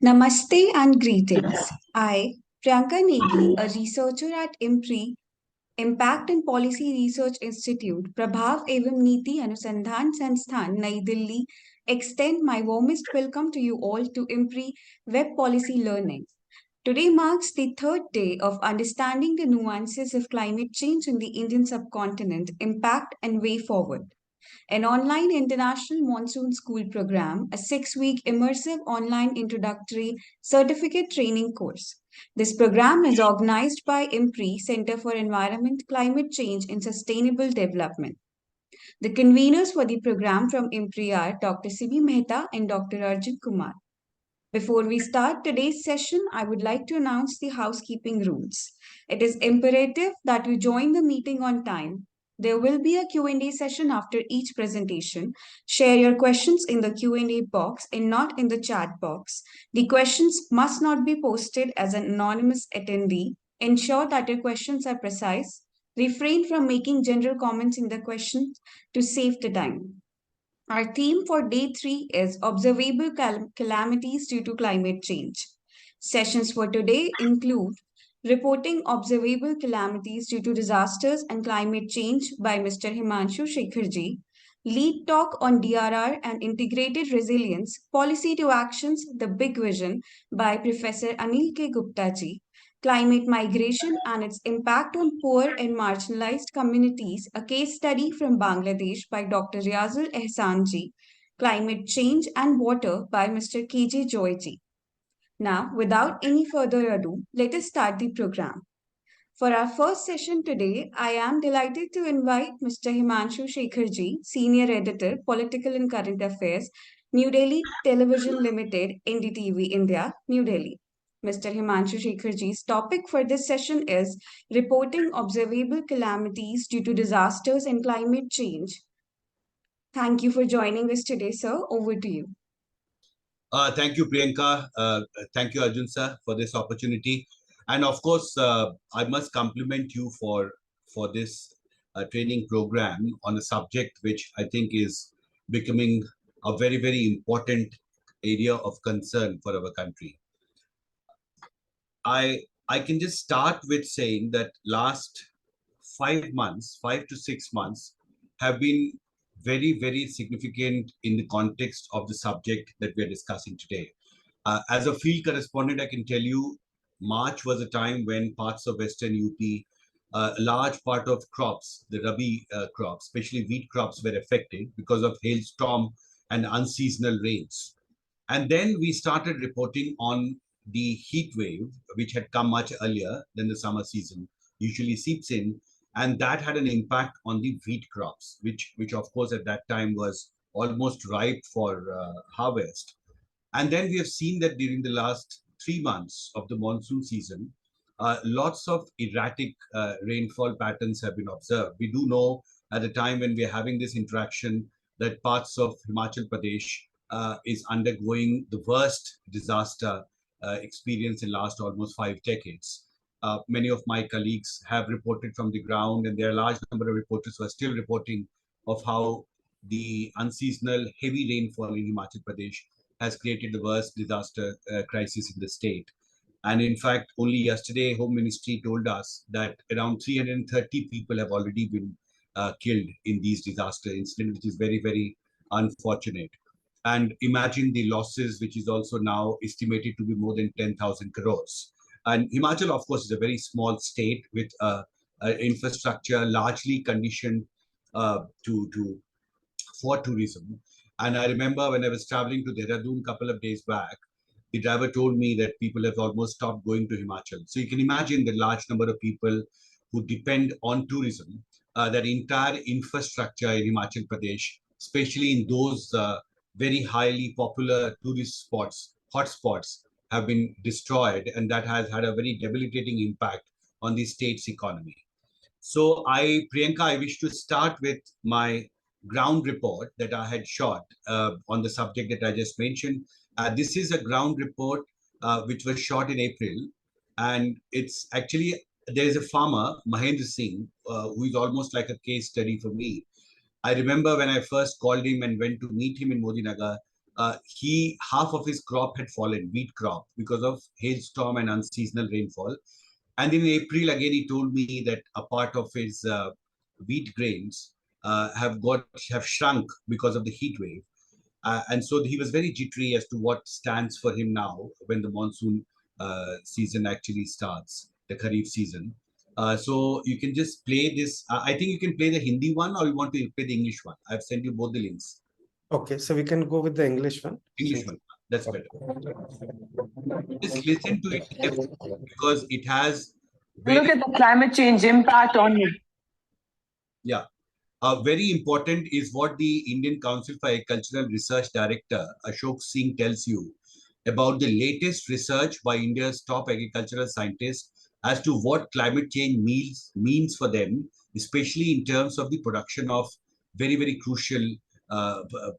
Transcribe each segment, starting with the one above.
Namaste and greetings. I, Priyanka Negi, a researcher at IMPRI, Impact and Policy Research Institute, Prabhav एवं नीति अनुसंधान संस्थान नई Delhi, extend my warmest welcome to you all to IMPRI Web Policy Learning. Today marks the third day of understanding the nuances of climate change in the Indian subcontinent, impact and way forward. An online international monsoon school program, a 6-week immersive online introductory certificate training course. This program is organized by IMPRI, Center for Environment, Climate Change and Sustainable Development. The conveners for the program from IMPRI are Dr. Sibi Mehta and Dr. Arjun Kumar. Before we start today's session, I would like to announce the housekeeping rules. It is imperative that you join the meeting on time. There will be a Q&A session after each presentation. Share your questions in the Q&A box and not in the chat box. The questions must not be posted as an anonymous attendee. Ensure that your questions are precise. Refrain from making general comments in the questions to save the time. Our theme for day 3 is observable calamities due to climate change. Sessions for today include reporting observable calamities due to disasters and climate change by Mr. Himanshu Shekhar ji, lead talk on DRR and integrated resilience, policy to actions, the big vision by Professor Anil K. Gupta ji, climate migration and its impact on poor and marginalized communities, a case study from Bangladesh by Dr. Reazul Ahsan ji, climate change and water by Mr. KJ Joy ji. Now, without any further ado, let us start the program. For our first session today, I am delighted to invite Mr. Himanshu Shekhar ji, Senior Editor, Political and Current Affairs, New Delhi Television Limited, NDTV India, New Delhi. Mr. Himanshu Shekhar ji's topic for this session is reporting observable calamities due to disasters and climate change. Thank you for joining us today, sir. Over to you. Thank you, Priyanka. Thank you, Arjun sir, for this opportunity. And of course, I must compliment you for this training program on a subject which I think is becoming a very, very important area of concern for our country. I can just start with saying that last 5 months, 5 to 6 months, have been very, very significant in the context of the subject that we are discussing today. As a field correspondent, I can tell you March was a time when parts of Western UP, a large part of crops, the Rabi crops, especially wheat crops, were affected because of hailstorm and unseasonal rains. And then we started reporting on the heat wave, which had come much earlier than the summer season usually seeps in. And that had an impact on the wheat crops, which of course at that time was almost ripe for harvest. And then we have seen that during the last 3 months of the monsoon season, lots of erratic rainfall patterns have been observed. We do know at the time when we are having this interaction that parts of Himachal Pradesh is undergoing the worst disaster experience in the last almost 5 decades. Many of my colleagues have reported from the ground, and there are a large number of reporters who are still reporting of how the unseasonal heavy rainfall in Himachal Pradesh has created the worst disaster crisis in the state. And in fact, only yesterday, Home Ministry told us that around 330 people have already been killed in these disaster incidents, which is very, very unfortunate. And imagine the losses, which is also now estimated to be more than 10,000 crores. And Himachal, of course, is a very small state with infrastructure largely conditioned for tourism. And I remember when I was traveling to Dehradun a couple of days back, the driver told me that people have almost stopped going to Himachal. So you can imagine the large number of people who depend on tourism, that entire infrastructure in Himachal Pradesh, especially in those very highly popular tourist spots, hotspots, have been destroyed, and that has had a very debilitating impact on the state's economy. So Priyanka, I wish to start with my ground report that I had shot on the subject that I just mentioned. This is a ground report which was shot in April, and it's actually, there is a farmer, Mahendra Singh, who is almost like a case study for me. I remember when I first called him and went to meet him in Modinagar, half of his crop had fallen, wheat crop, because of hailstorm and unseasonal rainfall. And in April, again, he told me that a part of his wheat grains have shrunk because of the heat wave. And so he was very jittery as to what stands for him now when the monsoon season actually starts, the Kharif season. So you can just play this. I think you can play the Hindi one, or you want to play the English one. I've sent you both the links. Okay, so we can go with the English one. English one. That's better. Just listen to it because it has. Look at the climate change impact on you. Yeah. Very important is what the Indian Council for Agricultural Research Director Ashok Singh tells you about the latest research by India's top agricultural scientists as to what climate change means for them, especially in terms of the production of very, very crucial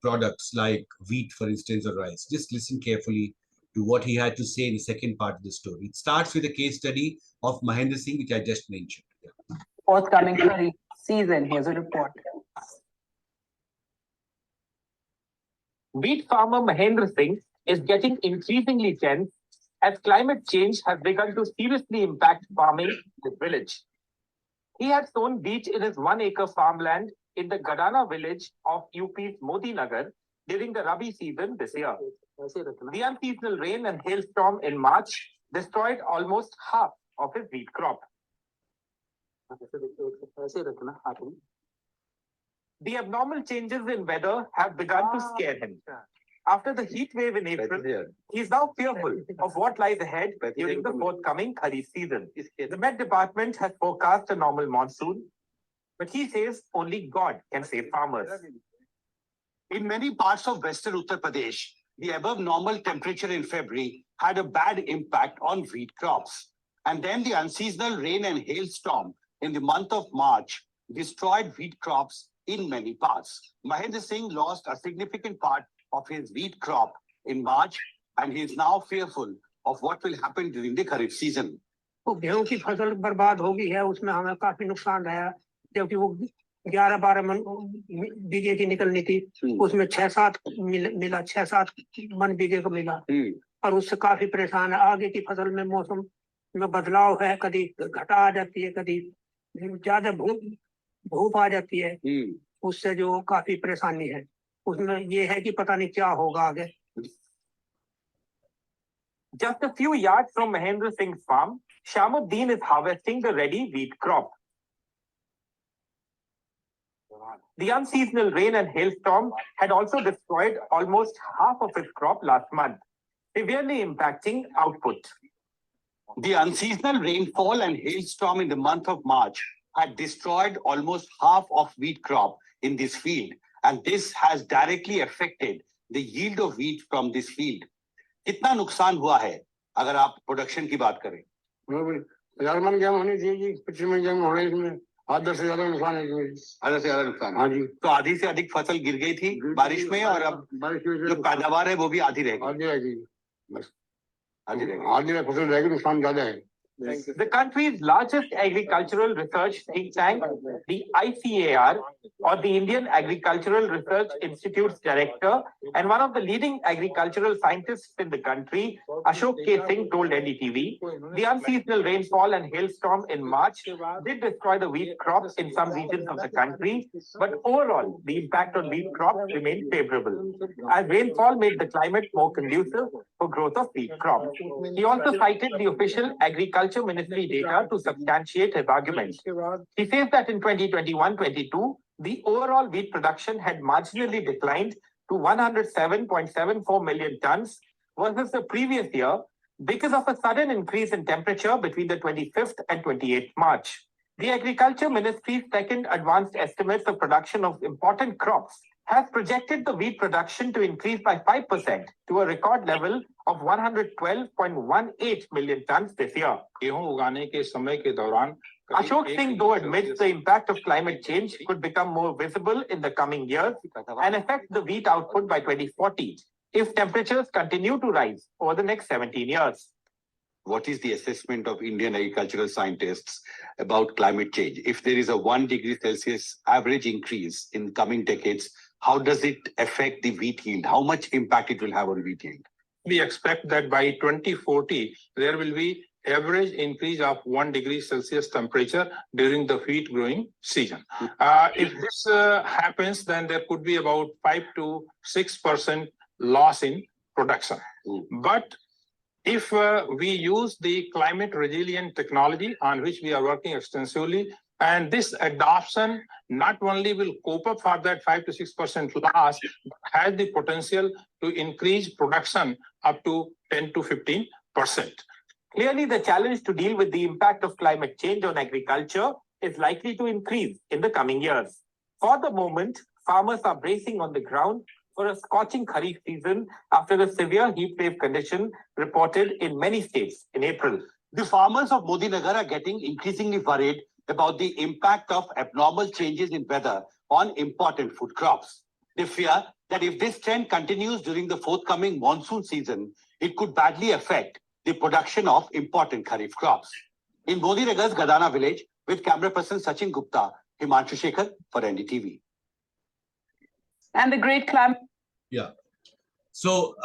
products like wheat, for instance, or rice. Just listen carefully to what he had to say in the second part of the story. It starts with a case study of Mahendra Singh, which I just mentioned. Yeah. Forthcoming Kharif season. Here's a report. Wheat farmer Mahendra Singh is getting increasingly tense as climate change has begun to seriously impact farming in his village. He had sown wheat in his 1 acre farmland in the Gadana village of UP's Modi Nagar during the Rabi season this year. The unseasonal rain and hailstorm in March destroyed almost half of his wheat crop. The abnormal changes in weather have begun to scare him. After the heat wave in April, he is now fearful of what lies ahead during the forthcoming Kharif season. The Met Department has forecast a normal monsoon, but he says only God can save farmers. In many parts of western Uttar Pradesh, the above normal temperature in February had a bad impact on wheat crops. And then the unseasonal rain and hailstorm in the month of March destroyed wheat crops in many parts. Mahendra Singh lost a significant part of his wheat crop in March, and he is now fearful of what will happen during the Kharif season. गेहूं की फसल बर्बाद हो गई है, उसमें हमें काफी नुकसान रहा, जबकि वो 11-12 मन बीघे की निकलनी थी, उसमें 6-7 मिला, 6-7 मन बीघे को मिला, और उससे काफी परेशान है। आगे की फसल में मौसम में बदलाव है, कभी घटा आ जाती है, कभी ज्यादा धूप आ जाती है, उससे जो काफी परेशानी है, उसमें ये है कि पता नहीं क्या होगा आगे। Just a few yards from Mahendra Singh's farm, Shamuddin is harvesting the ready wheat crop. The unseasonal rain and hailstorm had also destroyed almost half of his crop last month, severely impacting output. The unseasonal rainfall and hailstorm in the month of March had destroyed almost half of wheat crop in this field, and this has directly affected the yield of wheat from this field. कितना नुकसान हुआ है अगर आप production की बात करें? 1000 मन गेहूं होनी चाहिए, 25 मन गेहूं होने इसमें आधा से ज्यादा नुकसान है इसमें। आधा से ज्यादा नुकसान। हाँ जी। तो आधी से अधिक फसल गिर गई थी बारिश में, और अब जो पैदावार है वो भी आधी रह गई। आधी रह गई, बस आधी रह गई। आधी में फसल रह गई, नुकसान ज्यादा है। The country's largest agricultural research think tank, the ICAR, or the Indian Agricultural Research Institute's director and one of the leading agricultural scientists in the country, Ashok K. Singh, told NDTV, the unseasonal rainfall and hailstorm in March did destroy the wheat crops in some regions of the country, but overall, the impact on wheat crops remained favorable, as rainfall made the climate more conducive for growth of wheat crops. He also cited the official Agriculture Ministry data to substantiate his argument. He says that in 2021-22, the overall wheat production had marginally declined to 107.74 million tons versus the previous year because of a sudden increase in temperature between the 25th and 28th March. The Agriculture Ministry's second advanced estimates of production of important crops has projected the wheat production to increase by 5% to a record level of 112.18 million tons this year. Ashok Singh, though, admits the impact of climate change could become more visible in the coming years and affect the wheat output by 2040 if temperatures continue to rise over the next 17 years. What is the assessment of Indian agricultural scientists about climate change? If there is a 1 degree Celsius average increase in coming decades, how does it affect the wheat yield? How much impact it will have on wheat yield? We expect that by 2040, there will be average increase of 1 degree Celsius temperature during the wheat growing season. If this happens, then there could be about 5 to 6% loss in production. But if we use the climate resilient technology on which we are working extensively, and this adoption not only will cope up for that 5 to 6% loss, but has the potential to increase production up to 10 to 15%. Clearly, the challenge to deal with the impact of climate change on agriculture is likely to increase in the coming years. For the moment, farmers are bracing on the ground for a scorching Kharif season after a severe heat wave condition reported in many states in April. The farmers of Modinagar are getting increasingly worried about the impact of abnormal changes in weather on important food crops. They fear that if this trend continues during the forthcoming monsoon season, it could badly affect the production of important Kharif crops. In Modinagar's Gadana village, with camera person Sachin Gupta, Himanshu Shekhar for NDTV. And the great climate. Yeah. So,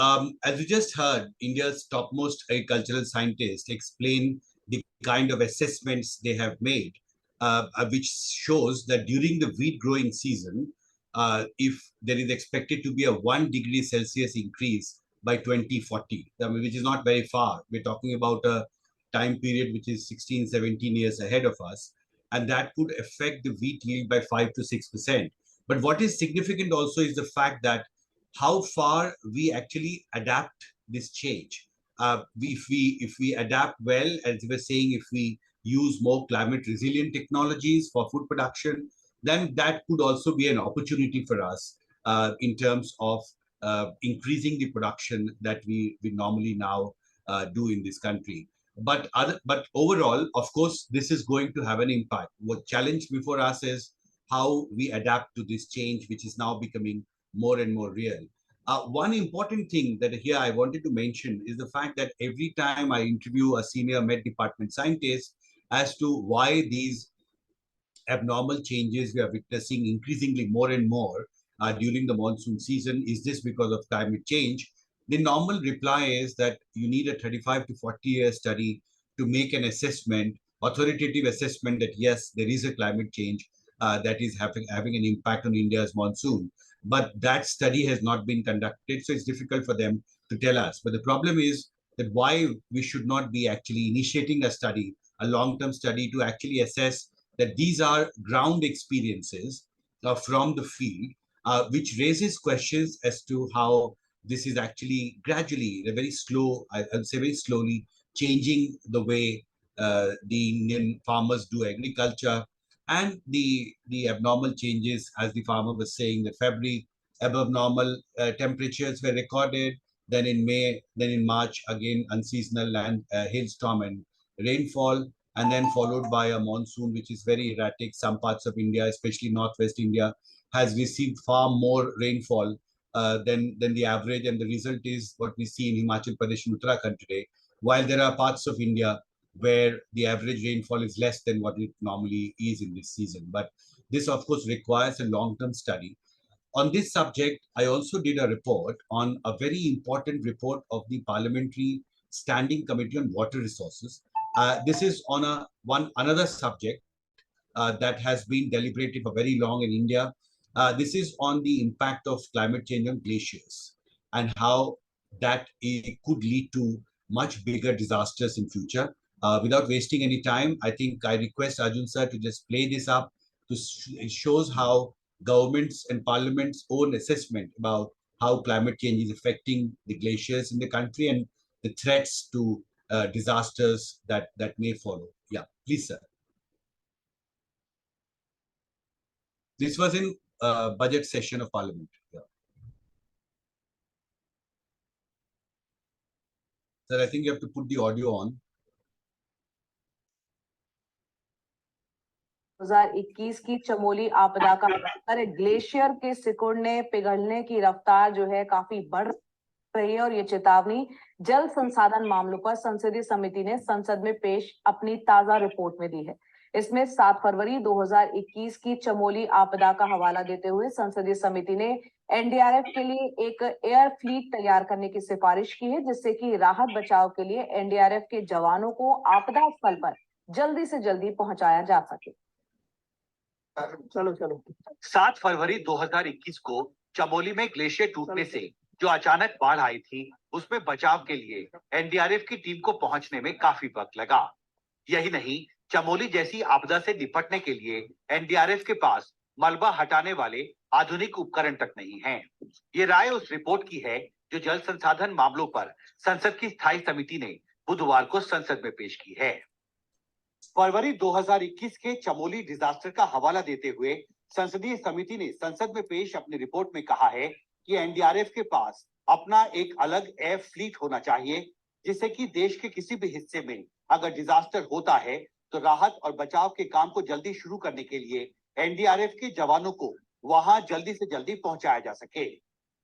as you just heard, India's topmost agricultural scientists explain the kind of assessments they have made, which shows that during the wheat growing season, if there is expected to be a 1 degree Celsius increase by 2040, which is not very far. We're talking about a time period which is 16, 17 years ahead of us, and that could affect the wheat yield by 5 to 6%. But what is significant also is the fact that how far we actually adapt this change. If we adapt well, as we were saying, if we use more climate resilient technologies for food production, then that could also be an opportunity for us in terms of increasing the production that we normally now do in this country. But overall, of course, this is going to have an impact. What challenge before us is how we adapt to this change, which is now becoming more and more real. One important thing that here I wanted to mention is the fact that every time I interview a senior Met Department scientist as to why these abnormal changes we are witnessing increasingly more and more during the monsoon season, is this because of climate change? The normal reply is that you need a 35 to 40-year study to make an assessment, authoritative assessment that yes, there is a climate change that is having an impact on India's monsoon. But that study has not been conducted, so it's difficult for them to tell us. But the problem is that why we should not be actually initiating a study, a long-term study to actually assess that these are ground experiences from the field, which raises questions as to how this is actually gradually, very slow, I would say very slowly, changing the way the Indian farmers do agriculture. And the abnormal changes, as the farmer was saying, that February above normal temperatures were recorded. Then in May, then in March, again unseasonal and hailstorm and rainfall, and then followed by a monsoon which is very erratic. Some parts of India, especially northwest India, has received far more rainfall than the average, and the result is what we see in Himachal Pradesh and Uttarakhand today. While there are parts of India where the average rainfall is less than what it normally is in this season. But this, of course, requires a long-term study. On this subject, I also did a report on a very important report of the Parliamentary Standing Committee on Water Resources. This is on another subject that has been deliberated for very long in India. This is on the impact of climate change on glaciers and how that could lead to much bigger disasters in future. Without wasting any time, I think I request Arjun sir to just play this up. It shows how governments and parliaments' own assessment about how climate change is affecting the glaciers in the country and the threats to disasters that may follow. Yeah, please, sir. This was in budget session of Parliament. Yeah. Sir, I think you have to put the audio on. 2021 की चमोली आपदा का असर glacier के सिकुड़ने पिघलने की रफ्तार जो है काफी बढ़ रही है और ये चेतावनी जल संसाधन मामलों पर संसदीय समिति ने संसद में पेश अपनी ताजा रिपोर्ट में दी है। इसमें 7 फरवरी 2021 की चमोली आपदा का हवाला देते हुए संसदीय समिति ने एनडीआरएफ के लिए एक एयर फ्लीट तैयार करने की सिफारिश की है, जिससे कि राहत बचाव के लिए एनडीआरएफ के जवानों को आपदा स्थल पर जल्दी से जल्दी पहुंचाया जा सके। चलो 7 फरवरी 2021 को चमोली में ग्लेशियर टूटने से जो अचानक बाढ़ आई थी, उसमें बचाव के लिए एनडीआरएफ की टीम को पहुंचने में काफी वक्त लगा। यही नहीं, चमोली जैसी आपदा से निपटने के लिए एनडीआरएफ के पास मलबा हटाने वाले आधुनिक उपकरण तक नहीं हैं। ये राय उस रिपोर्ट की है जो जल संसाधन मामलों पर संसद की स्थायी समिति ने बुधवार को संसद में पेश की है। फरवरी 2021 के चमोली डिजास्टर का हवाला देते हुए संसदीय समिति ने संसद में पेश अपनी रिपोर्ट में कहा है कि एनडीआरएफ के पास अपना एक अलग एयर फ्लीट होना चाहिए, जिससे कि देश के किसी भी हिस्से में अगर डिजास्टर होता है तो राहत और बचाव के काम को जल्दी शुरू करने के लिए एनडीआरएफ के जवानों को वहां जल्दी से जल्दी पहुंचाया जा सके।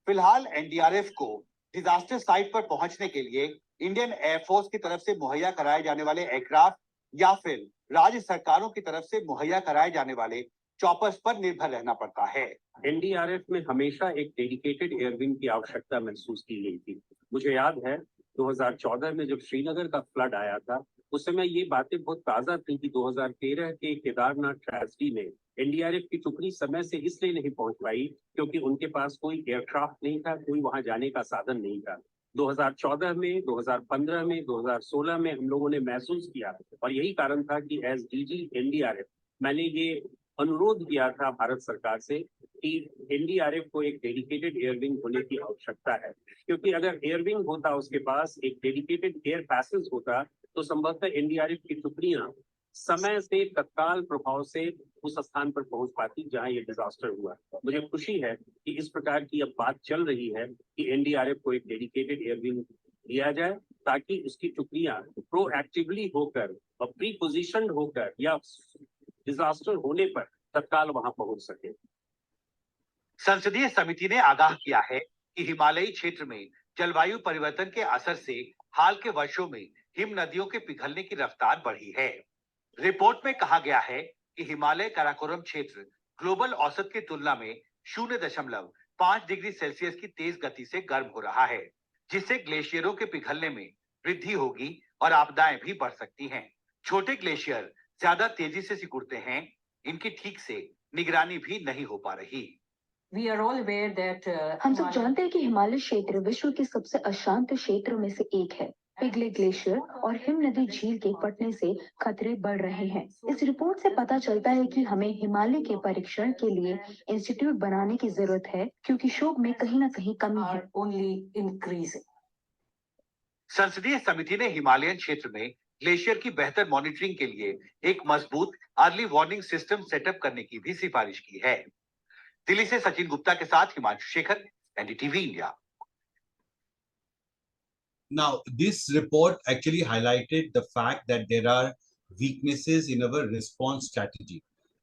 फिलहाल एनडीआरएफ को डिजास्टर साइट पर पहुंचने के लिए इंडियन एयरफोर्स की तरफ से मुहैया कराए जाने वाले एयरक्राफ्ट या फिर राज्य सरकारों की तरफ से मुहैया कराए जाने वाले चॉपर्स पर निर्भर रहना पड़ता है। एनडीआरएफ में हमेशा एक डेडिकेटेड एयरविंग की आवश्यकता महसूस की गई थी। मुझे याद है 2014 में जब श्रीनगर का फ्लड आया था, उस समय ये बातें बहुत ताजा थी कि 2013 के केदारनाथ ट्रेजेडी में एनडीआरएफ की टुकड़ी समय से इसलिए नहीं पहुंच पाई क्योंकि उनके पास कोई एयरक्राफ्ट नहीं था, कोई वहां जाने का साधन नहीं था। 2014 में, 2015 में, 2016 में हम लोगों ने महसूस किया और यही कारण था कि एज डीजी एनडीआरएफ मैंने ये अनुरोध किया था भारत सरकार से कि एनडीआरएफ को एक डेडिकेटेड एयरविंग होने की आवश्यकता है, क्योंकि अगर एयरविंग होता, उसके पास एक डेडिकेटेड एयर पैसेज होता, तो संभवतः एनडीआरएफ की टुकड़ियां समय से तत्काल प्रभाव से उस स्थान पर पहुंच पाती जहां ये डिजास्टर हुआ। मुझे खुशी है कि इस प्रकार की अब बात चल रही है कि एनडीआरएफ को एक डेडिकेटेड एयरविंग दिया जाए ताकि उसकी टुकड़ियां प्रोएक्टिवली होकर और प्री पोजिशन्ड होकर या डिजास्टर होने पर तत्काल वहां पहुंच सके। संसदीय समिति ने आगाह किया है कि हिमालयी क्षेत्र में जलवायु परिवर्तन के असर से हाल के वर्षों में हिम नदियों के पिघलने की रफ्तार बढ़ी है। रिपोर्ट में कहा गया है कि हिमालय काराकोरम क्षेत्र ग्लोबल औसत की तुलना में 0.5 डिग्री सेल्सियस की तेज गति से गर्म हो रहा है, जिससे ग्लेशियरों के पिघलने में वृद्धि होगी और आपदाएं भी बढ़ सकती हैं। छोटे ग्लेशियर ज्यादा तेजी से सिकुड़ते हैं, इनकी ठीक से निगरानी भी नहीं हो पा रही। हम सब जानते हैं कि हिमालय क्षेत्र विश्व के सबसे अशांत क्षेत्रों में से एक है। पिघले ग्लेशियर और हिम नदी झील के फटने से खतरे बढ़ रहे हैं। इस रिपोर्ट से पता चलता है कि हमें हिमालय के परीक्षण के लिए इंस्टीट्यूट बनाने की जरूरत है, क्योंकि शोध में कहीं ना कहीं कमी है। संसदीय समिति ने हिमालयन क्षेत्र में ग्लेशियर की बेहतर मॉनिटरिंग के लिए एक मजबूत अर्ली वार्निंग सिस्टम सेटअप करने की भी सिफारिश की है। दिल्ली से सचिन गुप्ता के साथ Himanshu Shekhar, NDTV India. Now, this report actually highlighted the fact that there are weaknesses in our response strategy.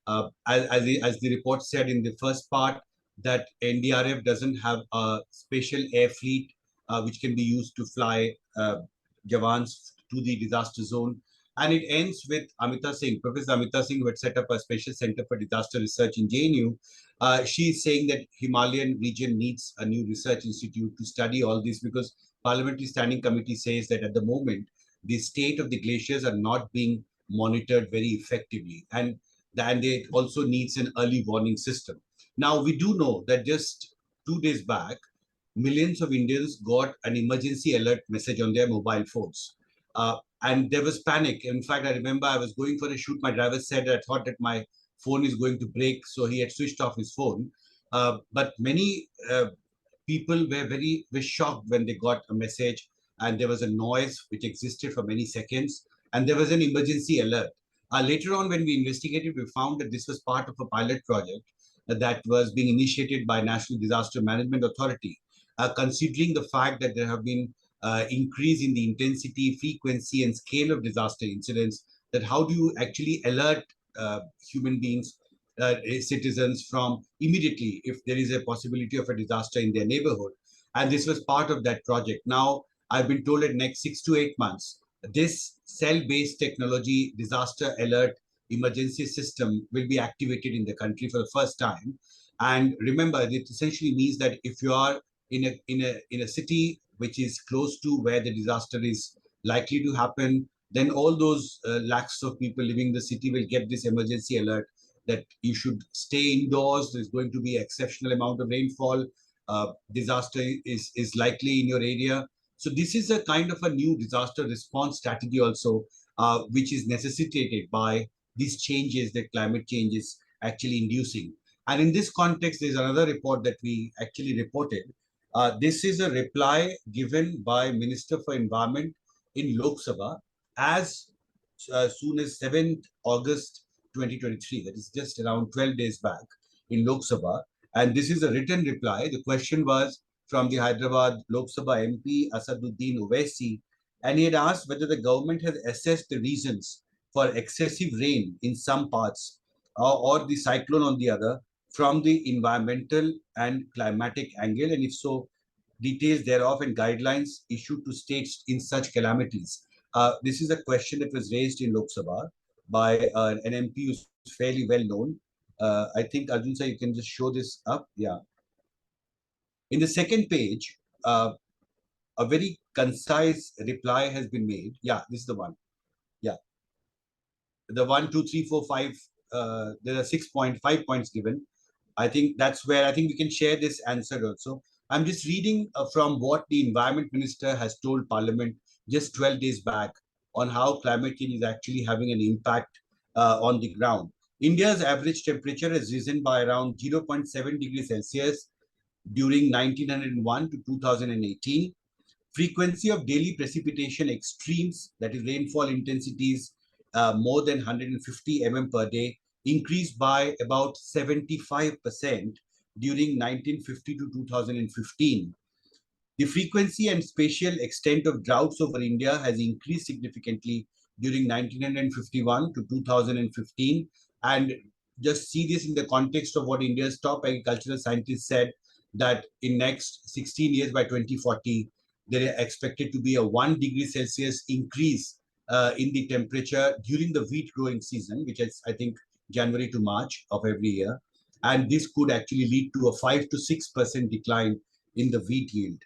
As the report said in the first part, that NDRF doesn't have a special air fleet which can be used to fly Jawans to the disaster zone. And it ends with Amita Singh, Professor Amita Singh, who had set up a special center for disaster research in JNU. She is saying that Himalayan region needs a new research institute to study all this, because Parliamentary Standing Committee says that at the moment, the state of the glaciers are not being monitored very effectively. And it also needs an early warning system. Now, we do know that just 2 days back, millions of Indians got an emergency alert message on their mobile phones. And there was panic. In fact, I remember I was going for a shoot. My driver said, I thought that my phone is going to break. So he had switched off his phone. But many people were shocked when they got a message, and there was a noise which existed for many seconds, and there was an emergency alert. Later on, when we investigated, we found that this was part of a pilot project that was being initiated by National Disaster Management Authority, considering the fact that there have been increase in the intensity, frequency, and scale of disaster incidents, that how do you actually alert human beings, citizens, from immediately if there is a possibility of a disaster in their neighborhood. And this was part of that project. Now, I've been told that next 6 to 8 months, this cell-based technology disaster alert emergency system will be activated in the country for the first time. And remember, it essentially means that if you are in a city which is close to where the disaster is likely to happen, then all those lakhs of people living in the city will get this emergency alert that you should stay indoors. There's going to be exceptional amount of rainfall. Disaster is likely in your area. So this is a kind of a new disaster response strategy also, which is necessitated by these changes that climate change is actually inducing. And in this context, there's another report that we actually reported. This is a reply given by Minister for Environment in Lok Sabha as soon as 7th August 2023. That is just around 12 days back in Lok Sabha. And this is a written reply. The question was from the Hyderabad Lok Sabha MP Asaduddin Owaisi, and he had asked whether the government has assessed the reasons for excessive rain in some parts or the cyclone on the other from the environmental and climatic angle, and if so, details thereof and guidelines issued to states in such calamities. This is a question that was raised in Lok Sabha by an MP who's fairly well known. I think, Arjun sir, you can just show this up. Yeah. In the second page, a very concise reply has been made. Yeah, this is the one. Yeah. The 1, 2, 3, 4, 5, there are 6.5 points given. I think that's where I think we can share this answer also. I'm just reading from what the Environment Minister has told Parliament just 12 days back on how climate change is actually having an impact on the ground. India's average temperature has risen by around 0.7 degrees Celsius during 1901 to 2018. Frequency of daily precipitation extremes, that is rainfall intensities more than 150 mm per day, increased by about 75% during 1950 to 2015. The frequency and spatial extent of droughts over India has increased significantly during 1951 to 2015. And just see this in the context of what India's top agricultural scientists said, that in next 16 years by 2040, there are expected to be a 1 degree Celsius increase in the temperature during the wheat growing season, which is, I think, January to March of every year. And this could actually lead to a 5 to 6% decline in the wheat yield.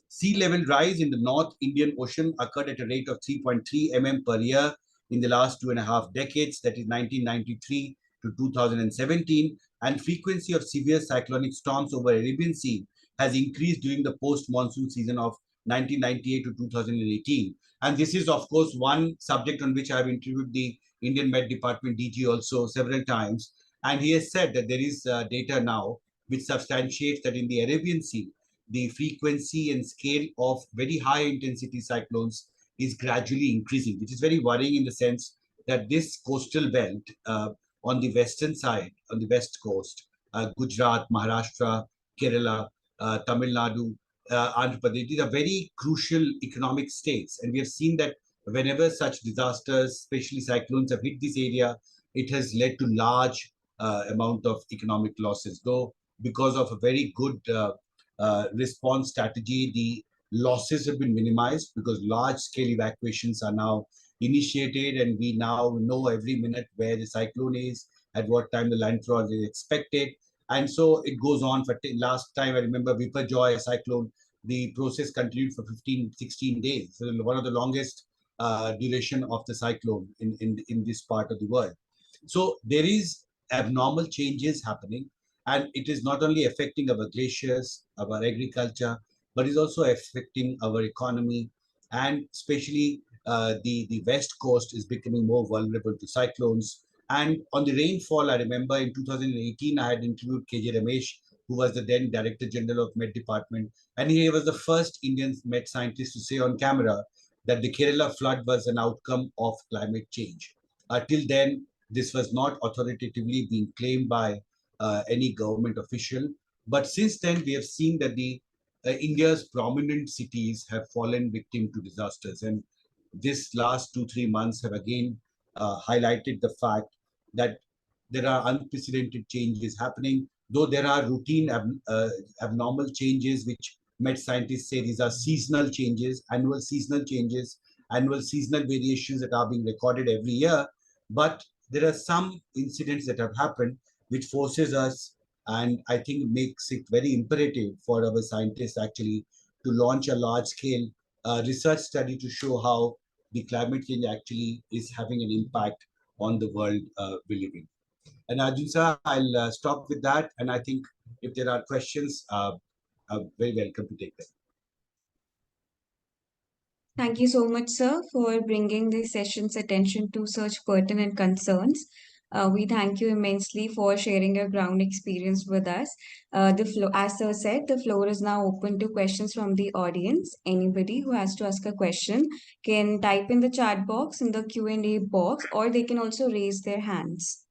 Sea level rise in the North Indian Ocean occurred at a rate of 3.3 mm per year in the last 2.5 decades, that is 1993 to 2017, and frequency of severe cyclonic storms over Arabian Sea has increased during the post-monsoon season of 1998 to 2018. And this is, of course, one subject on which I have interviewed the Indian Met Department DG also several times. And he has said that there is data now which substantiates that in the Arabian Sea, the frequency and scale of very high intensity cyclones is gradually increasing, which is very worrying in the sense that this coastal belt on the western side, on the west coast, Gujarat, Maharashtra, Kerala, Tamil Nadu, Andhra Pradesh, these are very crucial economic states. And we have seen that whenever such disasters, especially cyclones, have hit this area, it has led to large amount of economic losses. Though because of a very good response strategy, the losses have been minimized because large-scale evacuations are now initiated, and we now know every minute where the cyclone is, at what time the landfall is expected. And so it goes on for last time I remember Viparjoy cyclone, the process continued for 15, 16 days. So one of the longest duration of the cyclone in this part of the world. So there is abnormal changes happening, and it is not only affecting our glaciers, our agriculture, but is also affecting our economy, and especially the west coast is becoming more vulnerable to cyclones. And on the rainfall, I remember in 2018, I had interviewed KJ Ramesh, who was the then Director General of Met Department. And he was the first Indian Met scientist to say on camera that the Kerala flood was an outcome of climate change. Till then, this was not authoritatively being claimed by any government official. But since then, we have seen that the India's prominent cities have fallen victim to disasters. And this last 2-3 months have again highlighted the fact that there are unprecedented changes happening, though there are routine abnormal changes, which Met scientists say these are seasonal changes, annual seasonal changes, annual seasonal variations that are being recorded every year. But there are some incidents that have happened which forces us, and I think makes it very imperative for our scientists actually to launch a large-scale research study to show how the climate change actually is having an impact on the world we live in. And Arjun sir, I'll stop with that, and I think if there are questions, very welcome to take them. Thank you so much, sir, for bringing this session's attention to such pertinent concerns. We thank you immensely for sharing your ground experience with us. The floor, as sir said, the floor is now open to questions from the audience. Anybody who has to ask a question can type in the chat box in the Q&A box, or they can also raise their hands.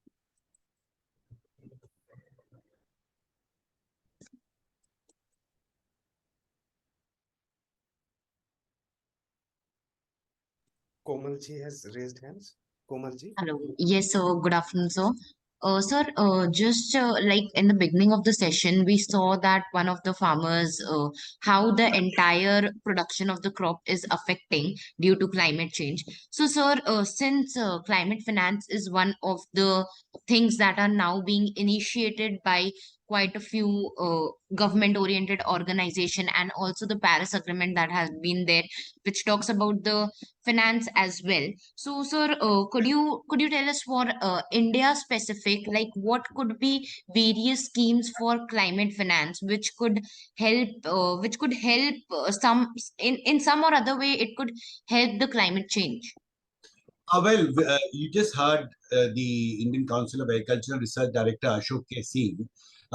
Komalji has raised hands. Komalji. Hello. Yes, sir. Good afternoon, sir. Sir, just like in the beginning of the session, we saw that one of the farmers, how the entire production of the crop is affecting due to climate change. So, sir, since climate finance is one of the things that are now being initiated by quite a few government-oriented organization, and also the Paris Agreement that has been there, which talks about the finance as well. So, sir, could you tell us for India specific, like what could be various schemes for climate finance, which could help some in some or other way, it could help the climate change. You just heard the Indian Council of Agricultural Research Director Ashok K. Singh.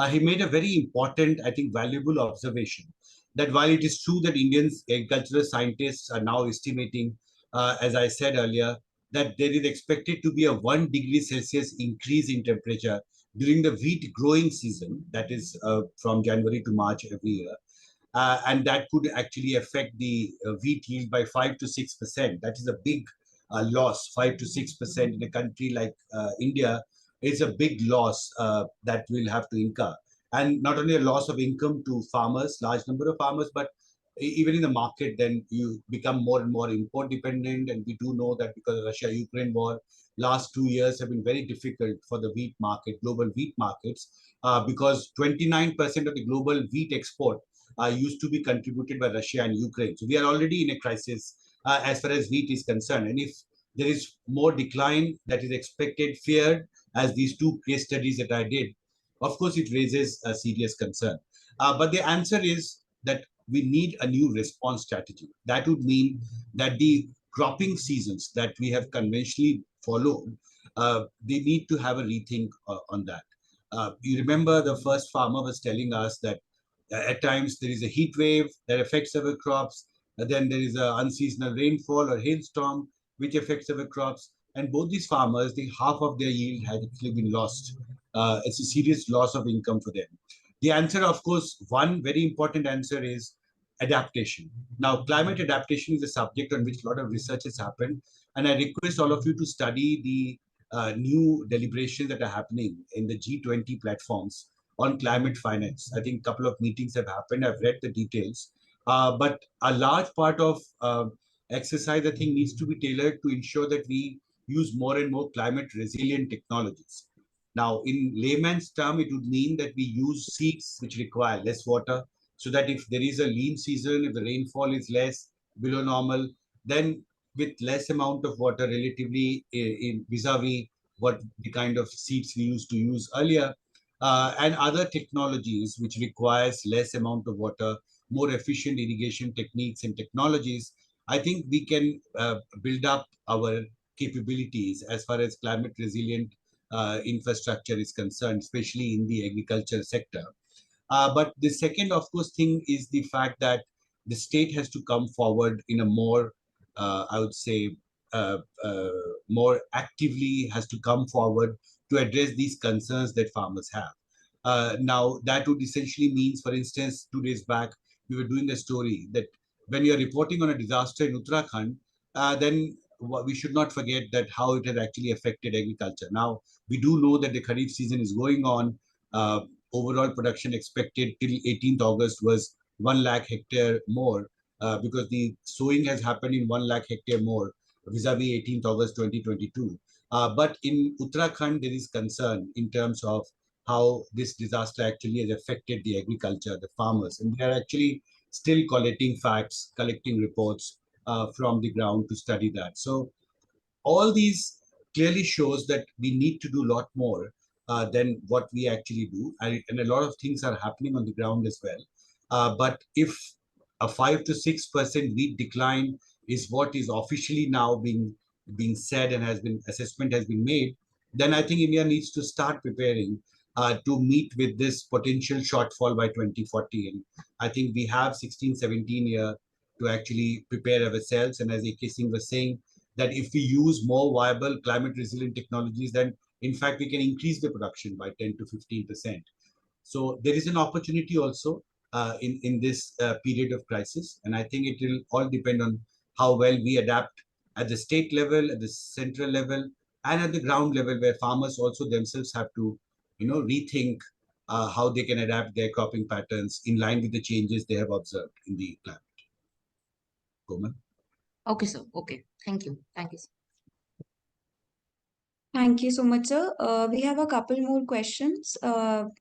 He made a very important, I think, valuable observation that while it is true that Indian agricultural scientists are now estimating, as I said earlier, that there is expected to be a 1 degree Celsius increase in temperature during the wheat growing season, that is from January to March every year. And that could actually affect the wheat yield by 5 to 6%. That is a big loss. 5 to 6% in a country like India is a big loss that we'll have to incur. And not only a loss of income to farmers, large number of farmers, but even in the market, then you become more and more import dependent. And we do know that because of Russia-Ukraine war, last 2 years have been very difficult for the wheat market, global wheat markets, because 29% of the global wheat export used to be contributed by Russia and Ukraine. So we are already in a crisis as far as wheat is concerned. And if there is more decline that is expected, feared, as these two case studies that I did, of course, it raises a serious concern. But the answer is that we need a new response strategy. That would mean that the cropping seasons that we have conventionally followed, they need to have a rethink on that. You remember the first farmer was telling us that at times there is a heat wave that affects our crops, then there is an unseasonal rainfall or hailstorm which affects our crops. And both these farmers, half of their yield has actually been lost. It's a serious loss of income for them. The answer, of course, one very important answer is adaptation. Now, climate adaptation is a subject on which a lot of research has happened. And I request all of you to study the new deliberations that are happening in the G20 platforms on climate finance. I think a couple of meetings have happened. I've read the details. But a large part of exercise, I think, needs to be tailored to ensure that we use more and more climate resilient technologies. Now, in layman's term, it would mean that we use seeds which require less water, so that if there is a lean season, if the rainfall is less, below normal, then with less amount of water relatively in vis-a-vis what the kind of seeds we used to use earlier, and other technologies which requires less amount of water, more efficient irrigation techniques and technologies, I think we can build up our capabilities as far as climate resilient infrastructure is concerned, especially in the agriculture sector. But the second, of course, thing is the fact that the state has to come forward in a more, I would say, more actively has to come forward to address these concerns that farmers have. Now, that would essentially means, for instance, 2 days back, we were doing a story that when you're reporting on a disaster in Uttarakhand, then we should not forget that how it has actually affected agriculture. Now, we do know that the Kharif season is going on. Overall production expected till 18th August was 1 lakh hectare more because the sowing has happened in 1 lakh hectare more vis-a-vis 18th August 2022. But in Uttarakhand, there is concern in terms of how this disaster actually has affected the agriculture, the farmers, and they are actually still collecting facts, collecting reports from the ground to study that. So all these clearly shows that we need to do a lot more than what we actually do, and a lot of things are happening on the ground as well. But if a 5 to 6% wheat decline is what is officially now being said and assessment has been made, then I think India needs to start preparing to meet with this potential shortfall by 2040. And I think we have 16, 17 years to actually prepare ourselves. And as A.K. Singh was saying, that if we use more viable climate resilient technologies, then in fact we can increase the production by 10 to 15%. So there is an opportunity also in this period of crisis. And I think it will all depend on how well we adapt at the state level, at the central level, and at the ground level, where farmers also themselves have to, rethink how they can adapt their cropping patterns in line with the changes they have observed in the climate. Komal? Okay, sir. Okay. Thank you. Thank you, sir. Thank you so much, sir. We have a couple more questions.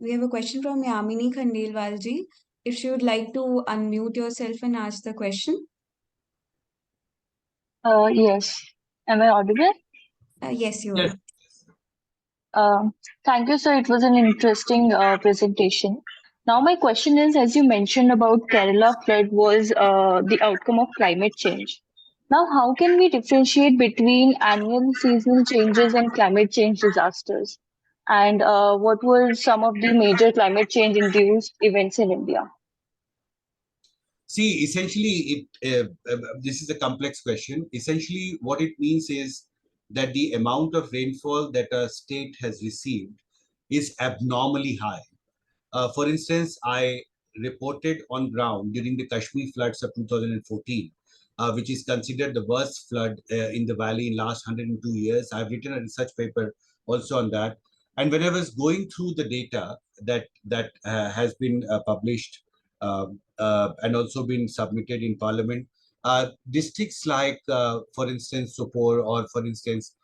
We have a question from Yamini Khandelwalji. If you would like to unmute yourself and ask the question. Yes. Am I audible? Yes, you Yes. are. Thank you, sir. It was an interesting presentation. Now, my question is, as you mentioned about Kerala flood was the outcome of climate change. Now, how can we differentiate between annual seasonal changes and climate change disasters? And what were some of the major climate change induced events in India? See, essentially, this is a complex question. Essentially, what it means is that the amount of rainfall that a state has received is abnormally high. For instance, I reported on ground during the Kashmir floods of 2014, which is considered the worst flood in the valley in last 102 years. I've written a research paper also on that. And when I was going through the data that has been published and also been submitted in Parliament, districts like, for instance, Sopore or, for instance,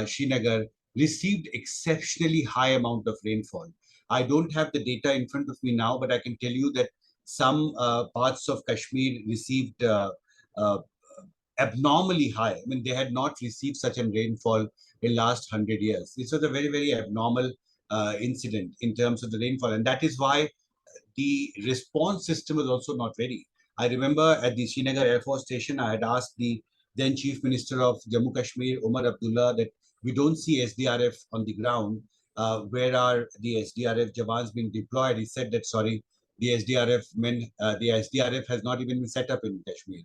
Srinagar received exceptionally high amount of rainfall. I don't have the data in front of me now, but I can tell you that some parts of Kashmir received abnormally high. I mean, they had not received such a rainfall in last 100 years. This was a very, very abnormal incident in terms of the rainfall. And that is why the response system was also not ready. I remember at the Srinagar Air Force Station, I had asked the then Chief Minister of Jammu Kashmir, Umar Abdullah, that we don't see SDRF on the ground. Where are the SDRF Jawans being deployed? He said that, sorry, the SDRF has not even been set up in Kashmir.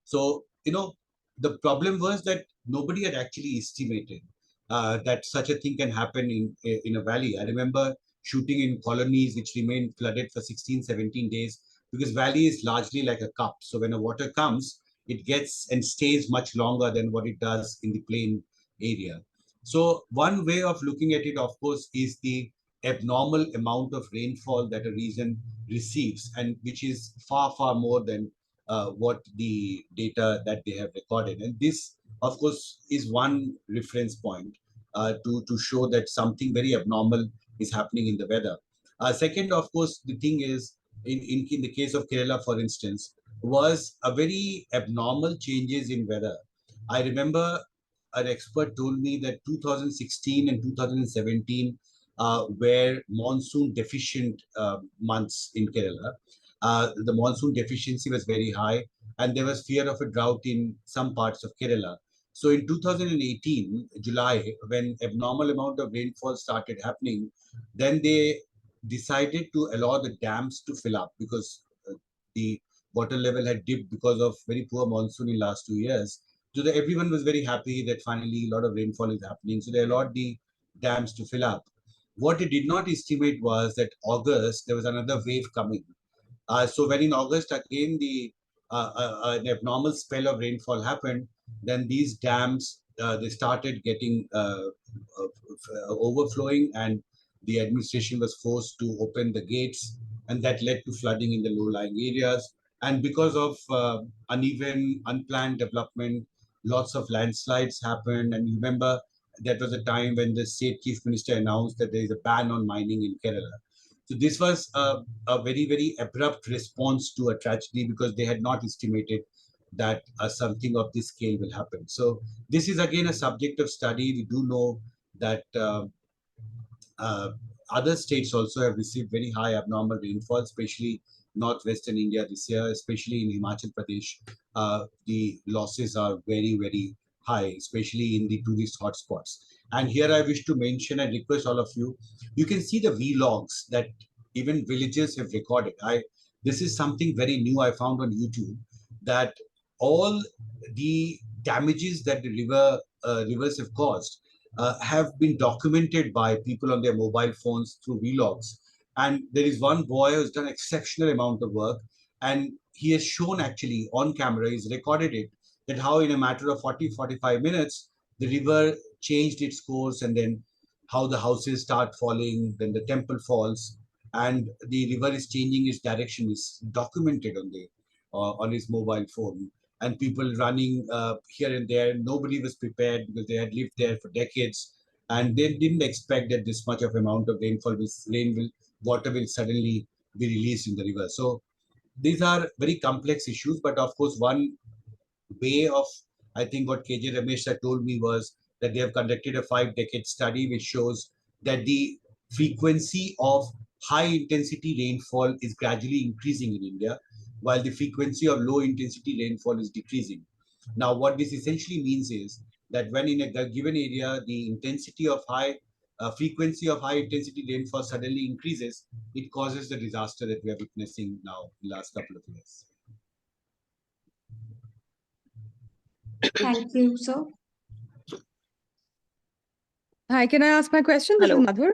So, the problem was that nobody had actually estimated that such a thing can happen in a valley. I remember shooting in colonies which remained flooded for 16, 17 days, because valley is largely like a cup. So when a water comes, it gets and stays much longer than what it does in the plain area. So one way of looking at it, of course, is the abnormal amount of rainfall that a region receives, and which is far, far more than what the data that they have recorded. And this, of course, is one reference point to show that something very abnormal is happening in the weather. Second, of course, the thing is, in the case of Kerala, for instance, was a very abnormal changes in weather. I remember an expert told me that 2016 and 2017 were monsoon deficient months in Kerala. The monsoon deficiency was very high, and there was fear of a drought in some parts of Kerala. So in 2018, July, when abnormal amount of rainfall started happening, then they decided to allow the dams to fill up, because the water level had dipped because of very poor monsoon in last 2 years. So everyone was very happy that finally a lot of rainfall is happening. So they allowed the dams to fill up. What they did not estimate was that August, there was another wave coming. So when in August again an abnormal spell of rainfall happened, then these dams they started getting overflowing, and the administration was forced to open the gates, and that led to flooding in the low-lying areas. And because of uneven, unplanned development, lots of landslides happened. And remember, that was a time when the state chief minister announced that there is a ban on mining in Kerala. So this was a very, very abrupt response to a tragedy because they had not estimated that something of this scale will happen. So this is again a subject of study. We do know that uh, other states also have received very high abnormal rainfall, especially northwestern India this year, especially in Himachal Pradesh. The losses are very, very high, especially in the tourist hotspots. And here I wish to mention and request all of you, you can see the vlogs that even villagers have recorded. This is something very new I found on YouTube, that all the damages that the rivers have caused have been documented by people on their mobile phones through vlogs. And there is one boy who's done exceptional amount of work, and he has shown actually on camera, he's recorded it, that how in a matter of 40-45 minutes, the river changed its course, and then how the houses start falling, then the temple falls, and the river is changing its direction is documented on his mobile phone. And people running here and there. Nobody was prepared because they had lived there for decades, and they didn't expect that this much of amount of water will suddenly be released in the river. So these are very complex issues, but of course, one way of, I think what KJ Ramesh had told me was that they have conducted a 5-decade study which shows that the frequency of high intensity rainfall is gradually increasing in India, while the frequency of low intensity rainfall is decreasing. Now, what this essentially means is that when in a given area, the intensity of frequency of high intensity rainfall suddenly increases, it causes the disaster that we are witnessing now in the last couple of years. Thank you, sir. Hi, can I ask my question? This is Madhur.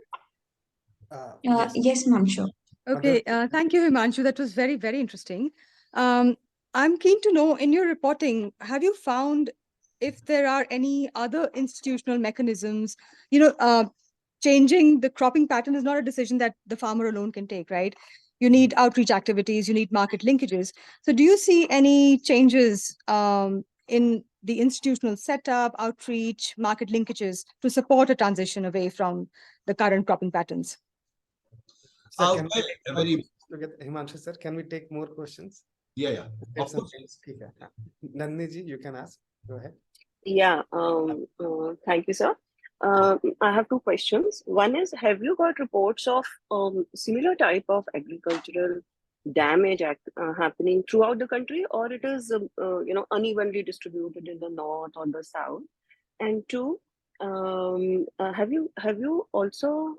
Yes, ma'am, sure. Okay, thank you, Himanshu. That was very, very interesting. I'm keen to know, in your reporting, have you found if there are any other institutional mechanisms? Changing the cropping pattern is not a decision that the farmer alone can take, right? You need outreach activities, you need market linkages. So do you see any changes in the institutional setup, outreach, market linkages to support a transition away from the current cropping patterns? Sir, Himanshu sir, can we take more questions? Yeah. Of course. Nandini ji, you can ask. Go ahead. Yeah, thank you, sir. I have two questions. One is, have you got reports of similar type of agricultural damage happening throughout the country, or it is unevenly distributed in the north or the south? And two, have you also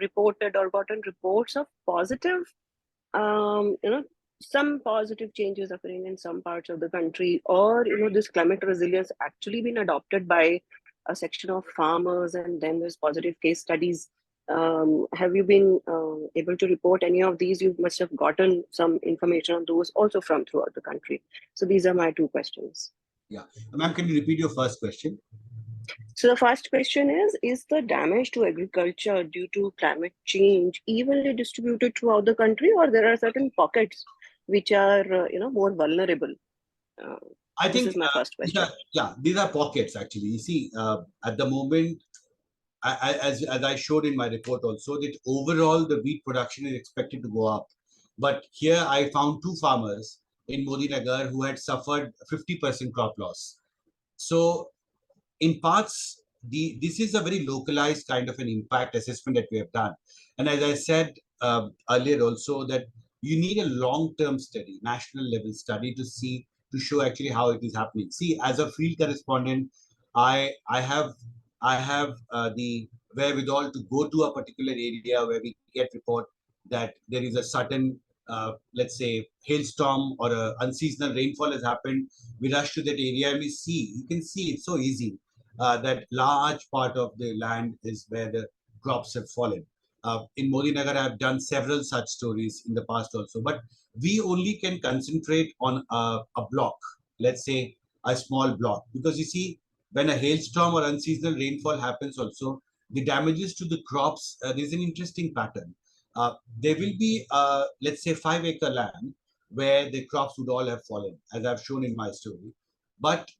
reported or gotten reports of positive, some positive changes occurring in some parts of the country, or this climate resilience actually been adopted by a section of farmers, and then there's positive case studies? Have you been able to report any of these? You must have gotten some information on those also from throughout the country. So these are my two questions. Yeah, ma'am, can you repeat your first question? So the first question is the damage to agriculture due to climate change evenly distributed throughout the country, or there are certain pockets which are more vulnerable? I think this is my first question. These are pockets actually. You see, at the moment, as I showed in my report also, that overall the wheat production is expected to go up. But here I found two farmers in Modinagar who had suffered 50% crop loss. So in parts, this is a very localized kind of an impact assessment that we have done. And as I said earlier also, that you need a long-term study, national level study to show actually how it is happening. See, as a field correspondent, I have the wherewithal to go to a particular area where we get report that there is a sudden, let's say, hailstorm or a unseasonal rainfall has happened. We rush to that area and we see, you can see it's so easy that large part of the land is where the crops have fallen. In Modinagar, I have done several such stories in the past also, but we only can concentrate on a block, let's say a small block, because you see, when a hailstorm or unseasonal rainfall happens also, the damages to the crops, there's an interesting pattern. There will be, let's say, 5-acre land where the crops would all have fallen, as I've shown in my story. But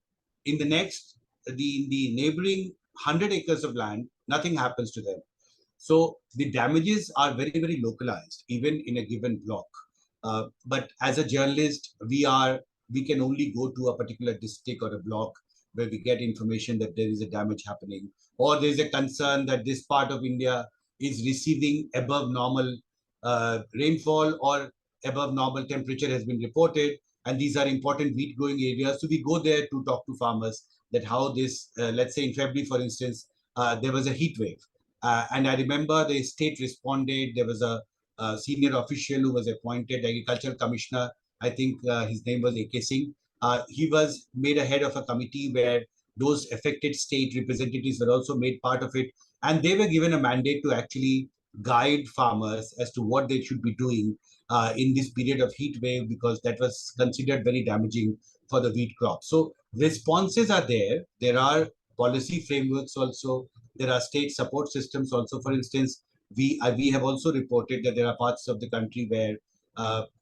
in the next, the neighboring 100 acres of land, nothing happens to them. So the damages are very, very localized, even in a given block. But as a journalist, we can only go to a particular district or a block where we get information that there is a damage happening, or there is a concern that this part of India is receiving above normal rainfall, or above normal temperature has been reported, and these are important wheat growing areas. So we go there to talk to farmers that how this, let's say in February, for instance, there was a heat wave. And I remember the state responded. There was a senior official who was appointed, agricultural commissioner. I think his name was A.K. Singh. He was made a head of a committee where those affected state representatives were also made part of it. And they were given a mandate to actually guide farmers as to what they should be doing in this period of heat wave, because that was considered very damaging for the wheat crop. So responses are there. There are policy frameworks also. There are state support systems also. For instance, we have also reported that there are parts of the country where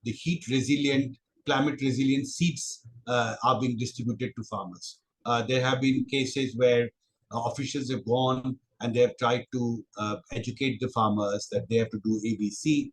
the heat resilient, climate resilient seeds are being distributed to farmers. There have been cases where officials have gone and they have tried to educate the farmers that they have to do ABC.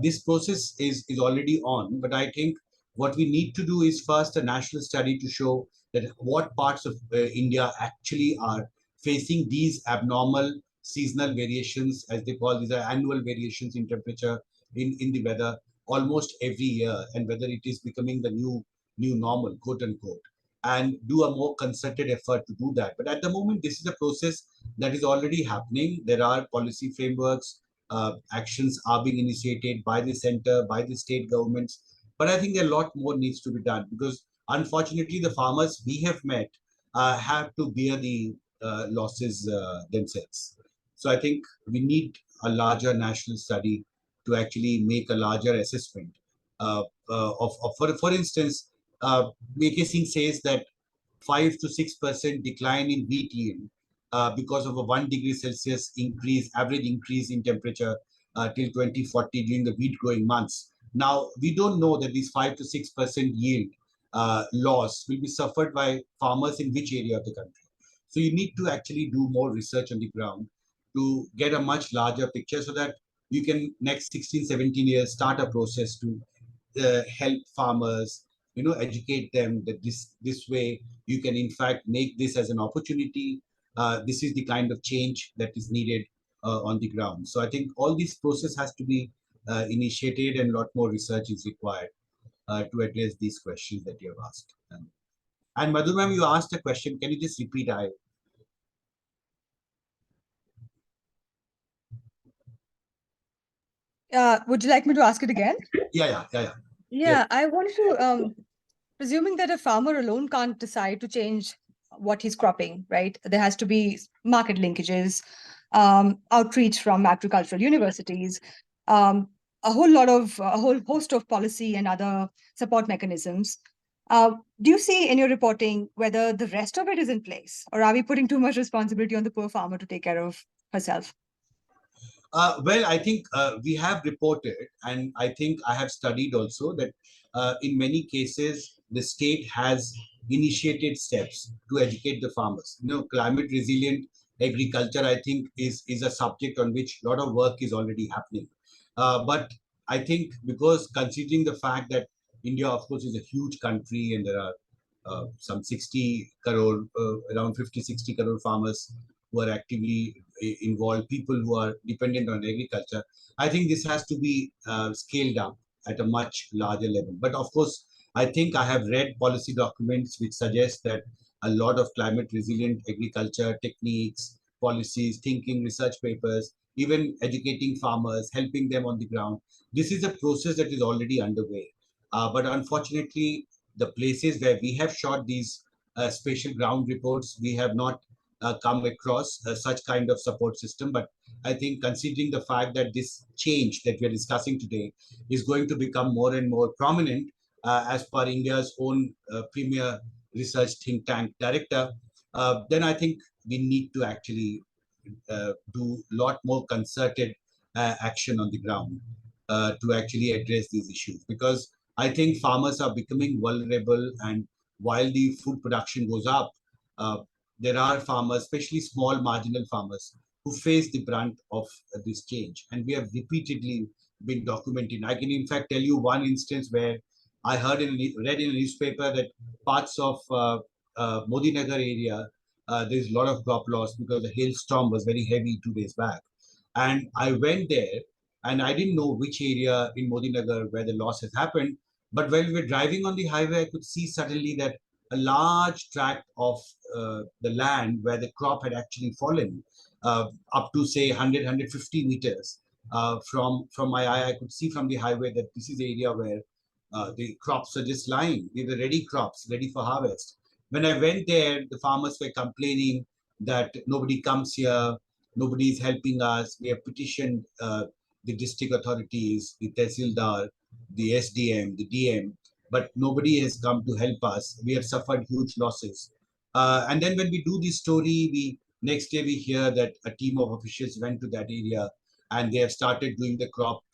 This process is already on, but I think what we need to do is first a national study to show that what parts of India actually are facing these abnormal seasonal variations, as they call these, are annual variations in temperature, in the weather almost every year, and whether it is becoming the new normal, quote unquote, and do a more concerted effort to do that. But at the moment, this is a process that is already happening. There are policy frameworks, actions are being initiated by the center, by the state governments. But I think a lot more needs to be done, because unfortunately, the farmers we have met have to bear the losses themselves. So I think we need a larger national study to actually make a larger assessment for instance, A.K. Singh says that 5 to 6% decline in wheat yield because of a 1 degree Celsius increase, average increase in temperature till 2040 during the wheat growing months. Now, we don't know that this 5 to 6% yield loss will be suffered by farmers in which area of the country. So you need to actually do more research on the ground to get a much larger picture, so that you can next 16, 17 years start a process to help farmers, educate them that this way you can in fact make this as an opportunity. This is the kind of change that is needed on the ground. So I think all this process has to be initiated, and a lot more research is required to address these questions that you have asked. And Madhu ma'am, you asked a question. Can you just repeat? Would you like me to ask it again? Yeah. I wanted to, presuming that a farmer alone can't decide to change what he's cropping, right? There has to be market linkages, outreach from agricultural universities, a whole host of policy and other support mechanisms. Do you see in your reporting whether the rest of it is in place, or are we putting too much responsibility on the poor farmer to take care of herself? Well, I think we have reported, and I think I have studied also, that in many cases, the state has initiated steps to educate the farmers. Climate resilient agriculture, I think, is a subject on which a lot of work is already happening. But I think, because considering the fact that India, of course, is a huge country, and there are some 60 crore, around 50, 60 crore farmers who are actively involved, people who are dependent on agriculture, I think this has to be scaled up at a much larger level. But of course, I think I have read policy documents which suggest that a lot of climate resilient agriculture techniques, policies, thinking, research papers, even educating farmers, helping them on the ground, this is a process that is already underway. But unfortunately, the places where we have shot these spatial ground reports, we have not come across such kind of support system. But I think, considering the fact that this change that we are discussing today is going to become more and more prominent, as per India's own premier research think tank director, then I think we need to actually do a lot more concerted action on the ground to actually address these issues. Because I think farmers are becoming vulnerable, and while the food production goes up, there are farmers, especially small marginal farmers, who face the brunt of this change. And we have repeatedly been documenting. I can in fact tell you one instance where I read in a newspaper that parts of Modi Nagar area, there's a lot of crop loss because the hailstorm was very heavy 2 days back. And I went there and I didn't know which area in Modi Nagar where the loss has happened. But while we were driving on the highway, I could see suddenly that a large tract of the land where the crop had actually fallen up to say 100, 150 meters from my eye. I could see from the highway that this is the area where the crops are just lying. They were ready crops, ready for harvest. When I went there, the farmers were complaining that nobody comes here, nobody is helping us. We have petitioned the district authorities, the Tehsildar, the SDM, the DM, but nobody has come to help us. We have suffered huge losses. And then when we do this story, next day we hear that a team of officials went to that area and they have started doing the crop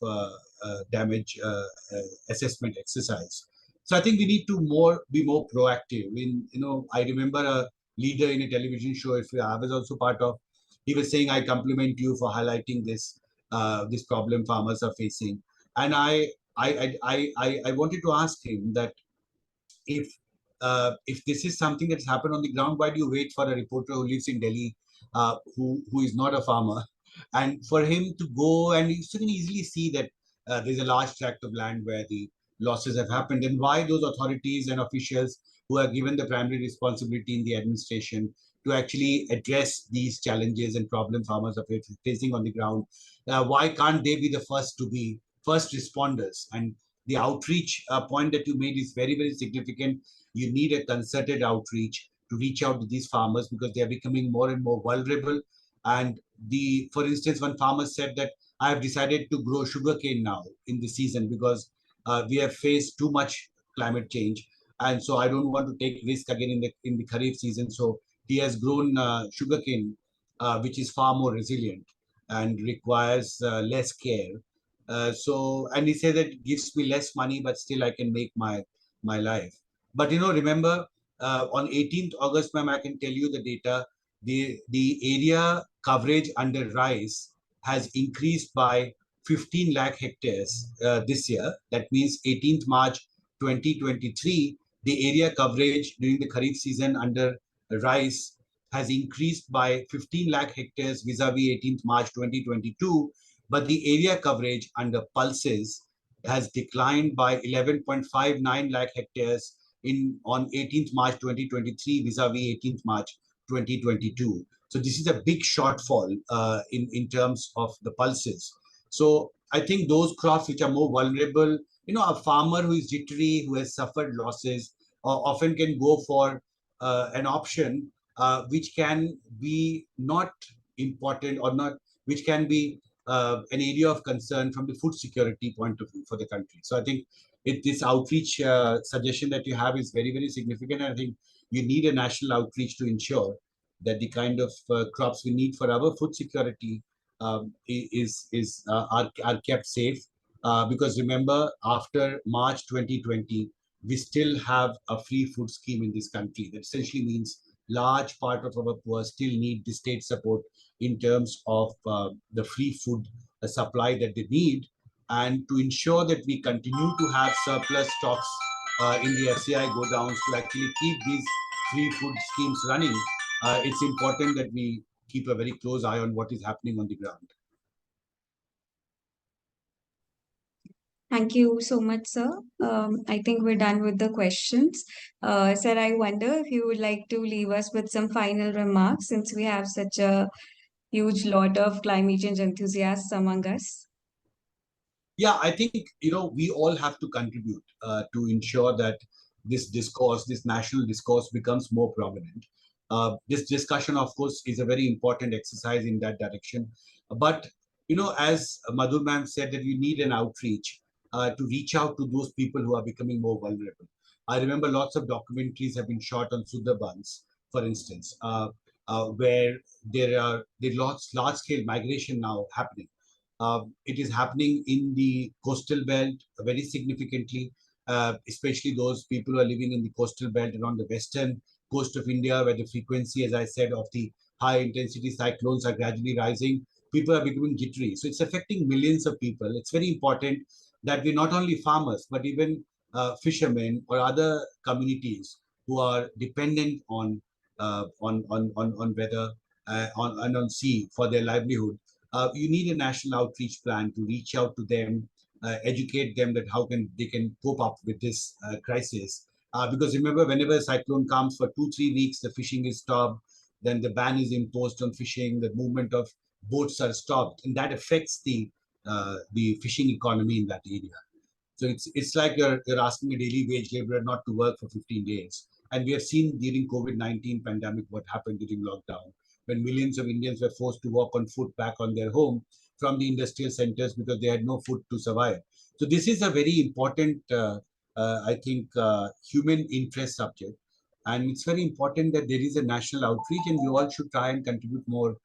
damage assessment exercise. So I think we need to be more proactive. I remember a leader in a television show, if I was also part of, he was saying, I compliment you for highlighting this problem farmers are facing. And I wanted to ask him that if this is something that's happened on the ground, why do you wait for a reporter who lives in Delhi, who is not a farmer, and for him to go, and you can easily see that there's a large tract of land where the losses have happened, and why those authorities and officials who are given the primary responsibility in the administration to actually address these challenges and problem farmers are facing on the ground, why can't they be the first responders? And the outreach point that you made is very, very significant. You need a concerted outreach to reach out to these farmers because they are becoming more and more vulnerable. And for instance, one farmer said that I have decided to grow sugarcane now in the season because we have faced too much climate change, and so I don't want to take risk again in the Kharif season. So he has grown sugarcane, which is far more resilient and requires less care. And he said that it gives me less money, but still I can make my life. But remember, on 18th August, ma'am, I can tell you the data. The area coverage under rice has increased by 15 lakh hectares this year. That means 18th March 2023, the area coverage during the Kharif season under rice has increased by 15 lakh hectares vis-a-vis 18th March 2022. But the area coverage under pulses has declined by 11.59 lakh hectares on 18th March 2023 vis-a-vis 18th March 2022. So this is a big shortfall in terms of the pulses. So I think those crops which are more vulnerable, a farmer who is jittery, who has suffered losses, often can go for an option which can be not important or not, which can be an area of concern from the food security point of view for the country. So I think this outreach suggestion that you have is very, very significant. And I think you need a national outreach to ensure that the kind of crops we need for our food security are kept safe. Because remember, after March 2020, we still have a free food scheme in this country. That essentially means large part of our poor still need the state support in terms of the free food supply that they need. And to ensure that we continue to have surplus stocks in the FCI godowns to actually keep these free food schemes running, it's important that we keep a very close eye on what is happening on the ground. Thank you so much, sir. I think we're done with the questions. Sir, I wonder if you would like to leave us with some final remarks since we have such a huge lot of climate change enthusiasts among us. Yeah, I think, we all have to contribute to ensure that this discourse, this national discourse becomes more prominent. This discussion, of course, is a very important exercise in that direction. But, as Madhur ma'am said, that you need an outreach to reach out to those people who are becoming more vulnerable. I remember lots of documentaries have been shot on Sundarbans, for instance, where there's large-scale migration now happening. It is happening in the coastal belt very significantly, especially those people who are living in the coastal belt around the western coast of India, where the frequency, as I said, of the high intensity cyclones are gradually rising. People are becoming jittery. So it's affecting millions of people. It's very important that we not only farmers, but even fishermen or other communities who are dependent on weather and on sea for their livelihood. You need a national outreach plan to reach out to them, educate them that how they can cope up with this crisis. Because remember, whenever a cyclone comes for 2-3 weeks, the fishing is stopped. Then the ban is imposed on fishing. The movement of boats are stopped, and that affects the fishing economy in that area. So it's like you're asking a daily wage laborer not to work for 15 days. And we have seen during COVID-19 pandemic what happened during lockdown, when millions of Indians were forced to walk on foot back on their home from the industrial centers because they had no food to survive. So this is a very important, I think, human interest subject. And it's very important that there is a national outreach, and we all should try and contribute more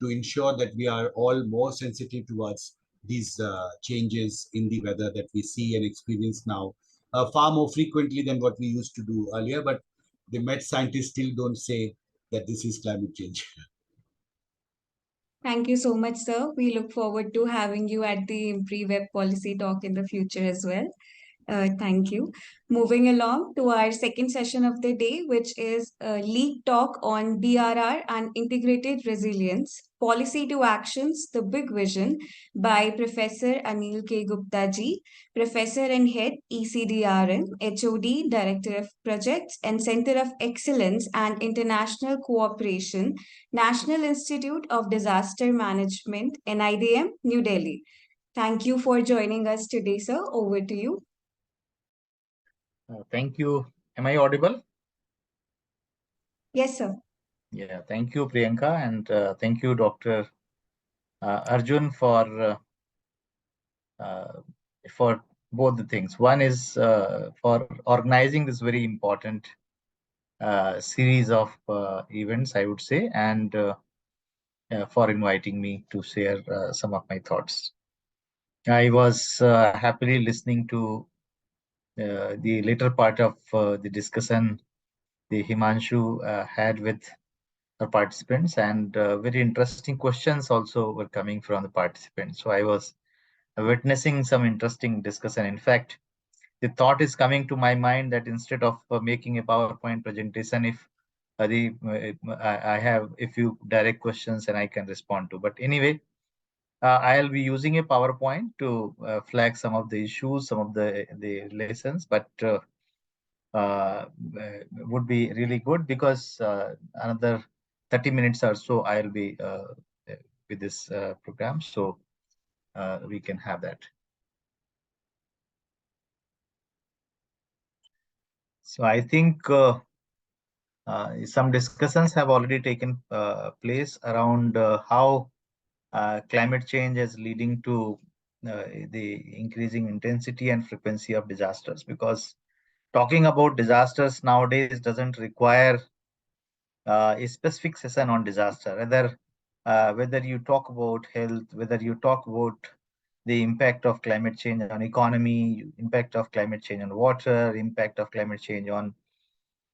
to ensure that we are all more sensitive towards these changes in the weather that we see and experience now far more frequently than what we used to do earlier. But the Met scientists still don't say that this is climate change. Thank you so much, sir. We look forward to having you at the IMPRI Web Policy Talk in the future as well. Thank you. Moving along to our second session of the day, which is a lead talk on BRR and integrated resilience, policy to actions, the big vision by Professor Anil K. Gupta ji, Professor and Head ECDRM, HOD, Director of Projects and Center of Excellence and International Cooperation, National Institute of Disaster Management, NIDM, New Delhi. Thank you for joining us today, sir. Over to you. Thank you. Am I audible? Yes, sir. Yeah, thank you, Priyanka, and thank you, Dr. Arjun, for both the things. One is for organizing this very important series of events, I would say, and for inviting me to share some of my thoughts. I was happily listening to the later part of the discussion the Himanshu had with the participants, and very interesting questions also were coming from the participants. So I was witnessing some interesting discussion. In fact, the thought is coming to my mind that instead of making a PowerPoint presentation, if I have a few direct questions and I can respond to. But anyway, I'll be using a PowerPoint to flag some of the issues, some of the lessons, but would be really good because another 30 minutes or so I'll be with this program, so we can have that. So I think some discussions have already taken place around how climate change is leading to the increasing intensity and frequency of disasters, because talking about disasters nowadays doesn't require a specific session on disaster. Rather, whether you talk about health, whether you talk about the impact of climate change on economy, impact of climate change on water, impact of climate change on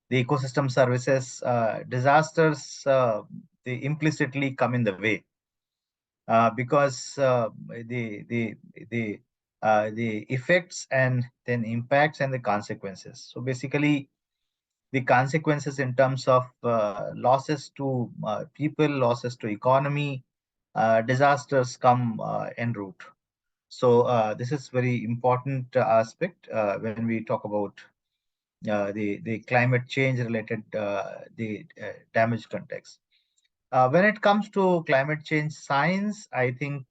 the ecosystem services, disasters, they implicitly come in the way because the effects and then impacts and the consequences. So basically, the consequences in terms of losses to people, losses to economy, disasters come en route. So this is very important aspect when we talk about the climate change related the damage context. When it comes to climate change science, I think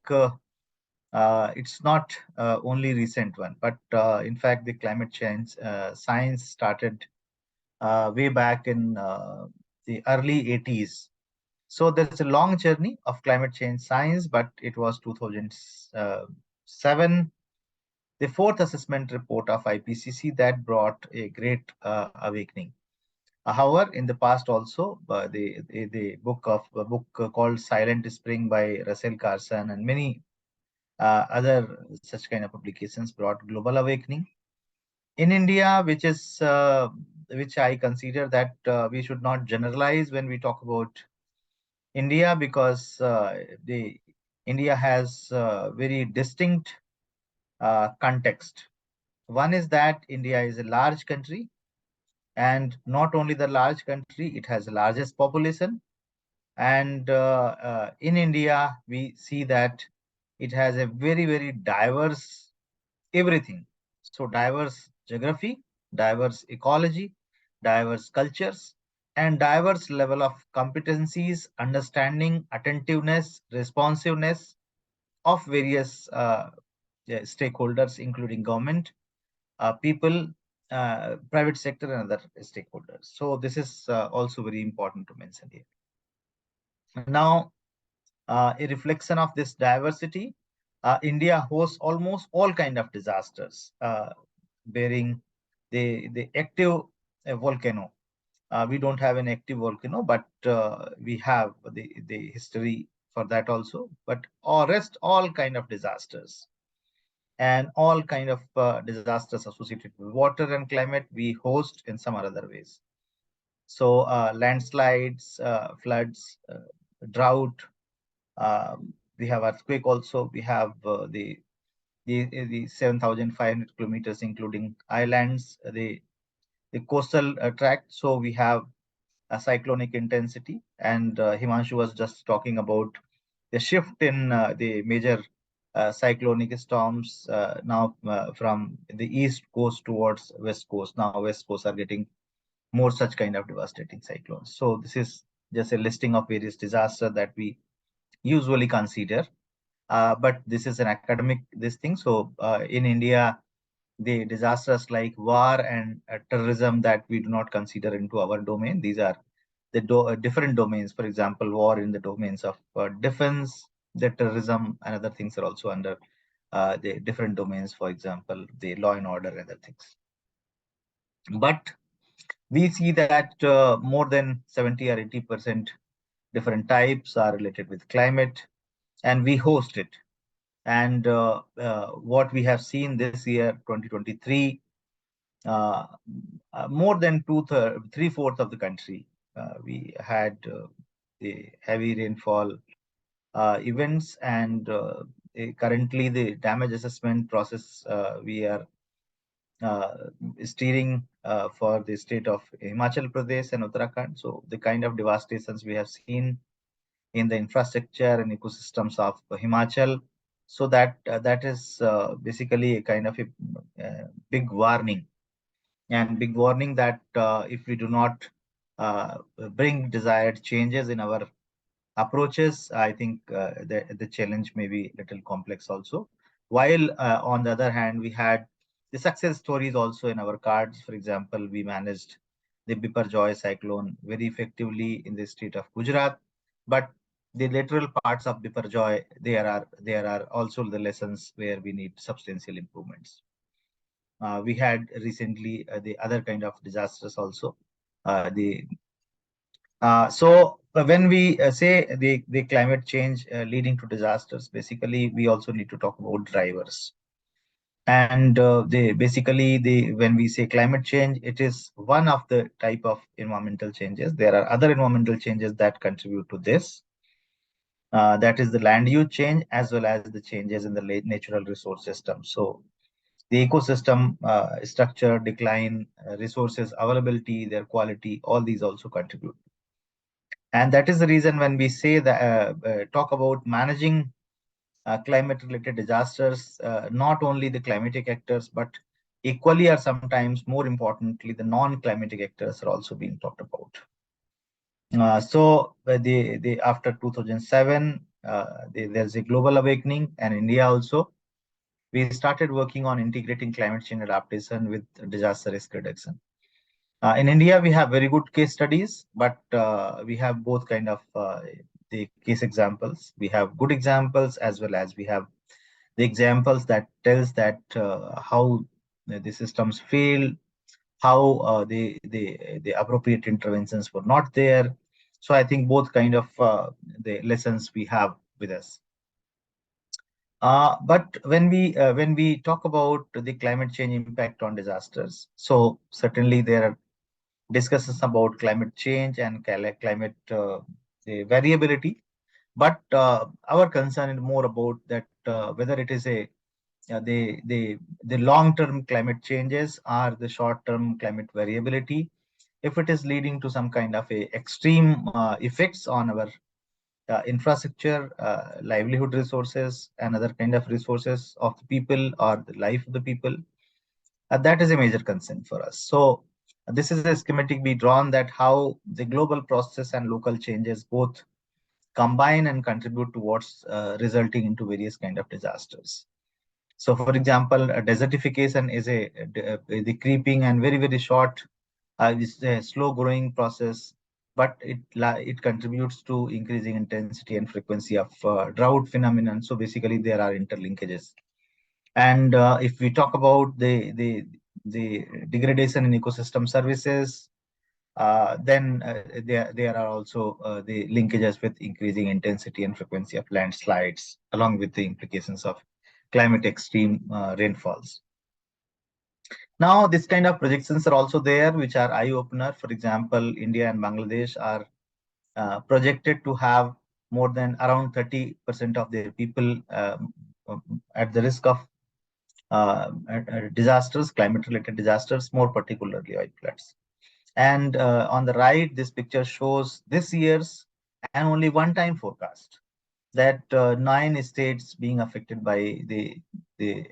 it's not only recent one, but in fact the climate change science started way back in the early 80s. So there's a long journey of climate change science, but it was 2007, the fourth assessment report of IPCC that brought a great awakening. However, in the past also, the book called Silent Spring by Russell Carson and many other such kind of publications brought global awakening. In India, which I consider that we should not generalize when we talk about India, because India has very distinct context. One is that India is a large country, and not only the large country, it has the largest population. And in India, we see that it has a very, very diverse everything. So diverse geography, diverse ecology, diverse cultures, and diverse level of competencies, understanding, attentiveness, responsiveness of various stakeholders, including government, people, private sector, and other stakeholders. So this is also very important to mention here. Now, a reflection of this diversity, India hosts almost all kind of disasters, bearing the active volcano. We don't have an active volcano, but we have the history for that also. But all kind of disasters, and all kind of disasters associated with water and climate we host in some or other ways. So landslides, floods, drought, we have earthquake also. We have the 7,500 kilometers, including islands, the coastal tract. So we have a cyclonic intensity, and Himanshu was just talking about the shift in the major cyclonic storms now from the east coast towards west coast. Now west coast are getting more such kind of devastating cyclones. So this is just a listing of various disasters that we usually consider, but this is an academic this thing. So in India, the disasters like war and terrorism that we do not consider into our domain. These are the different domains. For example, war in the domains of defense, the terrorism and other things are also under the different domains. For example, the law and order and other things. But we see that more than 70 or 80% different types are related with climate, and we host it. And what we have seen this year, 2023, more than 3/4 of the country, we had the heavy rainfall events, and currently the damage assessment process we are steering for the state of Himachal Pradesh and Uttarakhand. So the kind of devastations we have seen in the infrastructure and ecosystems of Himachal, so that is basically a kind of a big warning, and big warning that if we do not bring desired changes in our approaches, I think the challenge may be a little complex also. While on the other hand, we had the success stories also in our cards. For example, we managed the Biparjoy cyclone very effectively in the state of Gujarat, but the lateral parts of Biparjoy, there are also the lessons where we need substantial improvements. We had recently the other kind of disasters also. So when we say the climate change leading to disasters, basically we also need to talk about drivers. And when we say climate change, it is one of the type of environmental changes. There are other environmental changes that contribute to this. That is the land use change, as well as the changes in the natural resource system. So the ecosystem structure, decline, resources availability, their quality, all these also contribute. And that is the reason when we say that talk about managing climate-related disasters, not only the climatic actors, but equally or sometimes more importantly, the non-climatic actors are also being talked about. So after 2007, there's a global awakening, and India also, we started working on integrating climate change adaptation with disaster risk reduction. In India, we have very good case studies, but we have both kind of the case examples. We have good examples, as well as we have the examples that tells that how the systems fail, how the appropriate interventions were not there. So I think both kind of the lessons we have with us. But when we talk about the climate change impact on disasters, so certainly there are discussions about climate change and climate the variability. But our concern is more about that whether it is a the long-term climate changes or the short-term climate variability, if it is leading to some kind of a extreme effects on our infrastructure, livelihood resources, and other kind of resources of the people or the life of the people, that is a major concern for us. So this is a schematic we drawn that how the global process and local changes both combine and contribute towards resulting into various kind of disasters. So, for example, desertification is the creeping and very short, is a slow growing process, but it contributes to increasing intensity and frequency of drought phenomenon. So basically, there are interlinkages. And if we talk about the degradation in ecosystem services, then there are also the linkages with increasing intensity and frequency of landslides, along with the implications of climate extreme rainfalls. Now, this kind of projections are also there, which are eye-opener. For example, India and Bangladesh are projected to have more than around 30% of their people at the risk of disasters, climate-related disasters, more particularly oil floods. And on the right, this picture shows this year's and only one-time forecast that 9 states being affected by the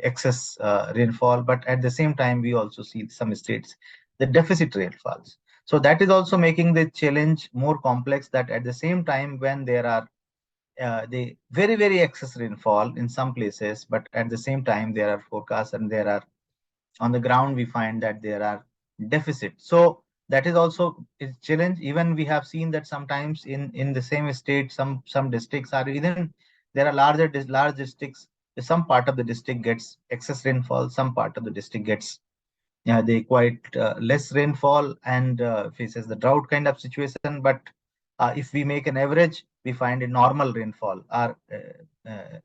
excess rainfall, but at the same time we also see some states the deficit rainfalls. So that is also making the challenge more complex, that at the same time when there are the very excess rainfall in some places, but at the same time there are forecasts and there are on the ground we find that there are deficits. So that is also a challenge. Even we have seen that sometimes in the same state, some districts are even there are large districts. Some part of the district gets excess rainfall, some part of the district gets they quite less rainfall and faces the drought kind of situation. But if we make an average, we find a normal rainfall or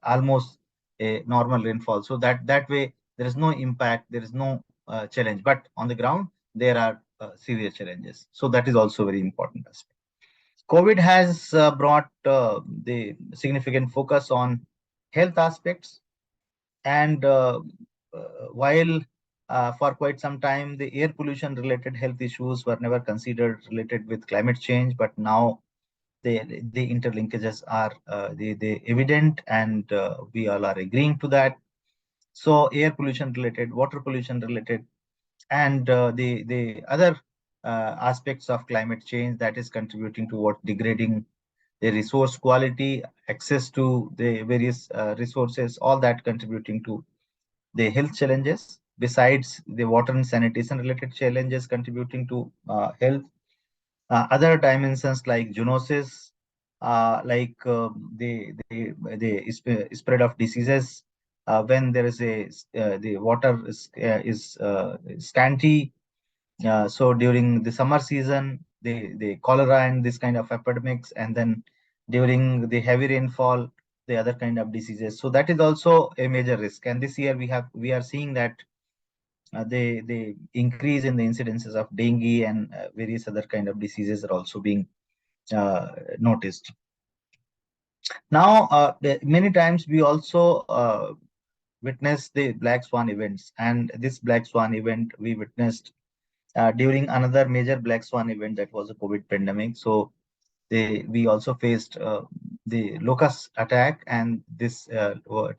almost a normal rainfall. So that way there is no impact, there is no challenge. But on the ground, there are severe challenges. So that is also very important aspect. COVID has brought the significant focus on health aspects. And while for quite some time, the air pollution related health issues were never considered related with climate change, but now the interlinkages are they evident, and we all are agreeing to that. So air pollution related, water pollution related, and the other aspects of climate change that is contributing towards degrading the resource quality, access to the various resources, all that contributing to the health challenges, besides the water and sanitation related challenges contributing to health. Other dimensions like zoonosis, like the spread of diseases when there is the water is scanty. So during the summer season, the cholera and this kind of epidemics, and then during the heavy rainfall, the other kind of diseases. So that is also a major risk. And this year we are seeing that the increase in the incidences of dengue and various other kind of diseases are also being noticed. Now, many times we also witness the black swan events, and this black swan event we witnessed during another major black swan event, that was a COVID pandemic. So we also faced the locust attack, and this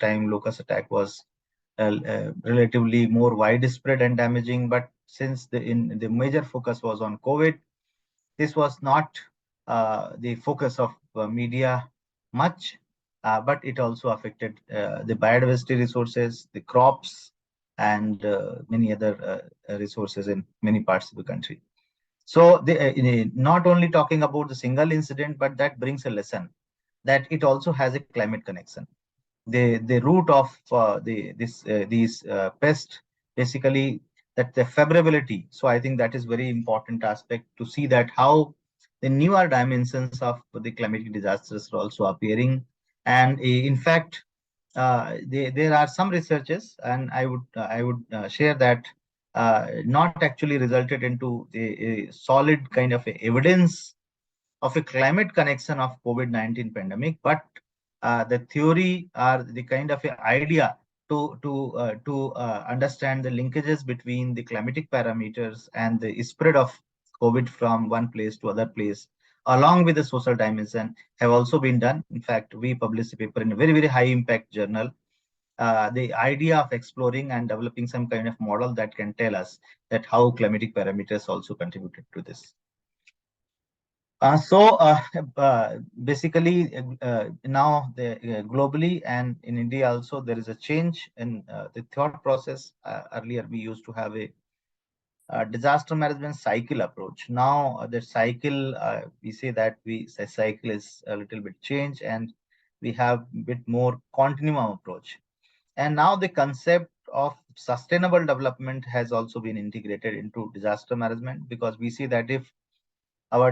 time locust attack was relatively more widespread and damaging. But since the major focus was on COVID, this was not the focus of media much, but it also affected the biodiversity resources, the crops, and many other resources in many parts of the country. So not only talking about the single incident, but that brings a lesson that it also has a climate connection. The root of these pests, basically that the favorability. So I think that is very important aspect to see that how the newer dimensions of the climatic disasters are also appearing. And in fact, there are some researches, and I would share that not actually resulted into a solid kind of evidence of a climate connection of COVID-19 pandemic, but the theory or the kind of a idea to understand the linkages between the climatic parameters and the spread of COVID from one place to other place, along with the social dimension, have also been done. In fact, we published a paper in a very, very high impact journal. The idea of exploring and developing some kind of model that can tell us that how climatic parameters also contributed to this. Basically, now globally and in India also, there is a change in the thought process. Earlier, we used to have a disaster management cycle approach. Now, the cycle, we say that the cycle is a little bit changed, and we have a bit more continuum approach. And now the concept of sustainable development has also been integrated into disaster management, because we see that if our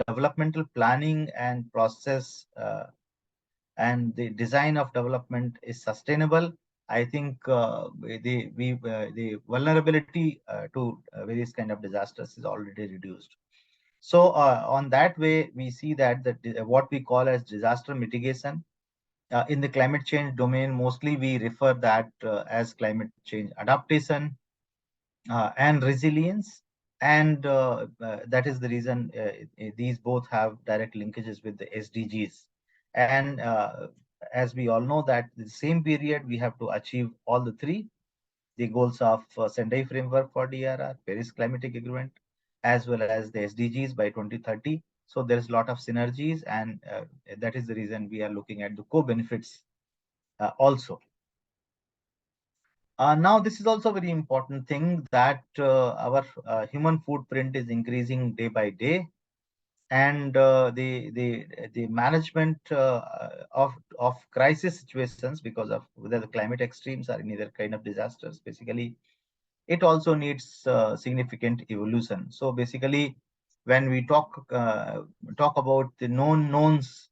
developmental planning and process and the design of development is sustainable, I think the vulnerability to various kind of disasters is already reduced. So on that way, we see that what we call as disaster mitigation in the climate change domain, mostly we refer that as climate change adaptation and resilience. And that is the reason these both have direct linkages with the SDGs. And as we all know that the same period, we have to achieve all the three, the goals of Sendai Framework for DRR, Paris Climatic Agreement, as well as the SDGs by 2030. So there's a lot of synergies, and that is the reason we are looking at the co-benefits also. Now, this is also a very important thing that our human footprint is increasing day by day, and the management of crisis situations, because of whether the climate extremes or any other kind of disasters, basically, it also needs significant evolution. So basically, when we talk about the known knowns,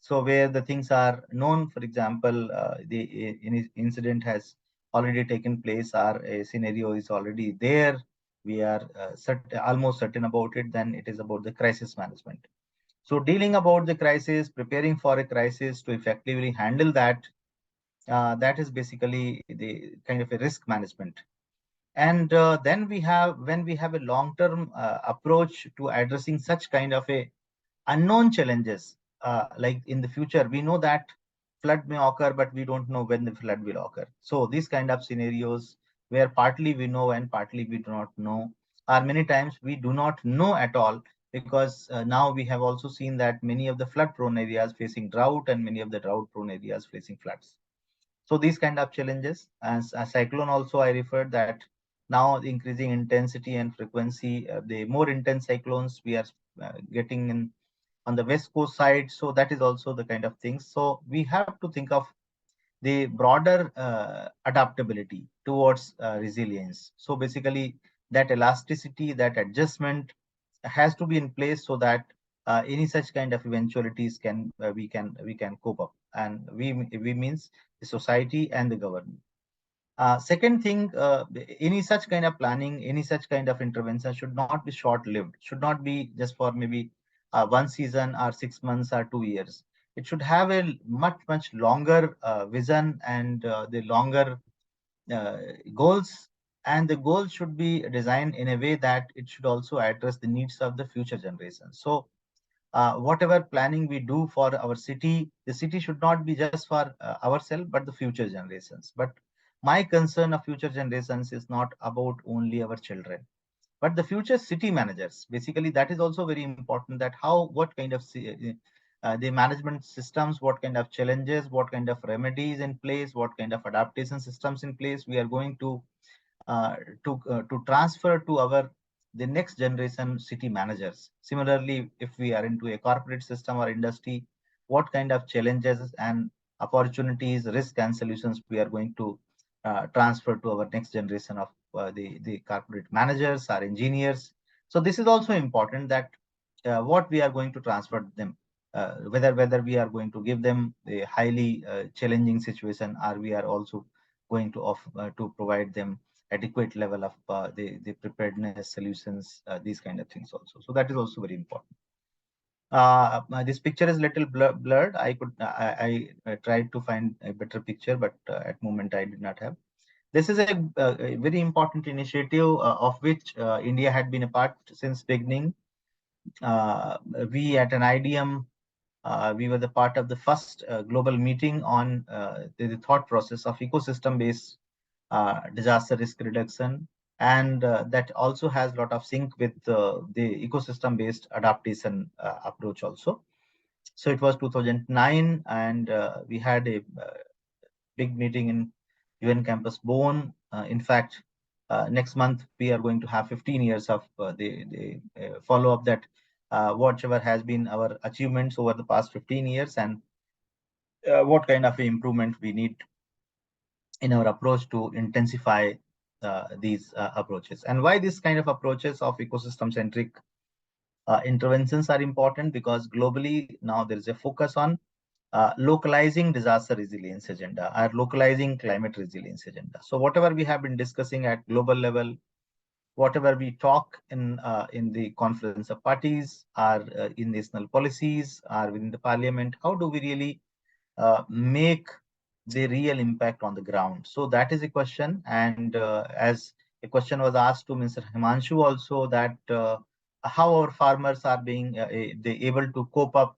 so where the things are known, for example, the incident has already taken place, or a scenario is already there, we are almost certain about it, then it is about the crisis management. So dealing about the crisis, preparing for a crisis to effectively handle that, that is basically the kind of a risk management. And then when we have a long-term approach to addressing such kind of a unknown challenges, like in the future, we know that flood may occur, but we don't know when the flood will occur. So these kind of scenarios where partly we know and partly we do not know, or many times we do not know at all, because now we have also seen that many of the flood prone areas facing drought, and many of the drought prone areas facing floods. So these kind of challenges, as a cyclone also, I referred that now the increasing intensity and frequency, the more intense cyclones we are getting in on the west coast side. So that is also the kind of things. So we have to think of the broader adaptability towards resilience. So basically, that elasticity, that adjustment has to be in place, so that any such kind of eventualities can we can cope up, and we means the society and the government. Second thing, any such kind of planning, any such kind of intervention should not be short-lived, should not be just for maybe one season or 6 months or 2 years. It should have a much longer vision, and the longer goals, and the goals should be designed in a way that it should also address the needs of the future generations. So whatever planning we do for our city, the city should not be just for ourselves, but the future generations. But my concern of future generations is not about only our children, but the future city managers. Basically, that is also very important, that what kind of the management systems, what kind of challenges, what kind of remedies in place, what kind of adaptation systems in place we are going to transfer to the next generation city managers. Similarly, if we are into a corporate system or industry, what kind of challenges and opportunities, risk and solutions we are going to transfer to our next generation of the corporate managers or engineers. So this is also important, that what we are going to transfer them. whether we are going to give them a highly challenging situation, or we are also going to to provide them adequate level of the preparedness solutions, these kind of things also. So that is also very important. This picture is little blurred. I tried to find a better picture, but at moment I did not have. This is a very important initiative of which India had been a part since beginning. We at an IDM, we were the part of the first global meeting on the thought process of ecosystem-based disaster risk reduction, and that also has a lot of sync with the ecosystem-based adaptation approach also. So it was 2009, and we had a big meeting in UN campus Bonn. In fact, next month we are going to have 15 years of the follow-up that whatever has been our achievements over the past 15 years, and what kind of improvement we need in our approach to intensify these approaches, and why this kind of approaches of ecosystem-centric interventions are important, because globally now there is a focus on localizing disaster resilience agenda or localizing climate resilience agenda. So whatever we have been discussing at global level, whatever we talk in the conference of parties or in national policies or within the parliament, how do we really make the real impact on the ground? So that is a question. And as a question was asked to Mr. Himanshu also, that how our farmers are being they able to cope up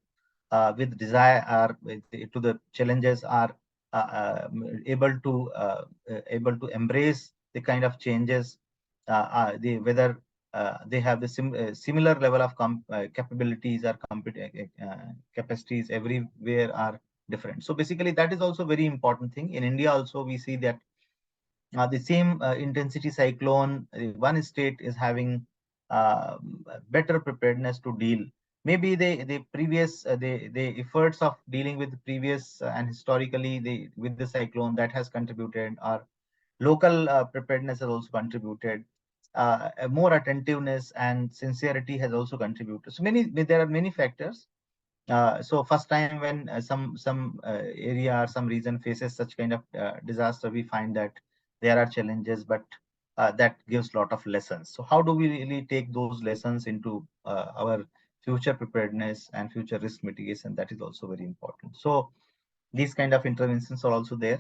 with desire or to the challenges, are able to embrace the kind of changes, whether they have the similar level of capabilities or capacities everywhere are different. So basically that is also very important thing. In India also we see that the same intensity cyclone, one state is having better preparedness to deal. Maybe the previous the efforts of dealing with the previous and historically with the cyclone that has contributed, or local preparedness has also contributed. More attentiveness and sincerity has also contributed. So there are many factors. So first time when some area or some region faces such kind of disaster, we find that there are challenges, but that gives a lot of lessons. So how do we really take those lessons into our future preparedness and future risk mitigation? That is also very important. So these kind of interventions are also there.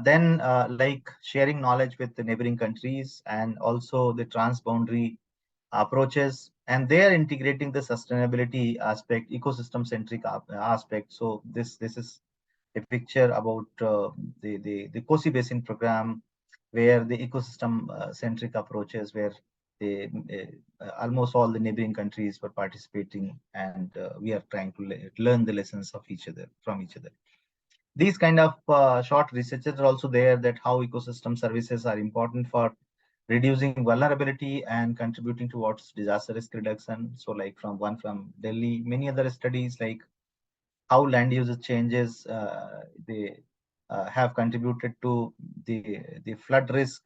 Then like sharing knowledge with the neighboring countries, and also the transboundary approaches, and they are integrating the sustainability aspect, ecosystem centric aspect. So this is a picture about the Kosi Basin program, where the ecosystem centric approaches, where they almost all the neighboring countries were participating, and we are trying to learn the lessons of each other from each other. These kind of short researches are also there, that how ecosystem services are important for reducing vulnerability and contributing towards disaster risk reduction. So like from Delhi, many other studies like how land use changes they have contributed to the flood risk.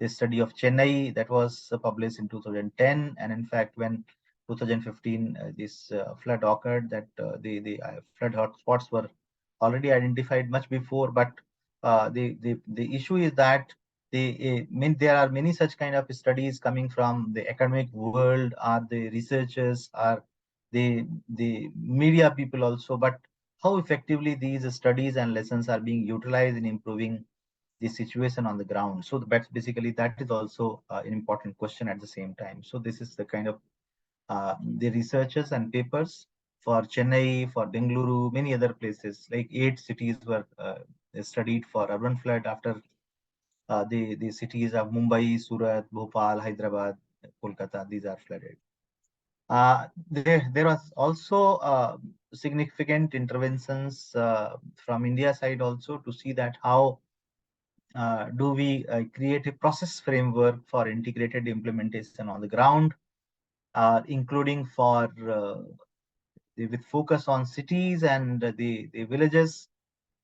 The study of Chennai that was published in 2010, and in fact when 2015 this flood occurred, that the flood hotspots were already identified much before. But the issue is that there are many such kind of studies coming from the academic world, or the researchers, or the media people also, but how effectively these studies and lessons are being utilized in improving the situation on the ground. So that's basically, that is also an important question at the same time. So this is the kind of the researchers and papers for Chennai, for Bengaluru, many other places, like 8 cities were studied for urban flood after the cities of Mumbai, Surat, Bhopal, Hyderabad, Kolkata, these are flooded. There was also significant interventions from India side also, to see that how do we create a process framework for integrated implementation on the ground, including for with focus on cities and the villages,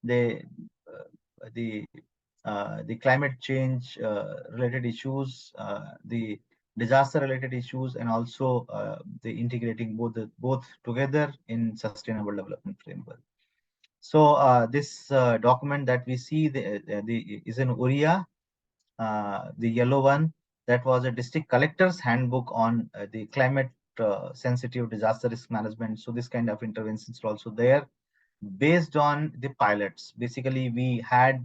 the climate change related issues, the disaster-related issues, and also the integrating both together in sustainable development framework. So this document that we see is in Uriya, the yellow one. That was a district collector's handbook on the climate sensitive disaster risk management. So this kind of interventions are also there based on the pilots. Basically, we had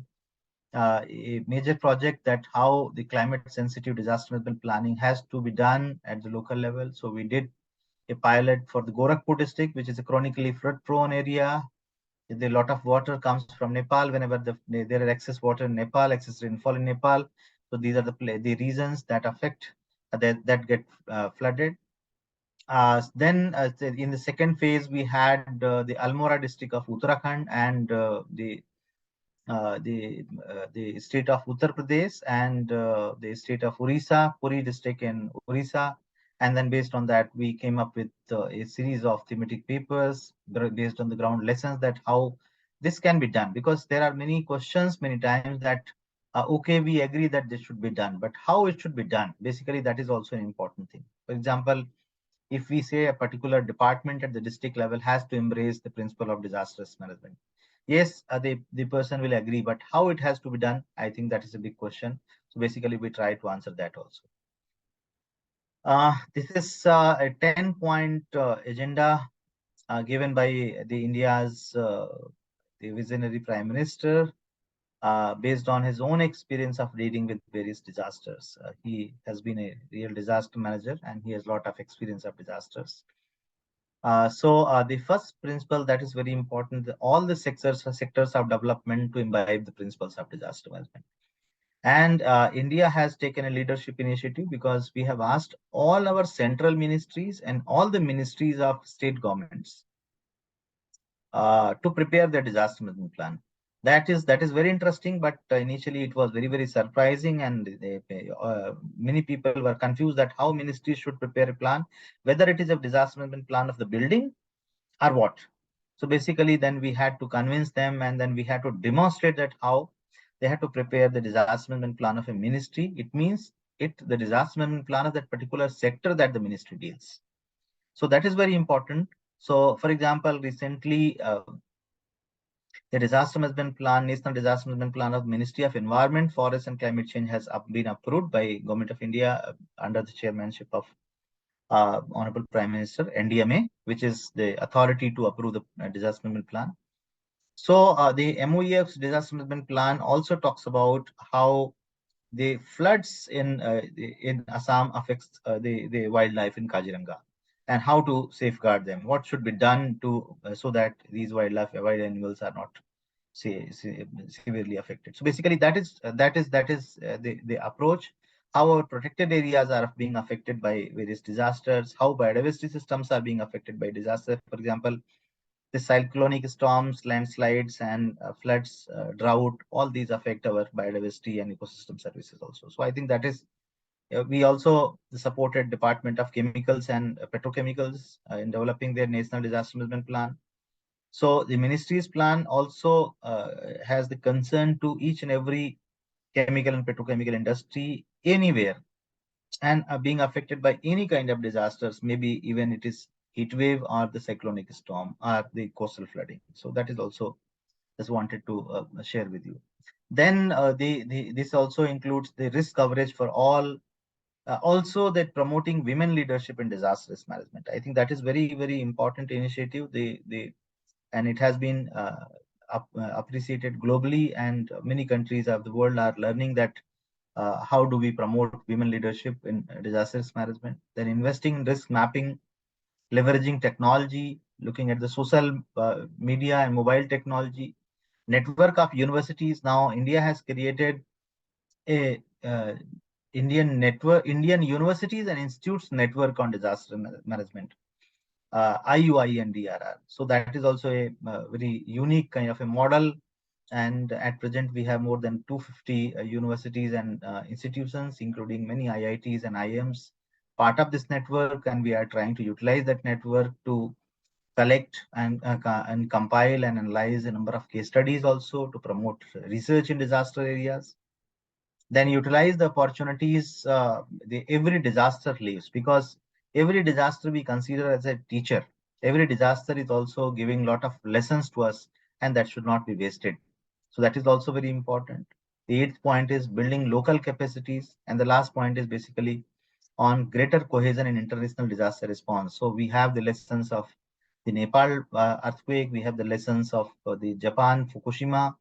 a major project that how the climate sensitive disaster management planning has to be done at the local level. So we did a pilot for the Gorakhpur district, which is a chronically flood prone area. A lot of water comes from Nepal. Whenever there is excess water in Nepal, excess rainfall in Nepal. So these are the reasons that affect that get flooded. Then in the second phase, we had the Almora district of Uttarakhand and the state of Uttar Pradesh and the state of Orissa, Puri district in Orissa. And then based on that, we came up with a series of thematic papers based on the ground lessons that how this can be done. Because there are many questions many times that, okay, we agree that this should be done, but how it should be done? Basically, that is also an important thing. For example, if we say a particular department at the district level has to embrace the principle of disaster risk management, yes, the person will agree, but how it has to be done, I think that is a big question. So basically, we try to answer that also. This is a 10-point agenda given by the India's the visionary Prime Minister based on his own experience of dealing with various disasters. He has been a real disaster manager and he has a lot of experience of disasters. So the first principle that is very important, all the sectors of development to imbibe the principles of disaster management. And India has taken a leadership initiative because we have asked all our central ministries and all the ministries of state governments to prepare their disaster management plan. That is very interesting, but initially it was very surprising, and many people were confused that how ministries should prepare a plan, whether it is a disaster management plan of the building or what. So basically, then we had to convince them, and then we had to demonstrate that how they had to prepare the disaster management plan of a ministry. It means the disaster management plan of that particular sector that the ministry deals. So that is very important. So, for example, recently the disaster management plan, National Disaster Management Plan of Ministry of Environment, Forest and Climate Change has been approved by Government of India under the chairmanship of Honorable Prime Minister, NDMA, which is the authority to approve the disaster management plan. So the MOEF's disaster management plan also talks about how the floods in Assam affects the wildlife in Kaziranga and how to safeguard them. What should be done to so that these wild animals are not severely affected. So basically, that is the approach. How our protected areas are being affected by various disasters. How biodiversity systems are being affected by disaster. For example, the cyclonic storms, landslides, and floods, drought, all these affect our biodiversity and ecosystem services also. So I think that is, we also supported Department of Chemicals and Petrochemicals in developing their National Disaster Management Plan. So the ministry's plan also has the concern to each and every chemical and petrochemical industry anywhere and being affected by any kind of disasters, maybe even it is heat wave or the cyclonic storm or the coastal flooding. So that is also just wanted to share with you. Then this also includes the risk coverage for all. Also that promoting women leadership in disaster risk management. I think that is very important initiative. And it has been appreciated globally, and many countries of the world are learning that how do we promote women leadership in disaster risk management. Then investing in risk mapping, leveraging technology, looking at the social media and mobile technology, network of universities. Now India has created a Indian universities and institutes network on disaster management. IUI and DRR. So that is also a very unique kind of a model. And at present, we have more than 250 universities and institutions, including many IITs and IIMs, part of this network. And we are trying to utilize that network to collect and compile and analyze a number of case studies also to promote research in disaster areas. then utilize the opportunities every disaster leaves, because every disaster we consider as a teacher. Every disaster is also giving a lot of lessons to us, and that should not be wasted. So that is also very important. The eighth point is building local capacities, and the last point is basically on greater cohesion in international disaster response. So we have the lessons of the Nepal earthquake, we have the lessons of the Japan Fukushima.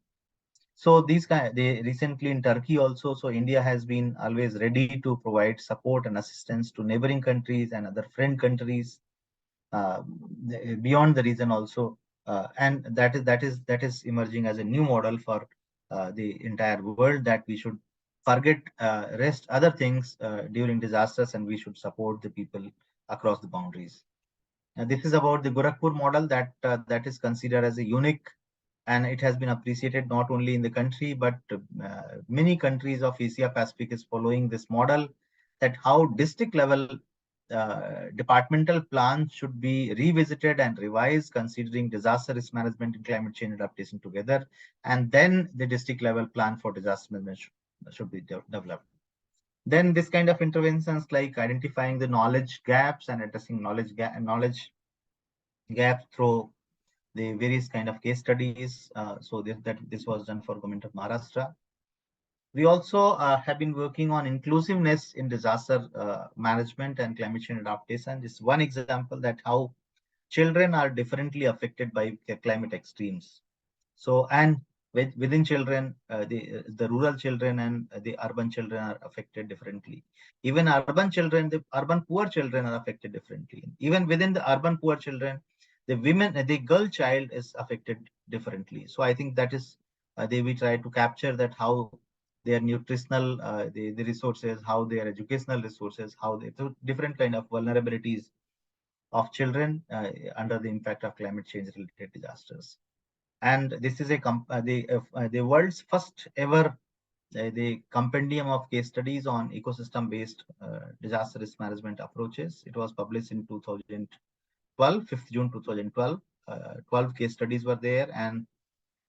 So these they recently in Turkey also. So India has been always ready to provide support and assistance to neighboring countries and other friend countries beyond the region also, and that is emerging as a new model for the entire world, that we should forget rest other things during disasters, and we should support the people across the boundaries. This is about the Gorakhpur model that is considered as a unique, and it has been appreciated not only in the country, but many countries of Asia Pacific is following this model, that how district level departmental plans should be revisited and revised, considering disaster risk management and climate change adaptation together, and then the district level plan for disaster management should be developed. Then this kind of interventions like identifying the knowledge gaps and addressing knowledge gaps through the various kind of case studies. So this was done for Government of Maharashtra. We also have been working on inclusiveness in disaster management and climate change adaptation. This is one example that how children are differently affected by climate extremes. So, and within children, the rural children and the urban children are affected differently. Even urban children, the urban poor children are affected differently. Even within the urban poor children, the girl child is affected differently. So I think that is we try to capture that how their nutritional the resources, how their educational resources, how they different kind of vulnerabilities of children under the impact of climate change related disasters. And this is the world's first ever the compendium of case studies on ecosystem based disaster risk management approaches. It was published in 2012, 5th June 2012. 12 case studies were there, and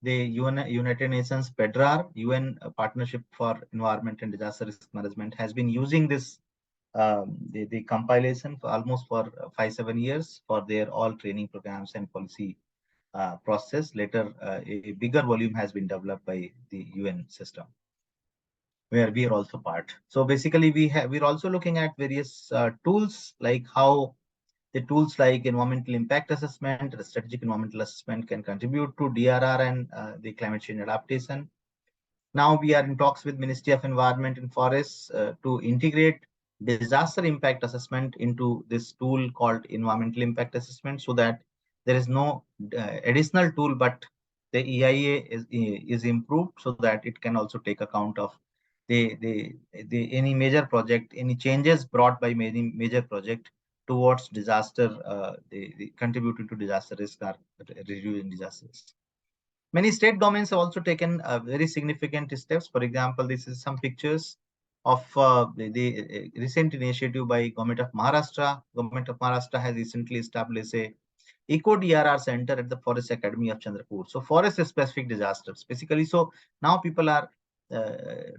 the United Nations PEDRAR, UN Partnership for Environment and Disaster Risk Management, has been using this the compilation for almost for 5-7 years for their all training programs and policy process. Later, a bigger volume has been developed by the UN system, where we are also part. So basically, we're also looking at various tools, like how the tools like environmental impact assessment, strategic environmental assessment can contribute to DRR and the climate change adaptation. Now we are in talks with Ministry of Environment and Forests to integrate disaster impact assessment into this tool called environmental impact assessment, so that there is no additional tool, but the EIA is improved so that it can also take account of any major project, any changes brought by many major project towards disaster, the contributing to disaster risk or reducing disasters. Many state governments have also taken very significant steps. For example, this is some pictures of the recent initiative by Government of Maharashtra. Government of Maharashtra has recently established a Eco DRR Center at the Forest Academy of Chandrapur. So forest specific disasters, basically. So now people are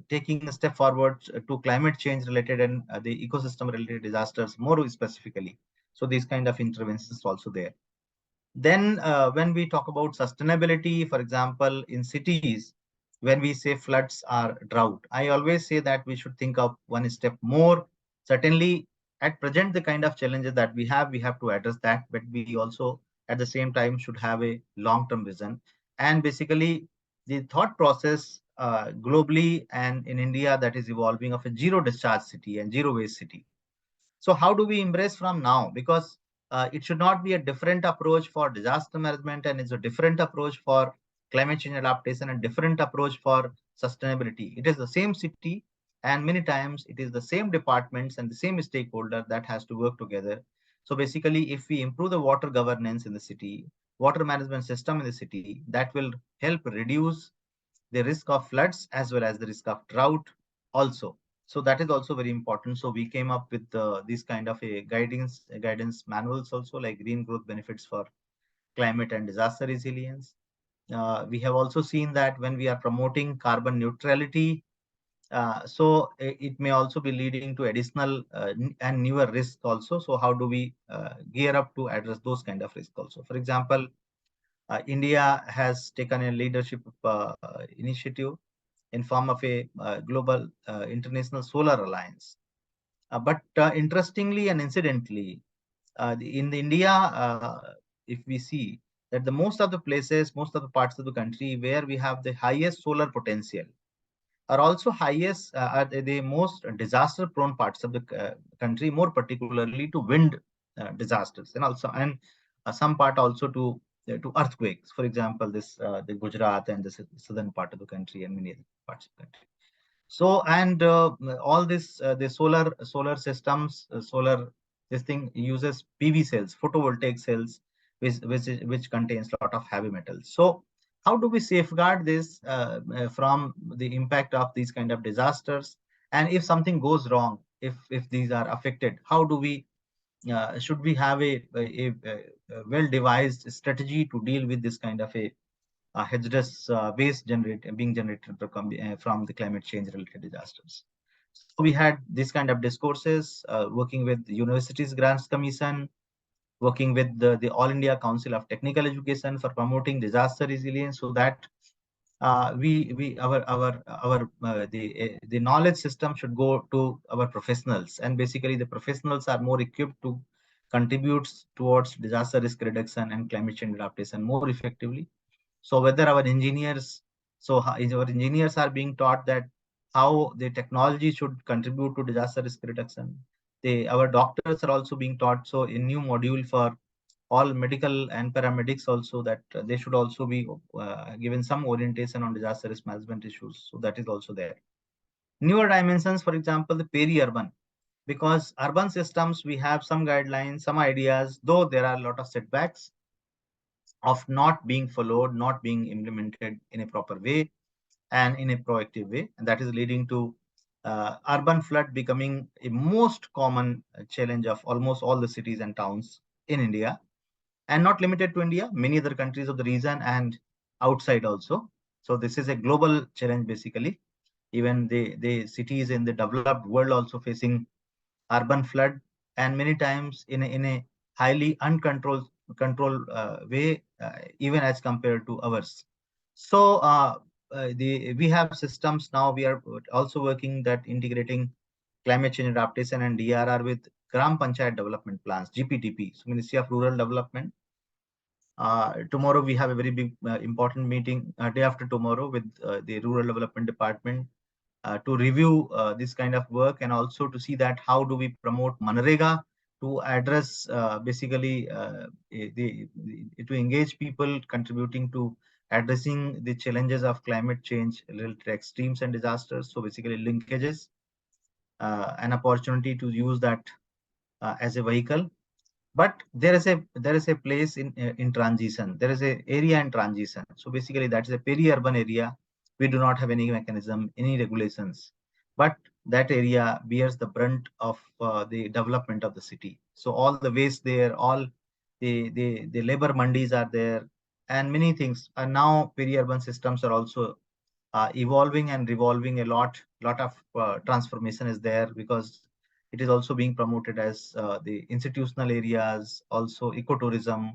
taking a step forward to climate change related and the ecosystem related disasters more specifically. So these kind of interventions also there. Then when we talk about sustainability, for example, in cities, when we say floods or drought, I always say that we should think of one step more. Certainly, at present, the kind of challenges that we have to address that, but we also at the same time should have a long-term vision. And basically, the thought process globally and in India that is evolving of a zero discharge city and zero waste city. So how do we embrace from now? Because it should not be a different approach for disaster management, and it's a different approach for climate change adaptation and different approach for sustainability. It is the same city, and many times it is the same departments and the same stakeholder that has to work together. So basically, if we improve the water governance in the city, water management system in the city, that will help reduce the risk of floods as well as the risk of drought also. So that is also very important. So we came up with this kind of a guidance manuals also, like green growth benefits for climate and disaster resilience. We have also seen that when we are promoting carbon neutrality, So it may also be leading to additional and newer risks also. So how do we gear up to address those kind of risks also? For example, India has taken a leadership initiative in form of a global international solar alliance. But interestingly and incidentally, in India, if we see that the most of the places, most of the parts of the country where we have the highest solar potential are also highest, are the most disaster prone parts of the country, more particularly to wind disasters, and also some part also to earthquakes. For example, the Gujarat and the southern part of the country and many other parts of the country. So, and all this, the solar systems, this thing uses PV cells, photovoltaic cells, which contains a lot of heavy metals. So how do we safeguard this from the impact of these kind of disasters? And if something goes wrong, if these are affected, how do we should we have a well-devised strategy to deal with this kind of a hazardous waste being generated from the climate change related disasters? So we had this kind of discourses working with the Universities Grants Commission, working with the All India Council of Technical Education for promoting disaster resilience, so that the knowledge system should go to our professionals, and basically the professionals are more equipped to contribute towards disaster risk reduction and climate change adaptation more effectively. So whether our engineers, our engineers are being taught that how the technology should contribute to disaster risk reduction. Our doctors are also being taught. So a new module for all medical and paramedics also, that they should also be given some orientation on disaster risk management issues. So that is also there. Newer dimensions, for example, the peri-urban, because urban systems, we have some guidelines, some ideas, though there are a lot of setbacks of not being followed, not being implemented in a proper way and in a proactive way. And that is leading to urban flood becoming a most common challenge of almost all the cities and towns in India, and not limited to India, many other countries of the region and outside also. So this is a global challenge basically. Even the cities in the developed world also facing urban flood, and many times in a highly uncontrolled way, even as compared to ours. So we have systems now. We are also working that integrating climate change adaptation and DRR with Gram Panchayat development plans, GPTP, so Ministry of Rural Development. Tomorrow we have a very big important meeting, day after tomorrow, with the Rural Development Department to review this kind of work, and also to see that how do we promote Manrega to address basically to engage people contributing to addressing the challenges of climate change related extremes and disasters. So basically linkages, an opportunity to use that as a vehicle. But there is a place in transition. There is a area in transition. So basically that is a peri-urban area. We do not have any mechanism, any regulations, but that area bears the brunt of the development of the city. So all the waste there, all the labor mandis are there, and many things. And now peri-urban systems are also evolving and revolving a lot of transformation is there, because it is also being promoted as the institutional areas, also ecotourism.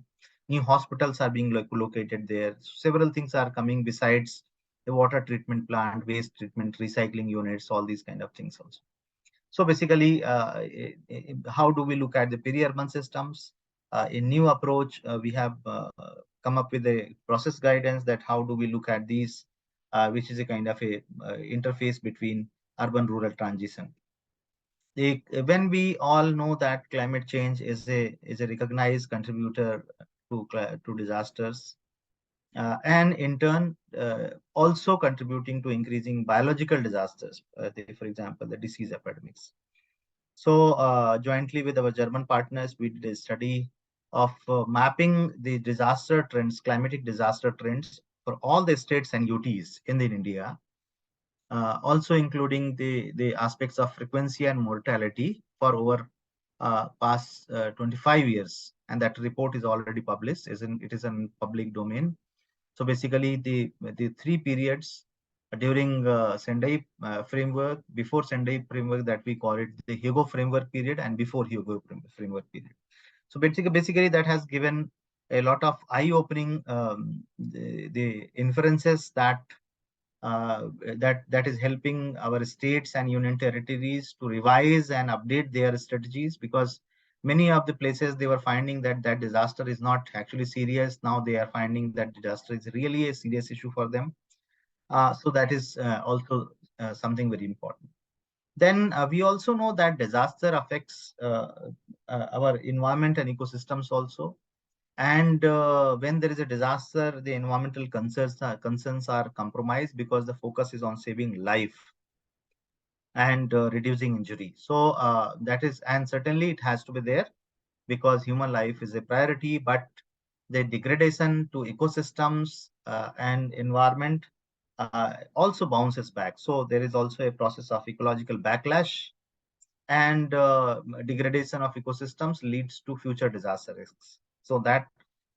New hospitals are being located there. Several things are coming besides the water treatment plant, waste treatment, recycling units, all these kind of things also. So basically, how do we look at the peri-urban systems? A new approach, we have come up with a process guidance that how do we look at these, which is a kind of a interface between urban-rural transition. When we all know that climate change is a recognized contributor to disasters, and in turn also contributing to increasing biological disasters, for example, the disease epidemics. So jointly with our German partners, we did a study of mapping the disaster trends, climatic disaster trends for all the states and UTs in India, also including the aspects of frequency and mortality for over past 25 years. And that report is already published. It is in public domain. So basically the three periods, during Sendai framework, before Sendai framework, that we call it the Hugo framework period, and before Hugo framework period. So basically that has given a lot of eye-opening the inferences that that is helping our states and union territories to revise and update their strategies, because many of the places they were finding that disaster is not actually serious. Now they are finding that disaster is really a serious issue for them. So that is also something very important. Then we also know that disaster affects our environment and ecosystems also. And when there is a disaster, the environmental concerns are compromised, because the focus is on saving life and reducing injury. So that is, and certainly it has to be there, because human life is a priority, but the degradation to ecosystems and environment also bounces back. So there is also a process of ecological backlash, and degradation of ecosystems leads to future disaster risks. So that,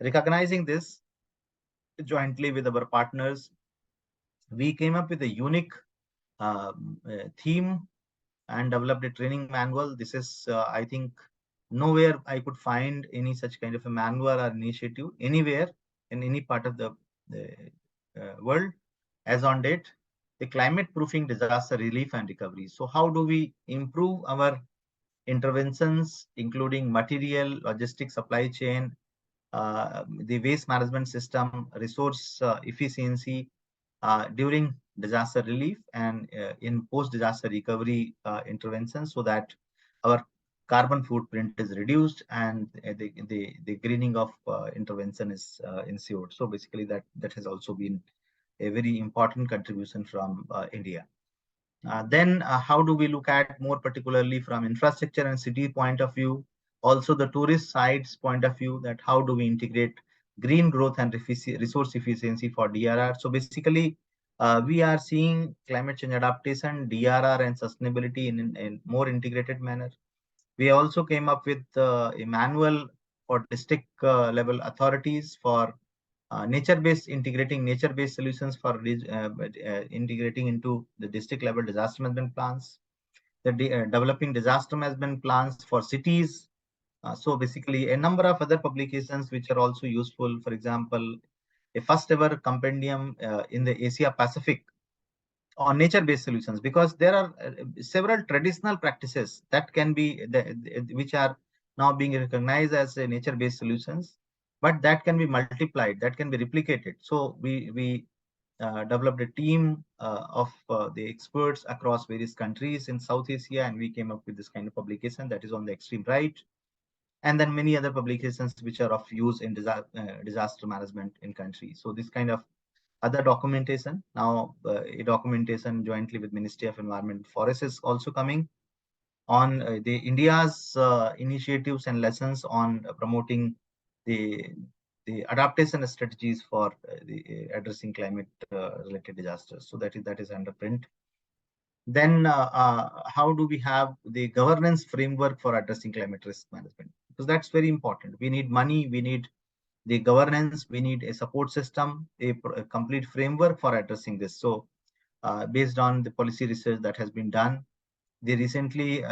recognizing this, jointly with our partners, we came up with a unique theme and developed a training manual. This is, I think, nowhere I could find any such kind of a manual or initiative anywhere in any part of the world as on date. The climate proofing disaster relief and recovery. So how do we improve our interventions, including material, logistics, supply chain, the waste management system, resource efficiency during disaster relief, and in post-disaster recovery interventions, so that our carbon footprint is reduced and the greening of intervention is ensured. So basically that has also been a very important contribution from India. Then how do we look at more particularly from infrastructure and city point of view, also the tourist sites point of view, that how do we integrate green growth and resource efficiency for DRR. So basically we are seeing climate change adaptation, DRR and sustainability in more integrated manner. We also came up with a manual for district level authorities for integrating nature-based solutions for integrating into the district level disaster management plans, developing disaster management plans for cities. So basically a number of other publications which are also useful. For example, a first ever compendium in the Asia Pacific on nature-based solutions, because there are several traditional practices that can be which are now being recognized as nature-based solutions, but that can be multiplied, that can be replicated. So we developed a team of the experts across various countries in South Asia, and we came up with this kind of publication that is on the extreme right, and then many other publications which are of use in disaster management in countries. So this kind of other documentation, now a documentation jointly with Ministry of Environment and Forest is also coming on the India's initiatives and lessons on promoting the adaptation strategies for addressing climate related disasters. So that is under print. Then how do we have the governance framework for addressing climate risk management? Because that's very important. We need money, we need the governance, we need a support system, a complete framework for addressing this. So based on the policy research that has been done, recently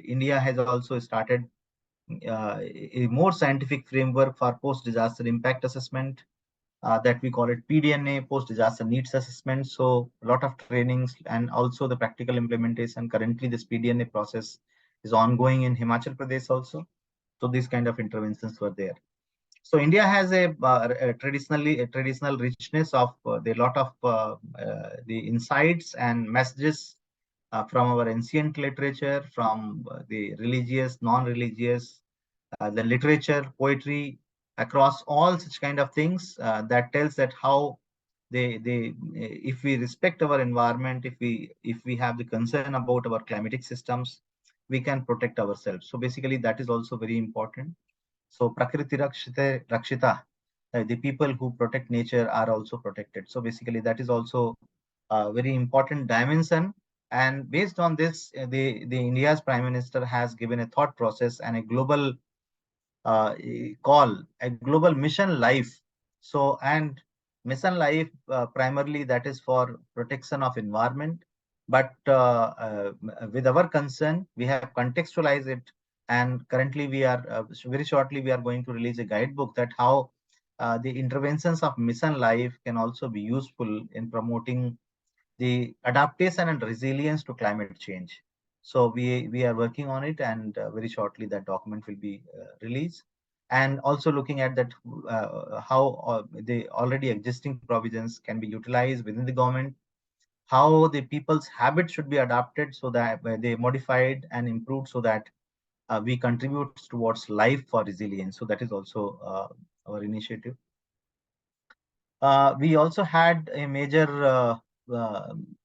India has also started a more scientific framework for post-disaster impact assessment that we call it PDNA, post-disaster needs assessment. So a lot of trainings and also the practical implementation. Currently this PDNA process is ongoing in Himachal Pradesh also. So these kind of interventions were there. So India has a traditional richness of the lot of the insights and messages from our ancient literature, from the religious, non-religious, the literature, poetry, across all such kind of things that tells that how if we respect our environment, if we have the concern about our climatic systems, we can protect ourselves. So basically that is also very important. So Prakriti Rakshita, the people who protect nature are also protected. So basically that is also a very important dimension. And based on this, the India's Prime Minister has given a thought process and a global call, a global mission life. So, and Mission Life, primarily that is for protection of environment. But with our concern, we have contextualized it. And currently we are, very shortly, we are going to release a guidebook that how the interventions of Mission Life can also be useful in promoting the adaptation and resilience to climate change. So we are working on it, and very shortly that document will be released. And also looking at that how the already existing provisions can be utilized within the government, how the people's habits should be adapted so that they modified and improved so that we contribute towards life for resilience. So that is also our initiative. We also had a major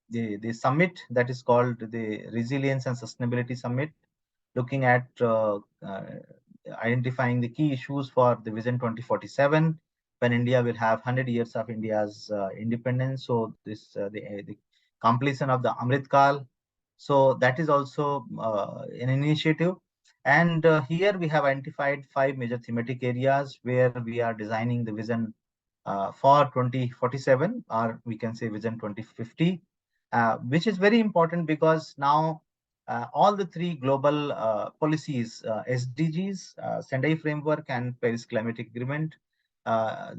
the summit that is called the Resilience and Sustainability Summit, looking at identifying the key issues for the Vision 2047, when India will have 100 years of India's independence. So this the completion of the Amrit Kal. So that is also an initiative. And here we have identified 5 major thematic areas where we are designing the vision for 2047, or we can say Vision 2050, which is very important because now all the 3 global policies, SDGs, Sendai Framework, and Paris Climatic Agreement,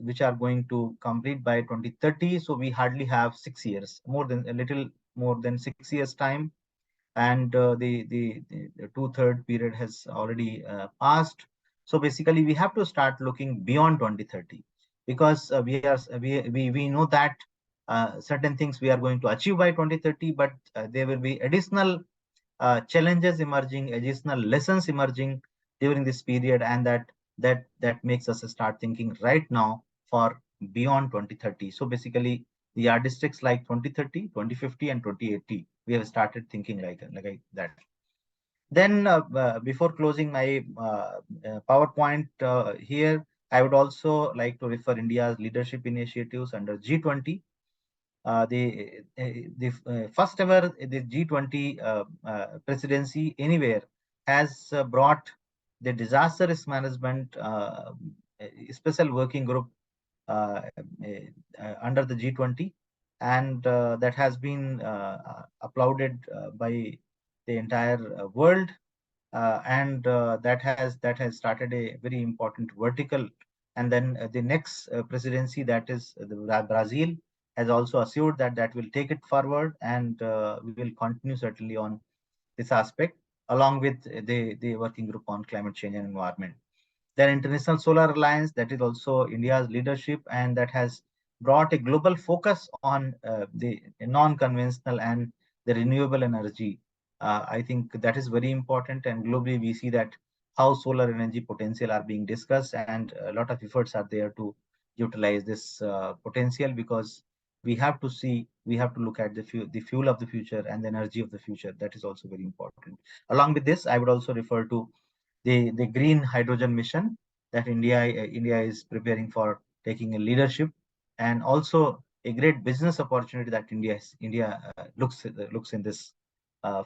which are going to complete by 2030. So we hardly have 6 years, a little more than 6 years time. And the 2/3 period has already passed. So basically we have to start looking beyond 2030, because we know that certain things we are going to achieve by 2030, but there will be additional challenges emerging, additional lessons emerging during this period, and that makes us start thinking right now for beyond 2030. So basically the yardsticks like 2030, 2050, and 2080, we have started thinking like that. Then before closing my PowerPoint here, I would also like to refer India's leadership initiatives under G20. The first ever the G20 presidency anywhere has brought the disaster risk management special working group under the G20, and that has been applauded by the entire world, and that has started a very important vertical. And then the next presidency, that is the Brazil, has also assured that will take it forward, and we will continue certainly on this aspect along with the working group on climate change and environment. Then International Solar Alliance, that is also India's leadership, and that has brought a global focus on the non-conventional and the renewable energy. I think that is very important, and globally we see that how solar energy potential are being discussed, and a lot of efforts are there to utilize this potential, because we have to look at the fuel of the future and the energy of the future. That is also very important. Along with this, I would also refer to the green hydrogen mission that India is preparing for taking a leadership, and also a great business opportunity that India looks in this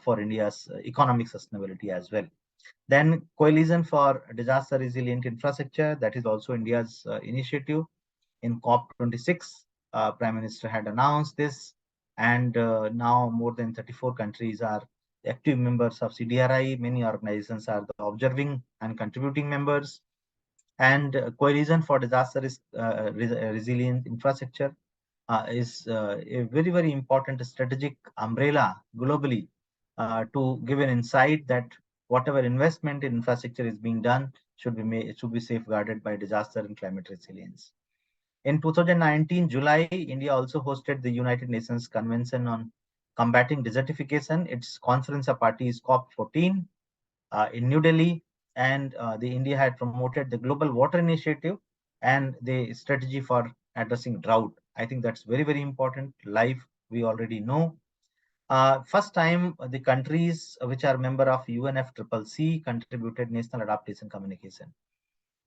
for India's economic sustainability as well. Then Coalition for Disaster Resilient Infrastructure, that is also India's initiative. In COP26, Prime Minister had announced this, and now more than 34 countries are active members of CDRI. Many organizations are the observing and contributing members. And Coalition for Disaster Resilient Infrastructure is a very, very important strategic umbrella globally to give an insight that whatever investment in infrastructure is being done should be safeguarded by disaster and climate resilience. In 2019 July, India also hosted the United Nations Convention on Combating Desertification. Its conference party is COP14 in New Delhi, and the India had promoted the Global Water Initiative and the strategy for addressing drought. I think that's very, very important. Life we already know. First time the countries which are member of UNFCCC contributed national adaptation communication.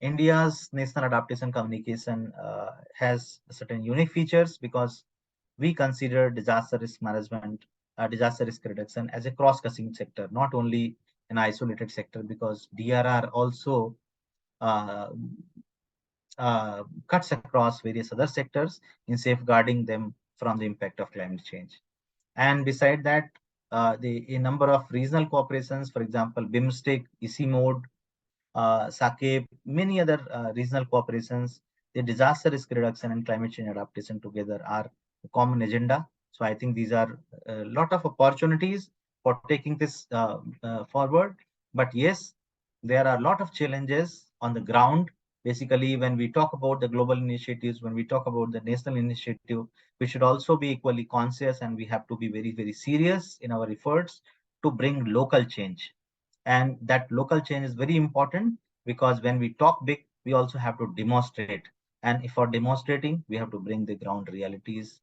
India's national adaptation communication has certain unique features because we consider disaster risk management, disaster risk reduction as a cross-cutting sector, not only an isolated sector, because DRR also cuts across various other sectors in safeguarding them from the impact of climate change. And beside that, a number of regional cooperations, for example, BIMSTEC, ICMOD, SACEP, many other regional cooperations, the disaster risk reduction and climate change adaptation together are a common agenda. So I think these are a lot of opportunities for taking this forward. But yes, there are a lot of challenges on the ground. Basically, when we talk about the global initiatives, when we talk about the national initiative, we should also be equally conscious, and we have to be very, very serious in our efforts to bring local change. And that local change is very important, because when we talk big, we also have to demonstrate. And if for demonstrating, we have to bring the ground realities,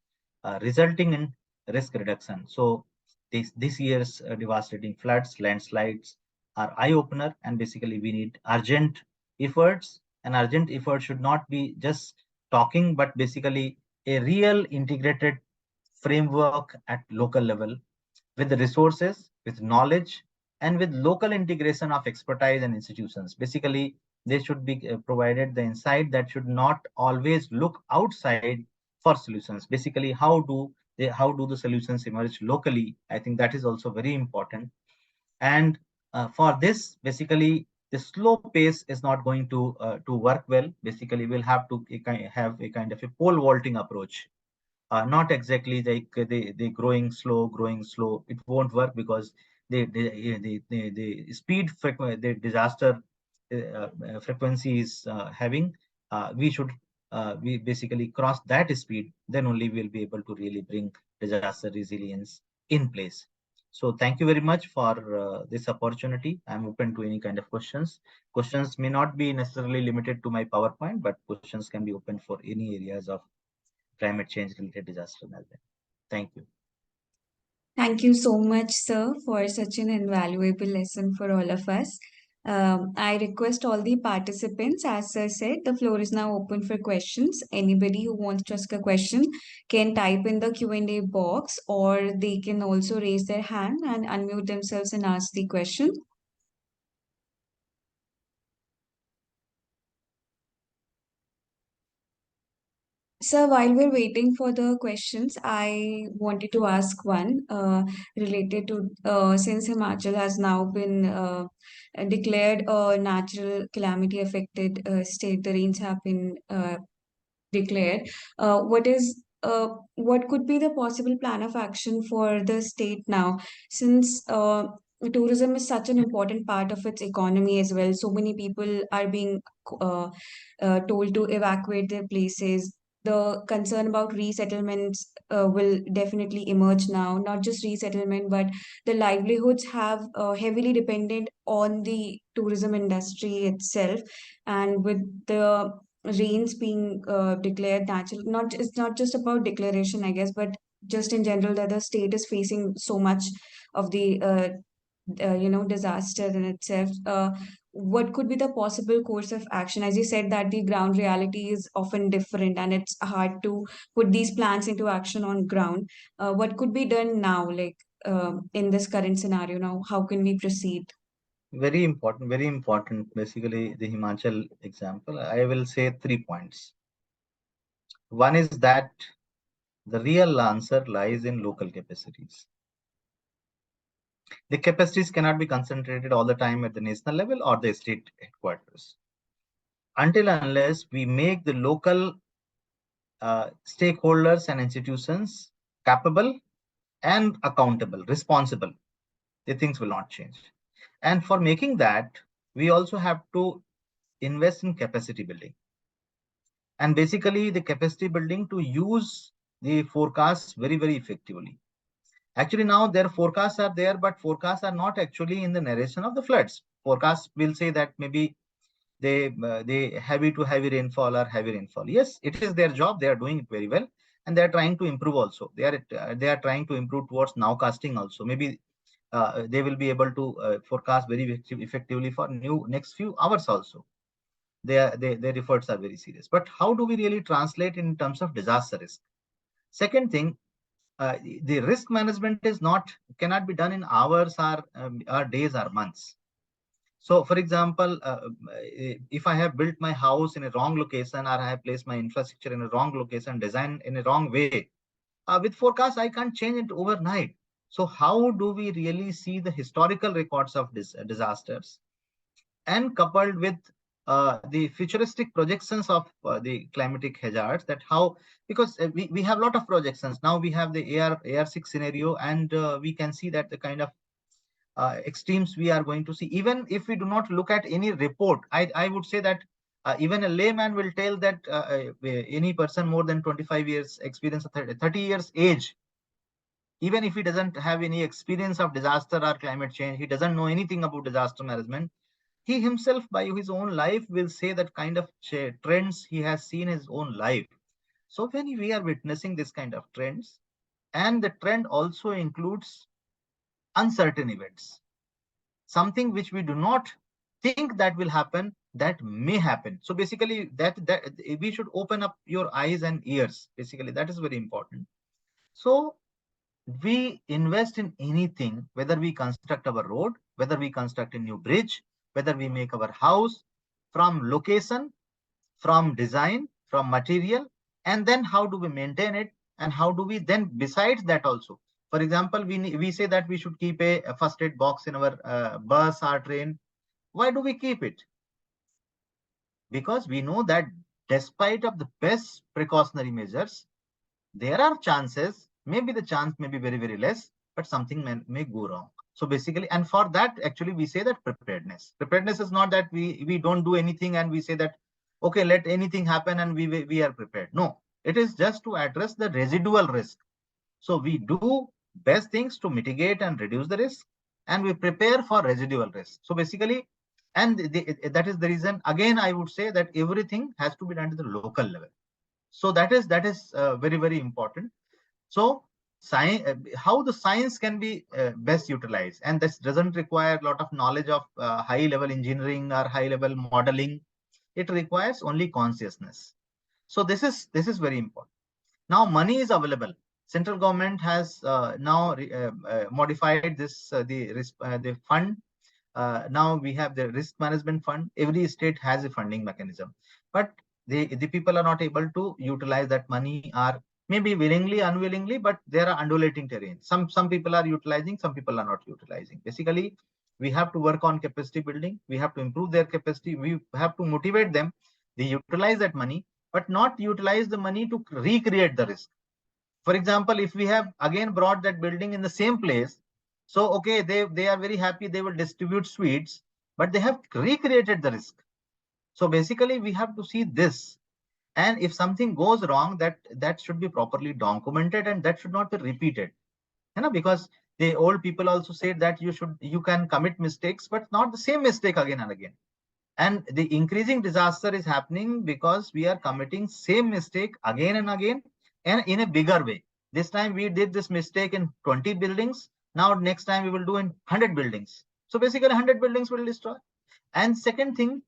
resulting in risk reduction. So this year's devastating floods, landslides are eye-opener, and basically we need urgent efforts. And urgent efforts should not be just talking, but basically a real integrated framework at local level, with the resources, with knowledge, and with local integration of expertise and institutions. Basically, they should be provided the insight that should not always look outside for solutions. Basically, how do the solutions emerge locally? I think that is also very important. And for this, basically, the slow pace is not going to work well. Basically, we'll have to have a kind of a pole vaulting approach. Not exactly like they growing slow. It won't work, because the speed the disaster frequency is having. We basically cross that speed, then only we'll be able to really bring disaster resilience in place. So thank you very much for this opportunity. I'm open to any kind of questions. Questions may not be necessarily limited to my PowerPoint, but questions can be open for any areas of climate change related disaster management. Thank you. Thank you so much, sir, for such an invaluable lesson for all of us. I request all the participants, as sir said, the floor is now open for questions. Anybody who wants to ask a question can type in the Q&A box, or they can also raise their hand and unmute themselves and ask the question. Sir, while we're waiting for the questions, I wanted to ask one related to since Himachal has now been declared a natural calamity affected state, the rains have been declared. What could be the possible plan of action for the state now, since tourism is such an important part of its economy as well? So many people are being told to evacuate their places. The concern about resettlements will definitely emerge now. Not just resettlement, but the livelihoods have heavily dependent on the tourism industry itself. And with the rains being declared natural, it's not just about declaration, I guess, but just in general that the state is facing so much of the disaster in itself. What could be the possible course of action? As you said, that the ground reality is often different and it's hard to put these plans into action on ground. What could be done now, like in this current scenario now? How can we proceed? Very important. Basically, the Himachal example, I will say 3 points. One is that the real answer lies in local capacities. The capacities cannot be concentrated all the time at the national level or the state headquarters. Until and unless we make the local stakeholders and institutions capable and accountable, responsible, the things will not change. And for making that, we also have to invest in capacity building. And basically the capacity building to use the forecasts very, very effectively. Actually, now their forecasts are there, but forecasts are not actually in the narration of the floods. Forecasts will say that maybe they heavy to heavy rainfall or heavy rainfall. Yes, it is their job. They are doing it very well, and they are trying to improve also. They are trying to improve towards nowcasting also. Maybe they will be able to forecast very effectively for next few hours also. Their efforts are very serious. But how do we really translate in terms of disaster risk? Second thing, the risk management cannot be done in hours or days or months. So, for example, if I have built my house in a wrong location, or I have placed my infrastructure in a wrong location, designed in a wrong way, with forecast, I can't change it overnight. So how do we really see the historical records of disasters, and coupled with the futuristic projections of the climatic hazards, that how, because we have a lot of projections now. We have the AR6 scenario, and we can see that the kind of extremes we are going to see. Even if we do not look at any report, I would say that even a layman will tell that any person more than 25 years experience, 30 years age, even if he doesn't have any experience of disaster or climate change, he doesn't know anything about disaster management, he himself by his own life will say that kind of trends he has seen in his own life. So when we are witnessing this kind of trends, and the trend also includes uncertain events, something which we do not think that will happen, that may happen. So basically that we should open up your eyes and ears. Basically that is very important. So we invest in anything, whether we construct our road, whether we construct a new bridge, whether we make our house, from location, from design, from material, and then how do we maintain it, and how do we then, besides that also, for example, we say that we should keep a first aid box in our bus or train. Why do we keep it? Because we know that despite of the best precautionary measures, there are chances, maybe the chance may be very, very less, but something may go wrong. So basically, and for that, actually, we say that preparedness. Preparedness is not that we don't do anything and we say that, okay, let anything happen and we are prepared. No, it is just to address the residual risk. So we do best things to mitigate and reduce the risk, and we prepare for residual risk. So basically, and that is the reason, again, I would say that everything has to be done at the local level. So that is very, very important. So science, how the science can be best utilized, and this doesn't require a lot of knowledge of high level engineering or high level modeling. It requires only consciousness. So this is very important. Now money is available. Central government has now modified this the fund. Now we have the risk management fund. Every state has a funding mechanism, but the people are not able to utilize that money, or maybe willingly, unwillingly, but there are undulating terrain. Some people are utilizing, some people are not utilizing. Basically, we have to work on capacity building. We have to improve their capacity. We have to motivate them. They utilize that money, but not utilize the money to recreate the risk. For example, if we have again brought that building in the same place, so okay, they are very happy, they will distribute sweets, but they have recreated the risk. So basically we have to see this, and if something goes wrong, that should be properly documented, and that should not be repeated, because the old people also said that you can commit mistakes, but not the same mistake again and again. And the increasing disaster is happening because we are committing same mistake again and again, and in a bigger way. This time we did this mistake in 20 buildings. Now next time we will do in 100 buildings. So basically 100 buildings will destroy. And second thing,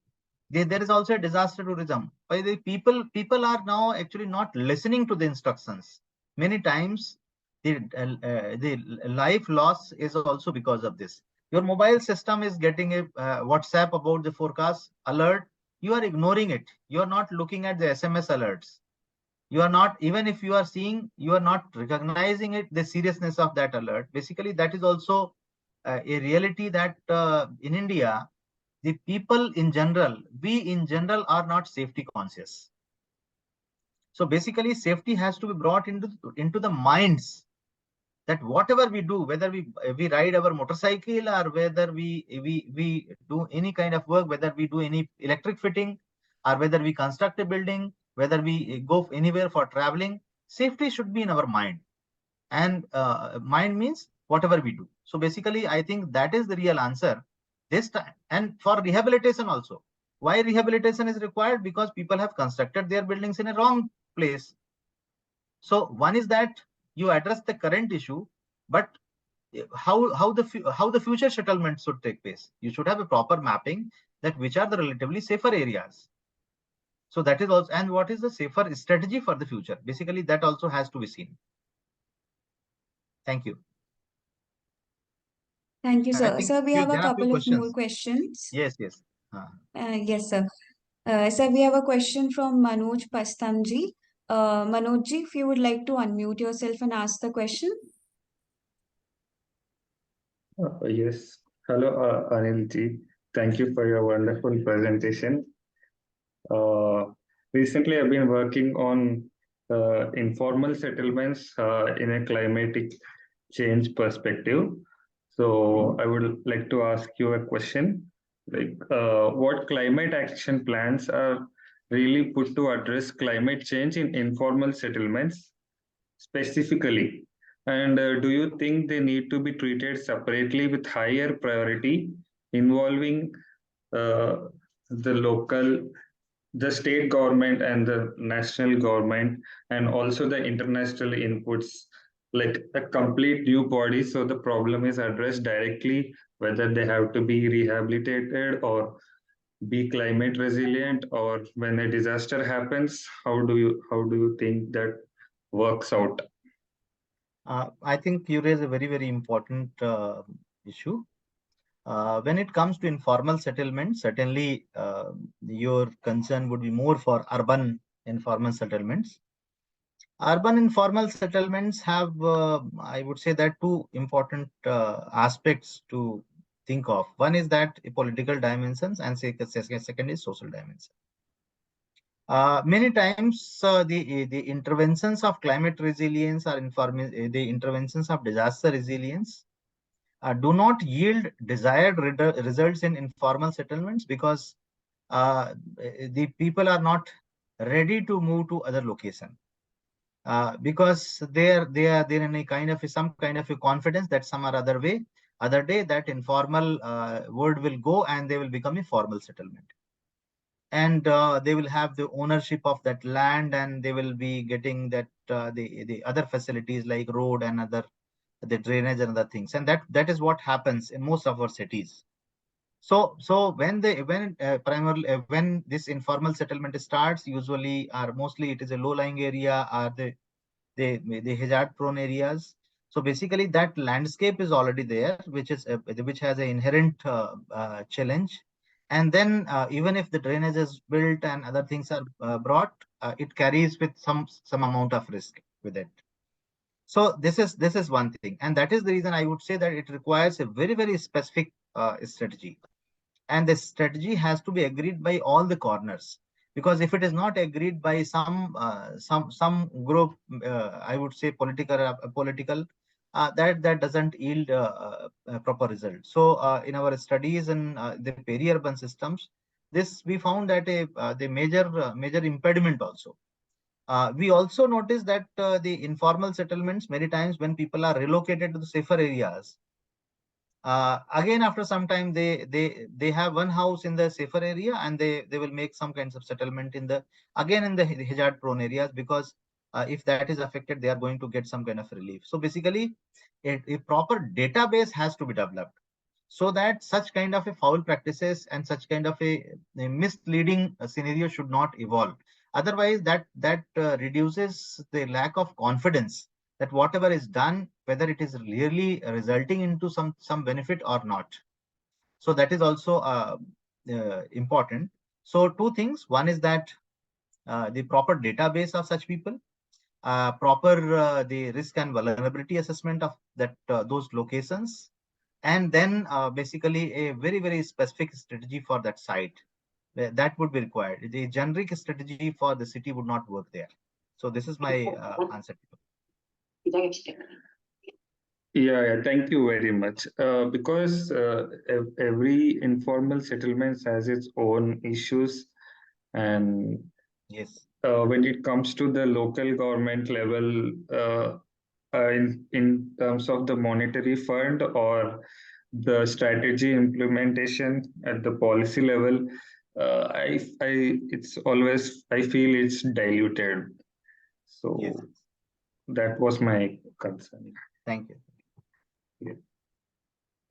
there is also a disaster tourism. By the people are now actually not listening to the instructions. Many times the life loss is also because of this. Your mobile system is getting a WhatsApp about the forecast alert. You are ignoring it. You are not looking at the SMS alerts. You are not, even if you are seeing, you are not recognizing it, the seriousness of that alert. Basically, that is also a reality that in India, the people in general, we in general are not safety conscious. So basically, safety has to be brought into the minds, that whatever we do, whether we ride our motorcycle, or whether we do any kind of work, whether we do any electric fitting, or whether we construct a building, whether we go anywhere for traveling, safety should be in our mind. And mind means whatever we do. So basically, I think that is the real answer this time. And for rehabilitation also, why rehabilitation is required? Because people have constructed their buildings in a wrong place. So one is that you address the current issue, but how the future settlement should take place. You should have a proper mapping that which are the relatively safer areas. So that is also, and what is the safer strategy for the future? Basically, that also has to be seen. Thank you. Thank you, And I sir. think Sir, we have a there are few couple of more questions. questions. Yes. Yes, sir. Sir, we have a question from Manoj Pastamji. Manojji, if you would like to unmute yourself and ask the question. Yes. Hello, Anil ji. Thank you for your wonderful presentation. Recently, I've been working on informal settlements in a climatic change perspective. So I would like to ask you a question. Like, what climate action plans are really put to address climate change in informal settlements specifically? And do you think they need to be treated separately with higher priority involving the state government and the national government, and also the international inputs, like a complete new body, so the problem is addressed directly, whether they have to be rehabilitated or be climate resilient, or when a disaster happens, how do you think that works out? I think you raise a very, very important issue. When it comes to informal settlement, certainly your concern would be more for urban informal settlements. Urban informal settlements have, I would say, that two important aspects to think of. One is that political dimensions, and second is social dimension. Many times the interventions of climate resilience or the interventions of disaster resilience do not yield desired results in informal settlements because the people are not ready to move to other location. Because they're in a kind of some kind of a confidence that some or other day that informal word will go and they will become a formal settlement, and they will have the ownership of that land, and they will be getting that the other facilities like road and the drainage and other things, and that is what happens in most of our cities. So when this informal settlement starts, usually or mostly it is a low-lying area or the hazard prone areas. So basically that landscape is already there, which has an inherent challenge. And then even if the drainage is built and other things are brought, it carries with some amount of risk with it. So this is one thing, and that is the reason I would say that it requires a very, very specific strategy, and the strategy has to be agreed by all the corners. Because if it is not agreed by some group, I would say political, that doesn't yield a proper result. So in our studies in the peri-urban systems, we found that the major impediment also. We also noticed that the informal settlements, many times when people are relocated to the safer areas, again after some time they have one house in the safer area, and they will make some kinds of settlement in the hazard prone areas, because if that is affected, they are going to get some kind of relief. So basically a proper database has to be developed, so that such kind of a foul practices and such kind of a misleading scenario should not evolve. Otherwise that reduces the lack of confidence that whatever is done, whether it is really resulting into some benefit or not. So that is also important. So two things. One is that the proper database of such people, proper the risk and vulnerability assessment of that those locations, and then basically a very, very specific strategy for that site that would be required. The generic strategy for the city would not work there. So this is my answer. Yeah, thank you very much. Because every informal settlement has its own issues, and yes, when it comes to the local government level, in terms of the monetary fund or the strategy implementation at the policy level, I feel it's diluted. So yes, that was my concern. Thank you. Yeah.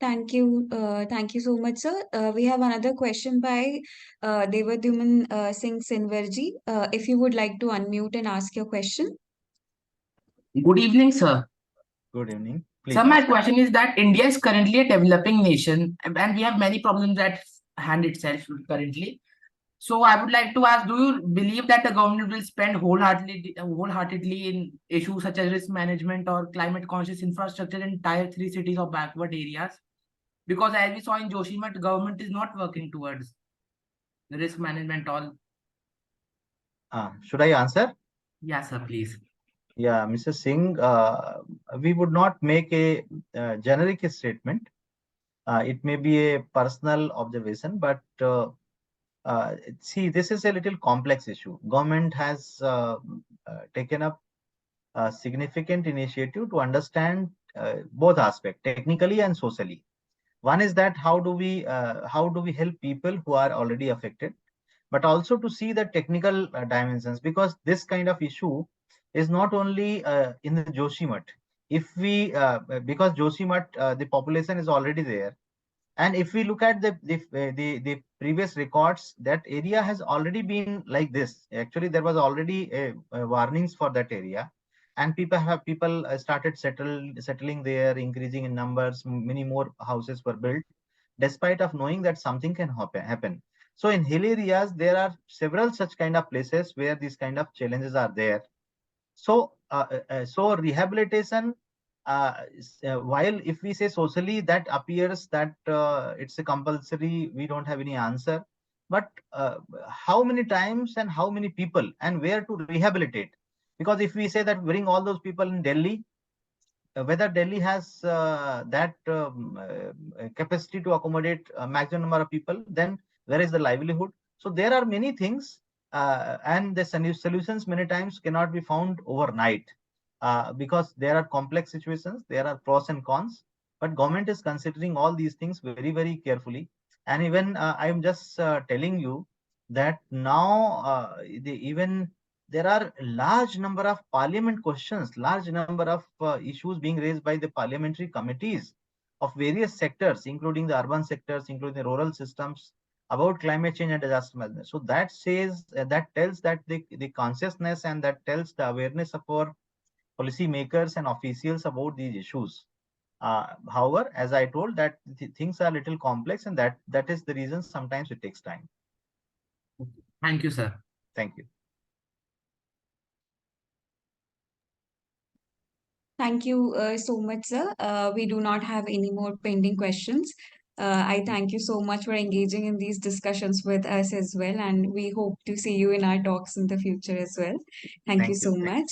Thank you so much, sir. We have another question by Devadyuman Singh Sinwarji. If you would like to unmute and ask your question. Good evening, sir. Good evening. Please. So my question is that India is currently a developing nation and we have many problems at hand itself currently. So I would like to ask, do you believe that the government will spend wholeheartedly in issues such as risk management or climate conscious infrastructure in tier 3 cities or backward areas? Because as we saw in Joshimat, government is not working towards the risk management all. Should I answer? Yes, sir, please. Yeah, Mr. Singh, we would not make a generic statement. It may be a personal observation, but see, this is a little complex issue. Government has taken up a significant initiative to understand both aspects, technically and socially. One is that how do we help people who are already affected, but also to see the technical dimensions, because this kind of issue is not only in the Joshimat. If we because Joshimat, the population is already there, and if we look at the previous records, that area has already been like this. Actually, there was already warnings for that area, and people started settling there, increasing in numbers. Many more houses were built, despite of knowing that something can happen. So in hill areas, there are several such kind of places where these kind of challenges are there. So so rehabilitation, while if we say socially, that appears that it's a compulsory, we don't have any answer. But how many times and how many people and where to rehabilitate? Because if we say that bring all those people in Delhi, whether Delhi has that capacity to accommodate a maximum number of people, then where is the livelihood? So there are many things, and the solutions many times cannot be found overnight, because there are complex situations, there are pros and cons, but government is considering all these things very, very carefully. And even I'm just telling you that now even there are large number of parliament questions, large number of issues being raised by the parliamentary committees of various sectors, including the urban sectors, including the rural systems, about climate change and disaster management. So that says, that tells that the consciousness, and that tells the awareness of our policy makers and officials about these issues. However, as I told, that things are a little complex, and that is the reason sometimes it takes time. Thank you, sir. Thank you. Thank you so much, sir. We do not have any more pending questions. I thank you so much for engaging in these discussions with us as well, and we hope to see you in our talks in the future as well. Thank you so much.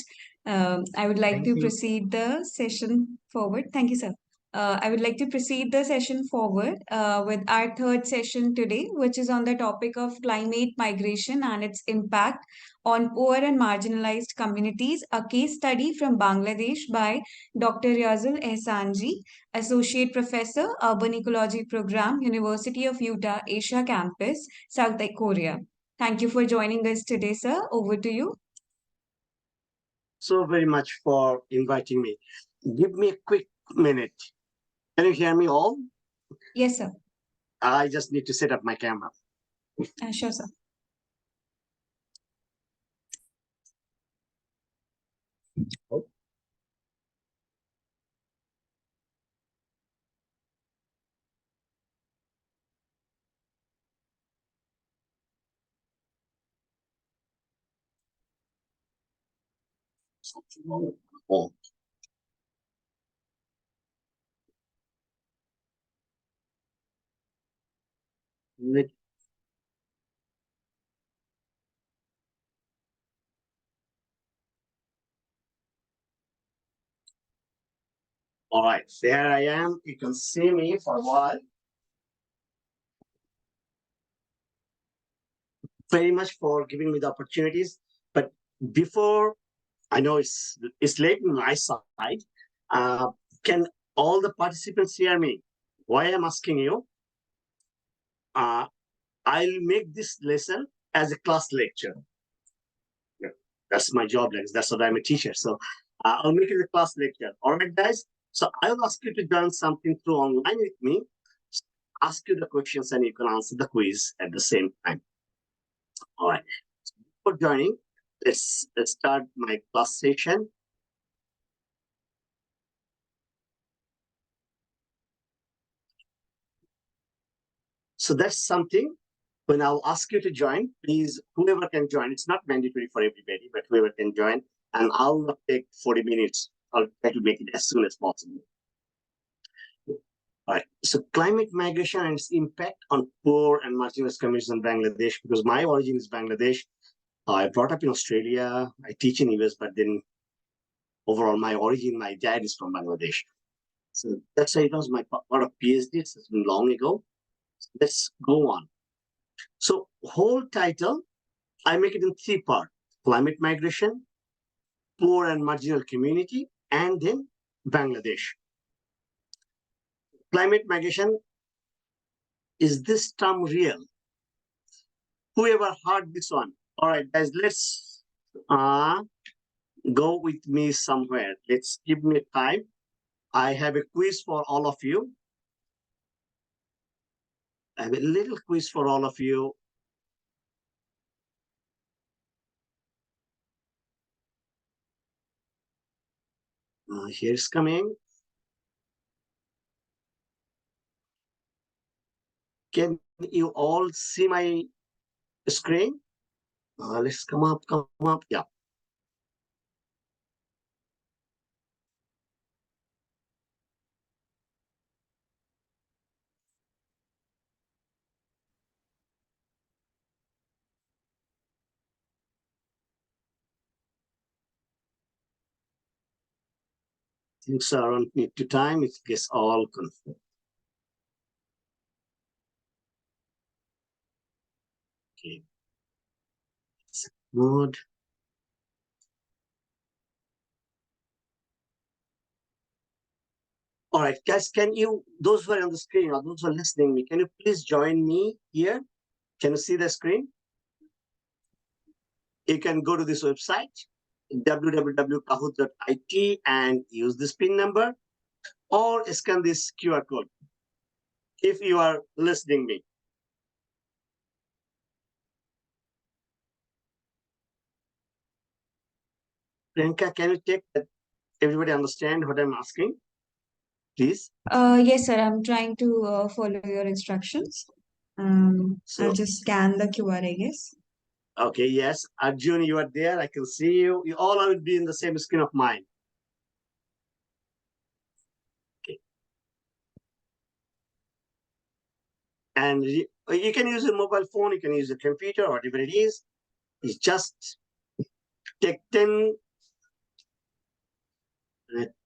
I would like to proceed the session forward. Thank you, sir. I would like to proceed the session forward with our third session today, which is on the topic of climate migration and its impact on poor and marginalized communities, a case study from Bangladesh by Dr. Reazul Ahsanji, Associate Professor, Urban Ecology Program, University of Utah, Asia Campus, South Korea. Thank you for joining us today, sir. Over to you. So very much for inviting me. Give me a quick minute. Can you hear me all? Yes, sir. I just need to set up my camera. Sure, sir. Oh. Oh. All right, there I am. You can see me for a while. Very much for giving me the opportunities. But before, I know it's late on my side. Can all the participants hear me? Why I'm asking you? I'll make this lesson as a class lecture. Yeah, that's my job. That's what I'm a teacher. So I'll make it a class lecture. All right, guys. So I'll ask you to join something through online with me. Ask you the questions and you can answer the quiz at the same time. All right. For joining, let's start my class session. So that's something. When I'll ask you to join, please, whoever can join, it's not mandatory for everybody, but whoever can join, and I'll not take 40 minutes. I'll try to make it as soon as possible. All right, so climate migration and its impact on poor and marginalized communities in Bangladesh, because my origin is Bangladesh. I brought up in Australia, I teach in US, but then overall my origin, my dad is from Bangladesh. So that's why it was my part of PhD, it's been long ago. Let's go on. So whole title, I make it in 3 parts: climate migration, poor and marginal community, and then Bangladesh. Climate migration, is this term real? Whoever heard this one? All right, guys, let's go with me somewhere. Let's give me time. I have a quiz for all of you. I have a little quiz for all of you. Here's coming. Can you all see my screen? Let's come up. Yeah. Things are on need to time, it gets all confused. Okay. It's good. All right, guys, can you, those who are on the screen or those who are listening me, can you please join me here? Can you see the screen? You can go to this website, www.kahoot.it, and use this PIN number or scan this QR code if you are listening me. Priyanka, can you take that? Everybody understand what I'm asking? Please. Yes, sir. I'm trying to follow your instructions. I'll just scan the QR, I guess. Okay, yes. Arjun, you are there. I can see you. You all will be in the same screen of mine. Okay. And you can use a mobile phone, you can use a computer, or whatever it is. It's just take 10,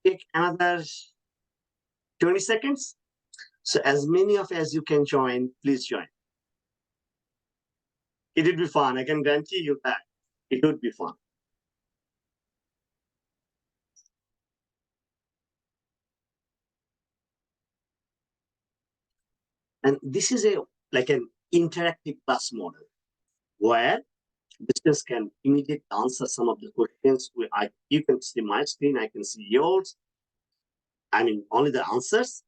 take another 20 seconds. So as many of as you can join, please join. It would be fun. I can guarantee you that it would be fun. And this is like an interactive class model where students can immediately answer some of the questions. You can see my screen, I can see yours. I mean, only the answers,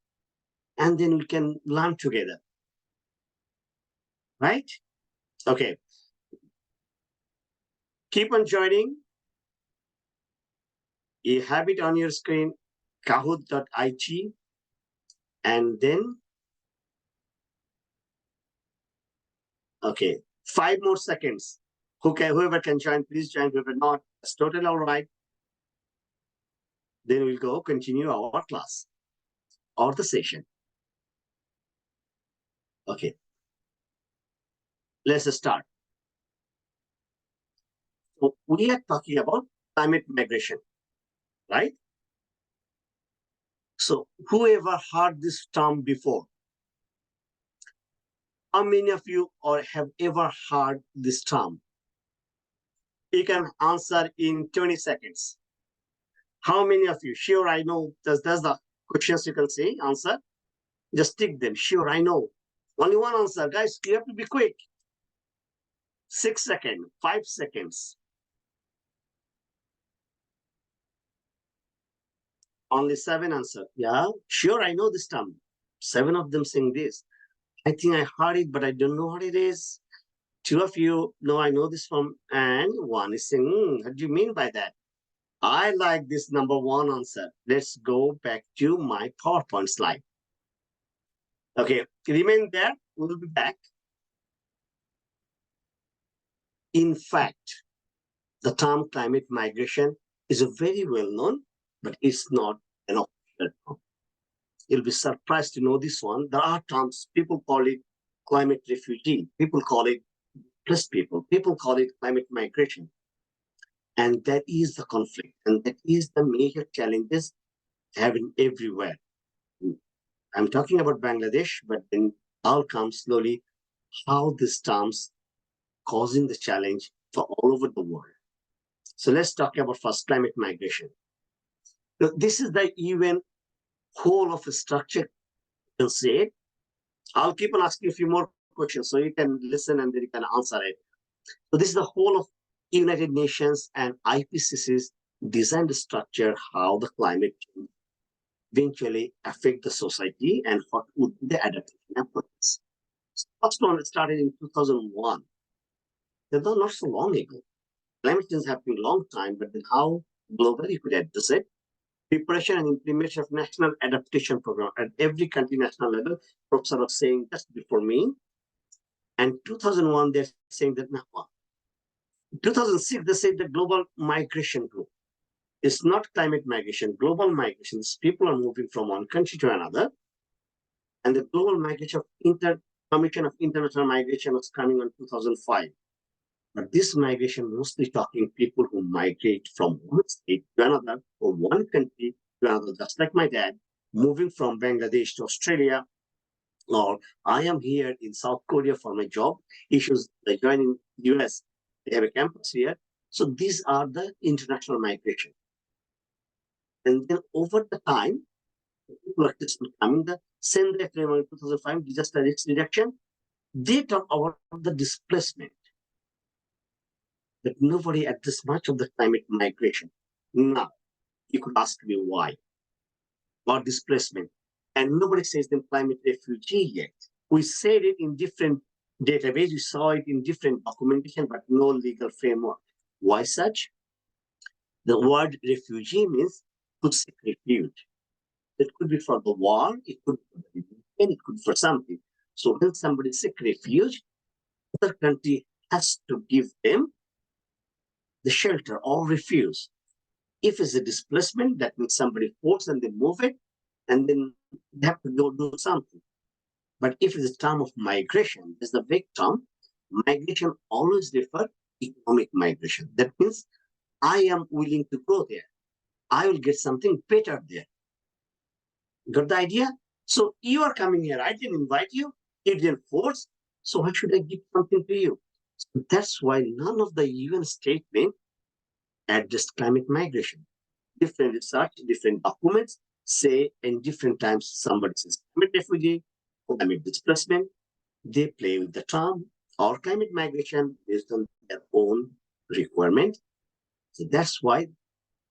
and then we can learn together. Right? Okay. Keep on joining. You have it on your screen, kahoot.it, and then, okay, 5 more seconds. Whoever can join, please join. Whoever not, that's totally all right. Then we'll go continue our class or the session. Okay. Let's start. So we are talking about climate migration, right? So whoever heard this term before? How many of you have ever heard this term? You can answer in 20 seconds. How many of you? Sure, I know. That's the questions you can say, answer. Just tick them. Sure, I know. Only one answer. Guys, you have to be quick. 6 seconds, 5 seconds. Only 7 answer. Yeah, sure, I know this term. 7 of them saying this. I think I heard it, but I don't know what it is. 2 of you, no, I know this from, and 1 is saying, what do you mean by that? I like this number 1 answer. Let's go back to my PowerPoint slide. Okay, remain there. we will be back. In fact, the term climate migration is a very well known, but it's not an official term. You'll be surprised to know this one. There are terms, people call it climate refugee, people call it displaced people, people call it climate migration. And that is the conflict, and that is the major challenges having everywhere. I'm talking about Bangladesh, but then I'll come slowly how these terms causing the challenge for all over the world. So let's talk about first climate migration. Look, this is the UN whole of a structure, you can say it. I'll keep on asking a few more questions so you can listen and then you can answer it. So this is the whole of United Nations and IPCC's designed structure, how the climate change eventually affect the society and what would be the adaptation efforts. So first one started in 2001. That's not so long ago. Climate change happened a long time, but then how globally you could address it. Preparation and implementation of national adaptation program at every country national level. Professor was saying just before me. And 2001, they're saying that now. 2006, they said the global migration group. It's not climate migration, global migration. People are moving from one country to another. And the global migration of Commission of International Migration was coming on 2005. But this migration mostly talking people who migrate from one state to another, from one country to another, just like my dad, moving from Bangladesh to Australia, or I am here in South Korea for my job issues, like joining US, they have a campus here. So these are the international migration. And then over the time, people are just coming, the Sendai framework 2005, disaster risk reduction, they talk about the displacement. But nobody addressed much of the climate migration. Now, you could ask me why. About displacement. And nobody says them climate refugee yet. We said it in different databases, we saw it in different documentation, but no legal framework. Why such? The word refugee means to seek refuge. It could be for the war, it could be for and it could be for something. So when somebody seek refuge, other country has to give them the shelter or refuse. If it's a displacement, that means somebody forced and they move it, and then they have to go do something. But if it's a term of migration, there's the big term, migration always refer economic migration. That means I am willing to go there. I will get something better there. Got the idea? So you are coming here, I didn't invite you, you didn't force, so why should I give something to you? So that's why none of the UN statement addressed climate migration. Different research, different documents say in different times somebody says climate refugee, climate displacement, they play with the term or climate migration based on their own requirement. So that's why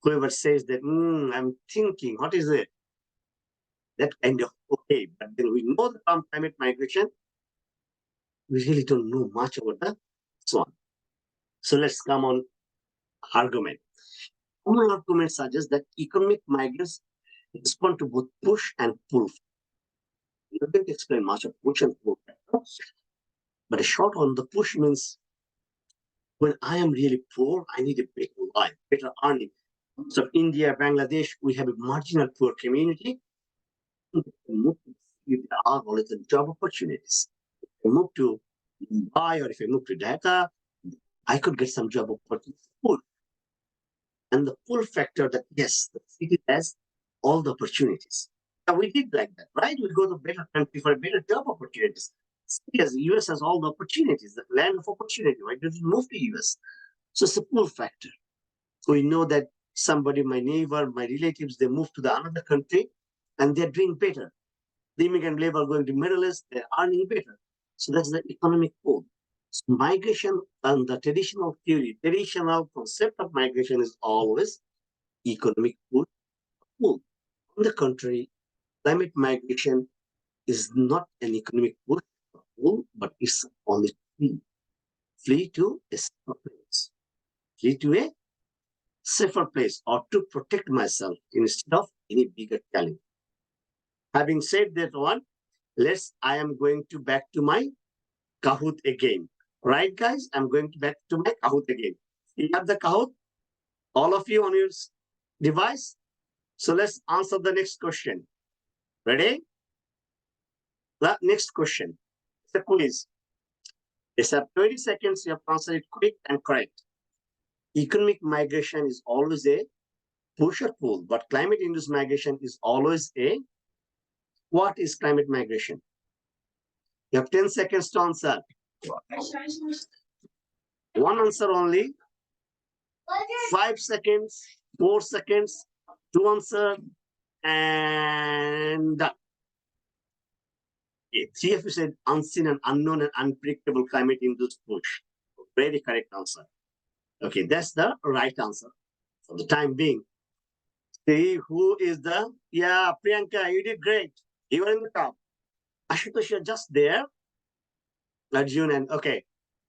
whoever says that, I'm thinking, what is it? That kind of okay, but then we know the term climate migration, we really don't know much about that. So let's come on argument. Common argument suggests that economic migrants respond to both push and pull. I'm not going to explain much of push and pull, but a short on the push means when I am really poor, I need a better life, better earning. So India, Bangladesh, we have a marginal poor community. There are always job opportunities. If I move to Mumbai or if I move to Dhaka, I could get some job opportunities. And the pull factor that, yes, the city has all the opportunities. Now we did like that, right? We go to better country for better job opportunities. Yes, the US has all the opportunities, the land of opportunity. Why did we move to US? So it's a pull factor. We know that somebody, my neighbor, my relatives, they move to the another country and they're doing better. The immigrant labor are going to Middle East, they're earning better. So that's the economic pull. So migration and the traditional theory, traditional concept of migration is always economic pull. On the contrary, climate migration is not an economic pull, but it's only flee. Flee to a safer place. Flee to a safer place or to protect myself instead of any bigger challenge. Having said that one, I am going to back to my Kahoot again. Right, guys? I'm going back to my Kahoot again. You have the Kahoot? All of you on your device? So let's answer the next question. Ready? The next question. It's a quiz. It's a 20 seconds. You have to answer it quick and correct. Economic migration is always a push or pull, but climate-induced migration is always a... What is climate migration? You have 10 seconds to answer. One answer only. 5 seconds, 4 seconds, 2 answer, and done. Okay, 3 of you said unseen and unknown and unpredictable climate-induced push. Very correct answer. Okay, that's the right answer for the time being. See who is the... Yeah, Priyanka, you did great. You were in the top. Ashutosh, you're just there. Arjun and okay.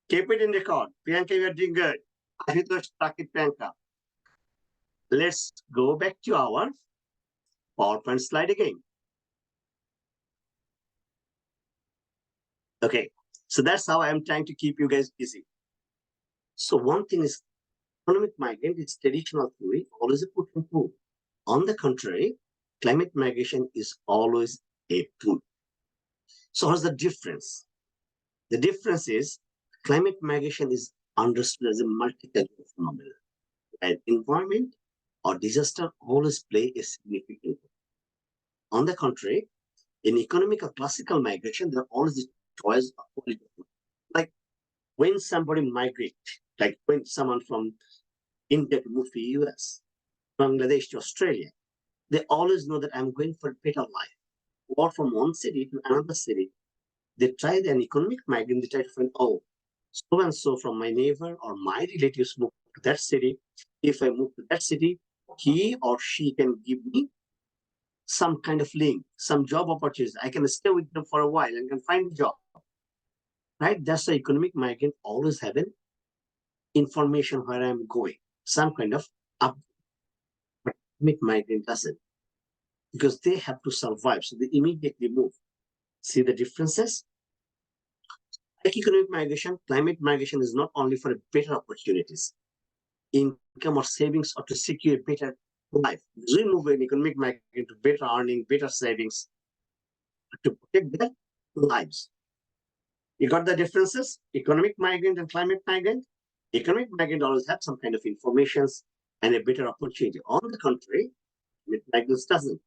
Keep it in record. Priyanka, you are doing good. Ashutosh, Takit, Priyanka. Let's go back to our PowerPoint slide again. Okay, so that's how I'm trying to keep you guys busy. So one thing is, economic migrant is traditional theory, always a push and pull. On the contrary, climate migration is always a pull. So what's the difference? The difference is climate migration is understood as a multi-causal phenomenon. And environment or disaster always play a significant role. On the contrary, in economic or classical migration, there are always the choice of political. Like when somebody migrates, like when someone from India to move to US, Bangladesh to Australia, they always know that I'm going for a better life. Or from one city to another city, they try an economic migrant, they try to find, oh, so and so from my neighbor or my relatives move to that city. If I move to that city, he or she can give me some kind of link, some job opportunities. I can stay with them for a while and can find a job. Right? That's the economic migrant always having information where I'm going, some kind of up. But economic migrant doesn't, because they have to survive, so they immediately move. See the differences? Like economic migration, climate migration is not only for better opportunities, income or savings, or to secure a better life. We move an economic migrant to better earning, better savings, to protect their lives. You got the differences? Economic migrant and climate migrant. Economic migrant always have some kind of information and a better opportunity. On the contrary, climate migrant doesn't.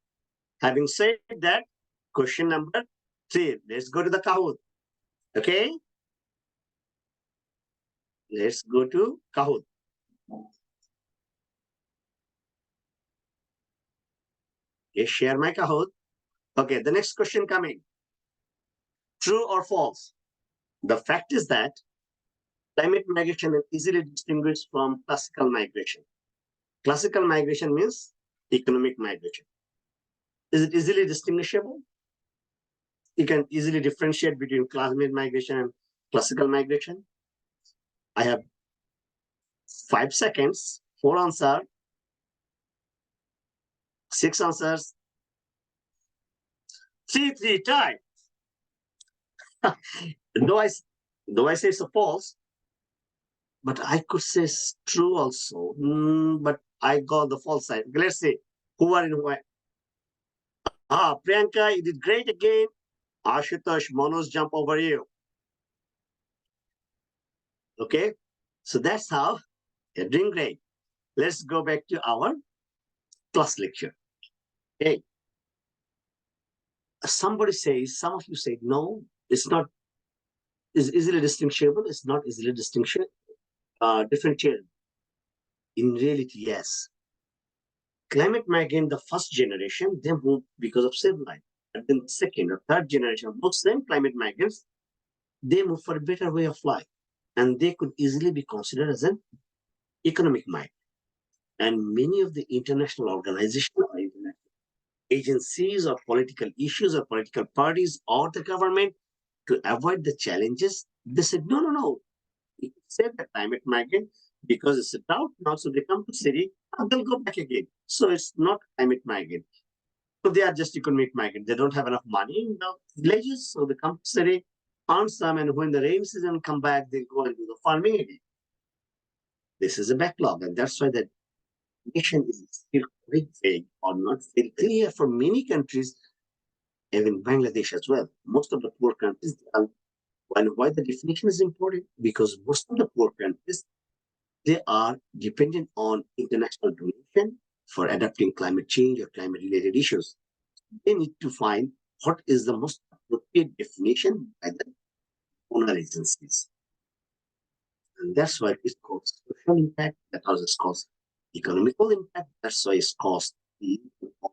Having said that, question number 3. Let's go to the Kahoot. Okay? Let's go to Kahoot. Okay, share my Kahoot. Okay, the next question coming. True or false? The fact is that climate migration is easily distinguished from classical migration. Classical migration means economic migration. Is it easily distinguishable? You can easily differentiate between climate migration and classical migration. I have 5 seconds, 4 answers, 6 answers, 3 tie. Though I say it's a false, but I could say it's true also. But I got the false side. Let's see who are in what. Priyanka, you did great again. Ashutosh, Monos jump over you. Okay, so that's how you're doing great. Let's go back to our class lecture. Okay. Somebody says, some of you say, no, it's not, is easily distinguishable. It's not easily differentiable. In reality, yes. Climate migrant, the first generation, they moved because of civil life. And then the second or third generation, those same climate migrants, they move for a better way of life. And they could easily be considered as an economic migrant. And many of the international organizations or international agencies or political issues or political parties or the government, to avoid the challenges, they said, no. You said the climate migrant because it's a drought now, so they come to city and they'll go back again. So it's not climate migrant. So they are just economic migrants. They don't have enough money in the villages, so they come to city, earn some, and when the rain season come back, they go and do the farming again. This is a backlog, and that's why the definition is still quite vague or not very clear for many countries, even Bangladesh as well. Most of the poor countries, and why the definition is important? Because most of the poor countries, they are dependent on international donation for adapting climate change or climate-related issues. They need to find what is the most appropriate definition by the donor agencies. And that's why it's called social impact, that is called economical impact, that's why it's called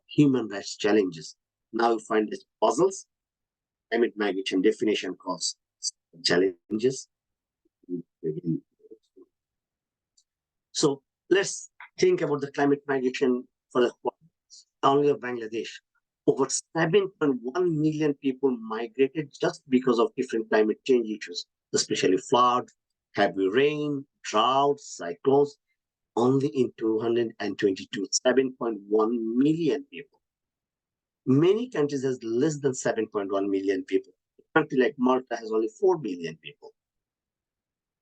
human rights challenges. Now you find these puzzles, climate migration definition causes challenges. So let's think about the climate migration for the only of Bangladesh. Over 7.1 million people migrated just because of different climate change issues, especially flood, heavy rain, droughts, cyclones. Only in 222, 7.1 million people. Many countries has less than 7.1 million people. A country like Malta has only 4 million people.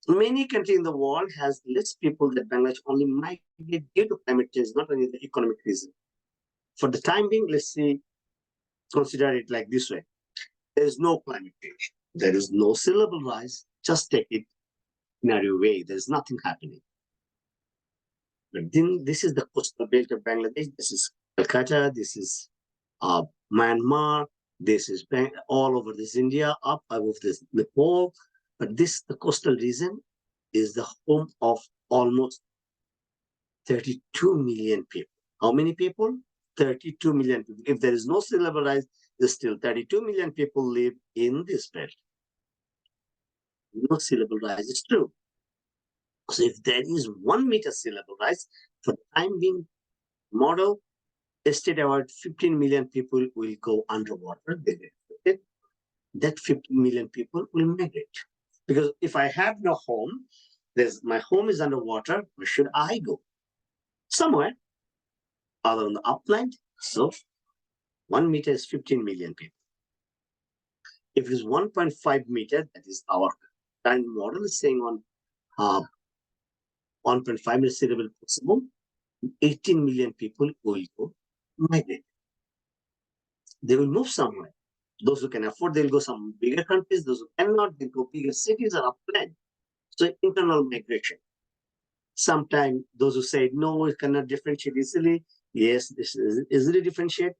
Many countries in the world has less people than Bangladesh only migrate due to climate change, not only the economic reason. For the time being, let's see, consider it like this way. There is no climate change. There is no sea level rise. Just take it in a way. There's nothing happening. But then this is the coastal belt of Bangladesh. This is Calcutta. This is Myanmar. This is all over this India, up above this Nepal. But this, the coastal region, is the home of almost 32 million people. How many people? 32 million people. If there is no sea level rise, there's still 32 million people live in this belt. No sea level rise is true. So if there is 1 meter sea level rise, for the time being model, estimate about 15 million people will go underwater. That 15 million people will migrate. Because if I have no home, my home is underwater, where should I go? Somewhere, other on the upland. So 1 meter is 15 million people. If it is 1.5 meter, that is our current model is saying on 1.5 meter sea level possible, 18 million people will go migrate. They will move somewhere. Those who can afford, they'll go some bigger countries. Those who cannot, they go bigger cities or upland. So internal migration. Sometimes those who say, no, we cannot differentiate easily. Yes, this is easily differentiate.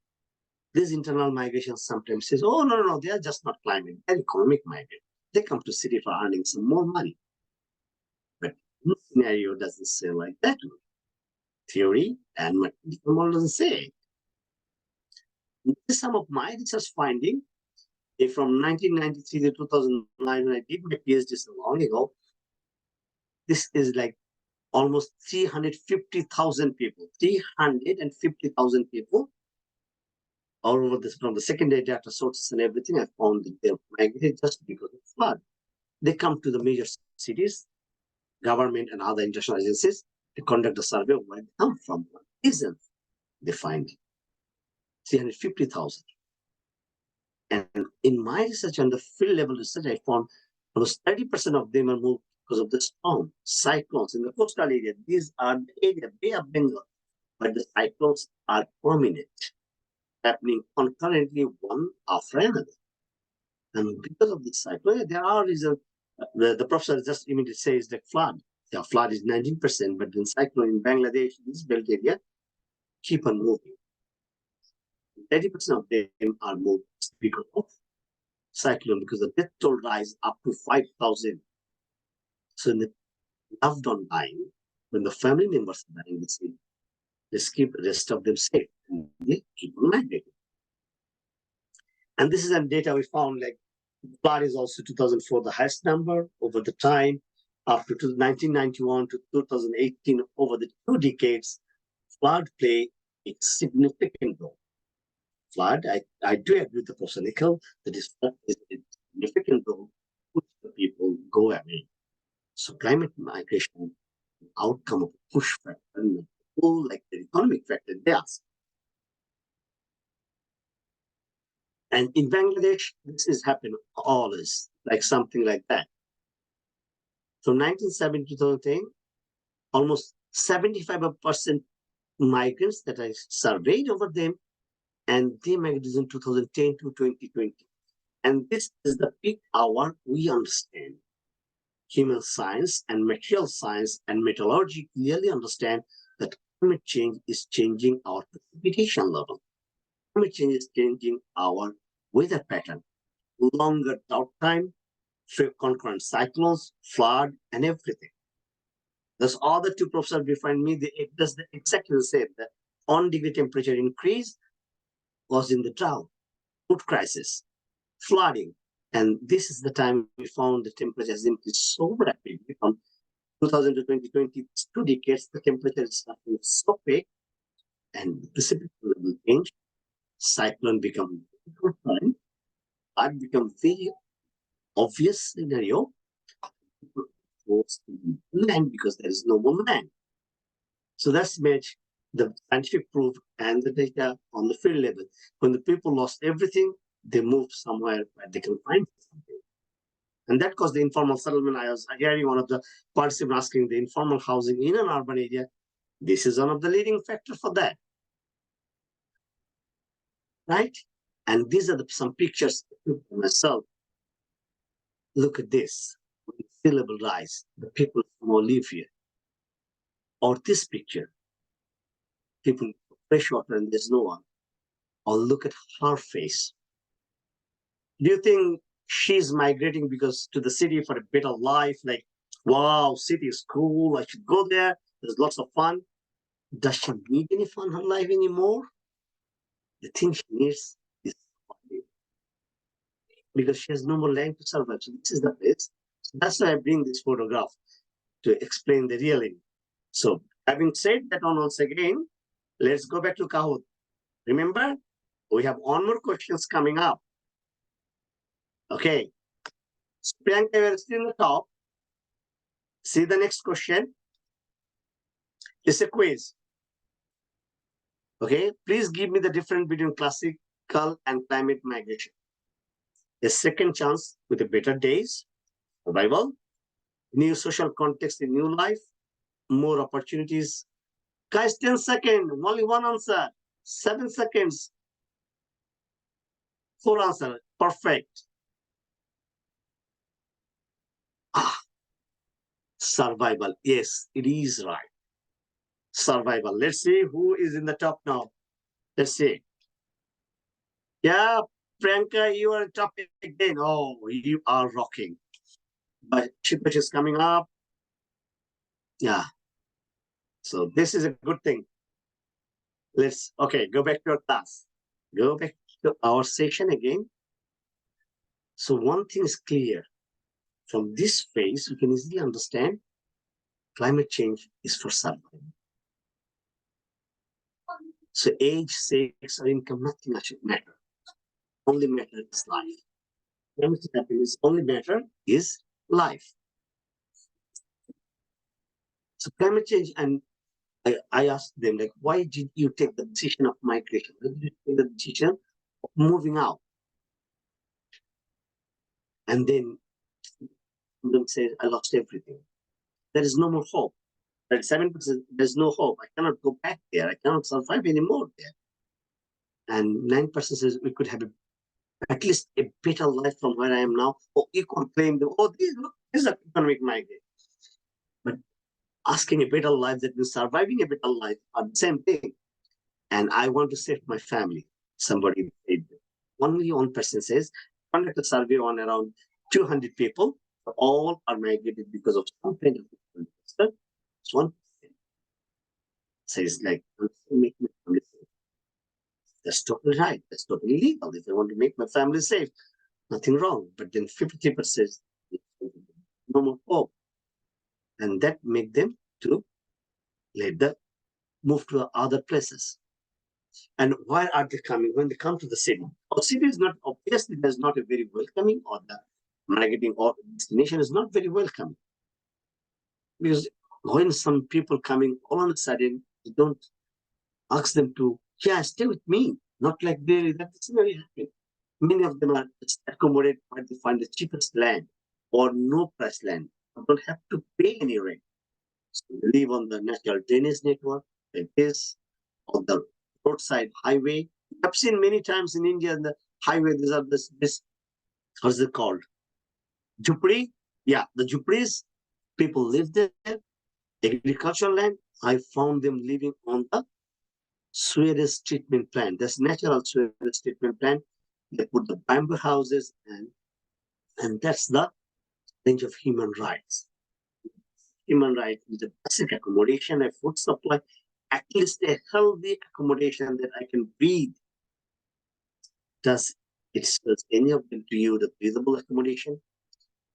This internal migration sometimes says, oh, no, they are just not climate, they're economic migrant. They come to city for earning some more money. But no scenario doesn't say like that. Theory and mathematical model doesn't say. This is some of my research finding. From 1993 to 2009, when I did my PhD so long ago, this is like almost 350,000 people, 350,000 people all over this from the secondary data sources and everything. I found that they're migrated just because of flood. They come to the major cities, government and other international agencies to conduct a survey of where they come from. What reason they find 350,000. And in my research and the field level research, I found almost 30% of them are moved because of the storm, cyclones in the coastal area. These are the area, Bay of Bengal, but the cyclones are prominent, happening concurrently one after another. And because of this cyclone, there are reasons. The professor just immediately says that flood. The flood is 19%, but then cyclone in Bangladesh, this belt area, keep on moving. 30% of them are moved because of cyclone, because the death toll rise up to 5,000. So in the loved one dying, when the family members are dying, let's keep the rest of them safe. And they keep on migrating. And this is some data we found, like flood is also 2004, the highest number over the time. After 1991 to 2018, over the 2 decades, flood play a significant role. Flood, I do agree with the Professor Nikhil that is a significant role which the people go away. So climate migration, outcome of push factor, and like the economic factor, they ask. And in Bangladesh, this is happening always, like something like that. From 1970 to 2010, almost 75% migrants that I surveyed over them, and they migrated in 2010 to 2020. And this is the peak hour we understand. Human science and material science and metallurgy clearly understand that climate change is changing our precipitation level. Climate change is changing our weather pattern, longer drought time, concurrent cyclones, flood, and everything. Thus, all the two professors behind me, it does exactly the same. The 1 degree temperature increase was in the drought, food crisis, flooding. And this is the time we found the temperature has increased so rapidly from 2000 to 2020, 2 decades, the temperature is starting so big and precipitation will change. Cyclone become time, flood become very obvious scenario. Land because there is no more land. So that's made the scientific proof and the data on the field level. When the people lost everything, they moved somewhere where they can find something. And that caused the informal settlement. I was hearing one of the participants asking the informal housing in an urban area. This is one of the leading factors for that. Right? And these are some pictures myself. Look at this. Sea level rise. The people from Olivia. Or this picture. People fresh water and there's no one. Or look at her face. Do you think she's migrating because to the city for a better life? Like, wow, city is cool. I should go there. There's lots of fun. Does she need any fun in her life anymore? The thing she needs is fun. Because she has no more land to survive. So this is the place. So that's why I bring this photograph to explain the real image. So having said that one once again, let's go back to Kahoot. Remember, we have one more questions coming up. Okay. So Priyanka, we're still in the top. See the next question. It's a quiz. Okay. Please give me the difference between classical and climate migration. A second chance with a better days, survival, new social context in new life, more opportunities. Guys, 10 seconds, only one answer. 7 seconds. 4 answer. Perfect. Survival. Yes, it is right. Survival. Let's see who is in the top now. Let's see. Yeah, Priyanka, you are top again. Oh, you are rocking. But Chipesh is coming up. Yeah. So this is a good thing. Let's, okay, go back to your class. Go back to our session again. So one thing is clear. From this phase, you can easily understand climate change is for survival. So age, sex, or income, nothing actually matter. Only matter is life. Climate happiness, only matter is life. So climate change, and I asked them, like, why did you take the decision of migration? Why did you take the decision of moving out? And then them say, I lost everything. There is no more hope. 7%, there's no hope. I cannot go back there. I cannot survive anymore there. And 9% says we could have at least a better life from where I am now. Or you could claim, this is an economic migrant. But asking a better life, that means surviving a better life, are the same thing. And I want to save my family. Somebody said, only one person says, conduct a survey on around 200 people. All are migrated because of some kind of disaster. It's 1%. Says like, make my family safe. That's totally right. That's totally legal. If I want to make my family safe, nothing wrong. But then 50% no more hope. And that make them to move to other places. And why are they coming? When they come to the city, our city is not, obviously, there's not a very welcoming, or the migrating or destination is not very welcoming. Because when some people coming all of a sudden, you don't ask them to, yeah, stay with me. Not like that's very happy. Many of them are just accommodate where they find the cheapest land or no price land. They don't have to pay any rent. So they live on the natural drainage network like this, on the roadside highway. I've seen many times in India, in the highway, these are this what's it called? Jupri? Yeah, the Jupris, people live there, agricultural land. I found them living on the sewage treatment plant. That's natural sewage treatment plant. They put the bamboo houses and that's the range of human rights. Human rights is a basic accommodation, a food supply, at least a healthy accommodation that I can breathe. Does it serve any of them to you the breathable accommodation?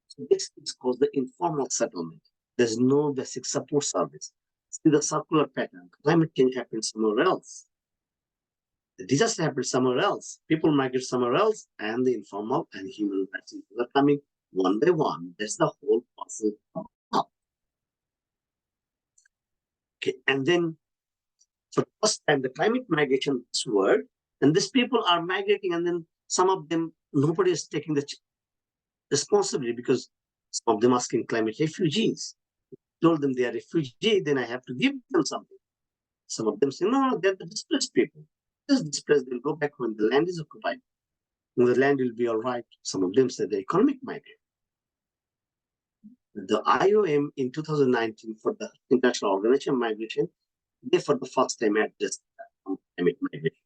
So this is called the informal settlement. There's no basic support service. See the circular pattern. Climate change happens somewhere else. The disaster happens somewhere else. People migrate somewhere else, and the informal and human rights are coming one by one. That's the whole puzzle. Okay, and then for the first time, the climate migration this word, and these people are migrating, and then some of them, nobody is taking the responsibility because some of them asking climate refugees. Told them they are refugees, then I have to give them something. Some of them say, no, they're the displaced people. Just displaced, they'll go back when the land is occupied. When the land will be all right. Some of them say the economic migrant. The IOM in 2019 for the International Organization of Migration, they for the first time addressed climate migration.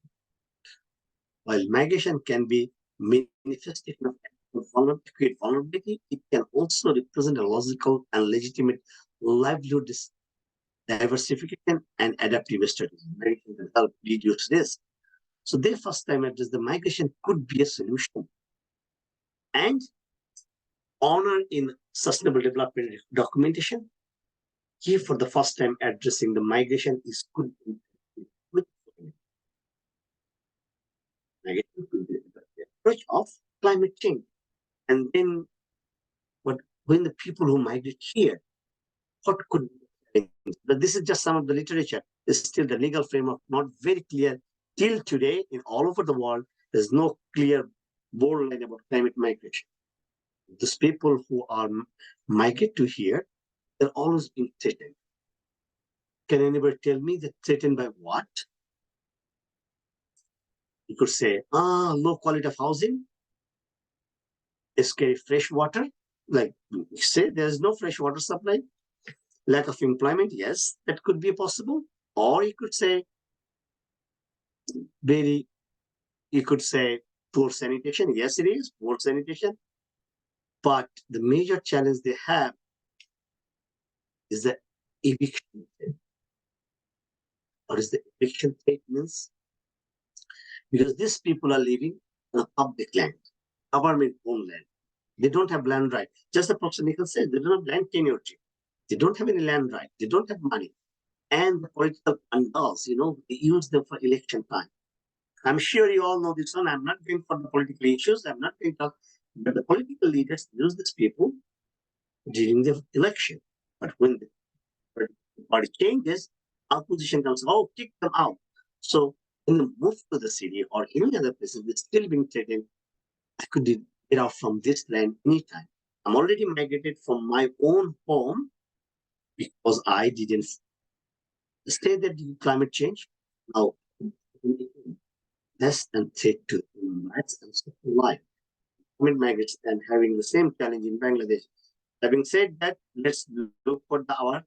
While migration can be manifestation of vulnerability, it can also represent a logical and legitimate livelihood diversification and adaptive strategies. Migration can help reduce this. So they first time addressed the migration could be a solution. And honor in sustainable development documentation, here for the first time addressing the migration is good. Migration could be the approach of climate change. And then when the people who migrate here, what could be? But this is just some of the literature. It's still the legal framework, not very clear. Till today, in all over the world, there's no clear borderline about climate migration. These people who are migrate to here, they're always being threatened. Can anybody tell me they're threatened by what? You could say, low quality of housing, scary fresh water. Like you say, there's no fresh water supply. Lack of employment, yes, that could be possible. Or you could say, poor sanitation. Yes, it is poor sanitation. But the major challenge they have is the eviction. What is the eviction statements? Because these people are living on a public land, government-owned land. They don't have land right. Just the Prof. Nikhil said, they don't have land tenure. They don't have any land right. They don't have money. And the political pandals, they use them for election time. I'm sure you all know this one. I'm not going for the political issues. I'm not going to talk. But the political leaders use these people during the election. But when the party changes, opposition comes, kick them out. So when they move to the city or any other places, they're still being threatened. I could get out from this land anytime. I'm already migrated from my own home because I didn't stay there due to climate change. Now, less than threat to human rights and social life. Migrants and having the same challenge in Bangladesh. Having said that, let's look for our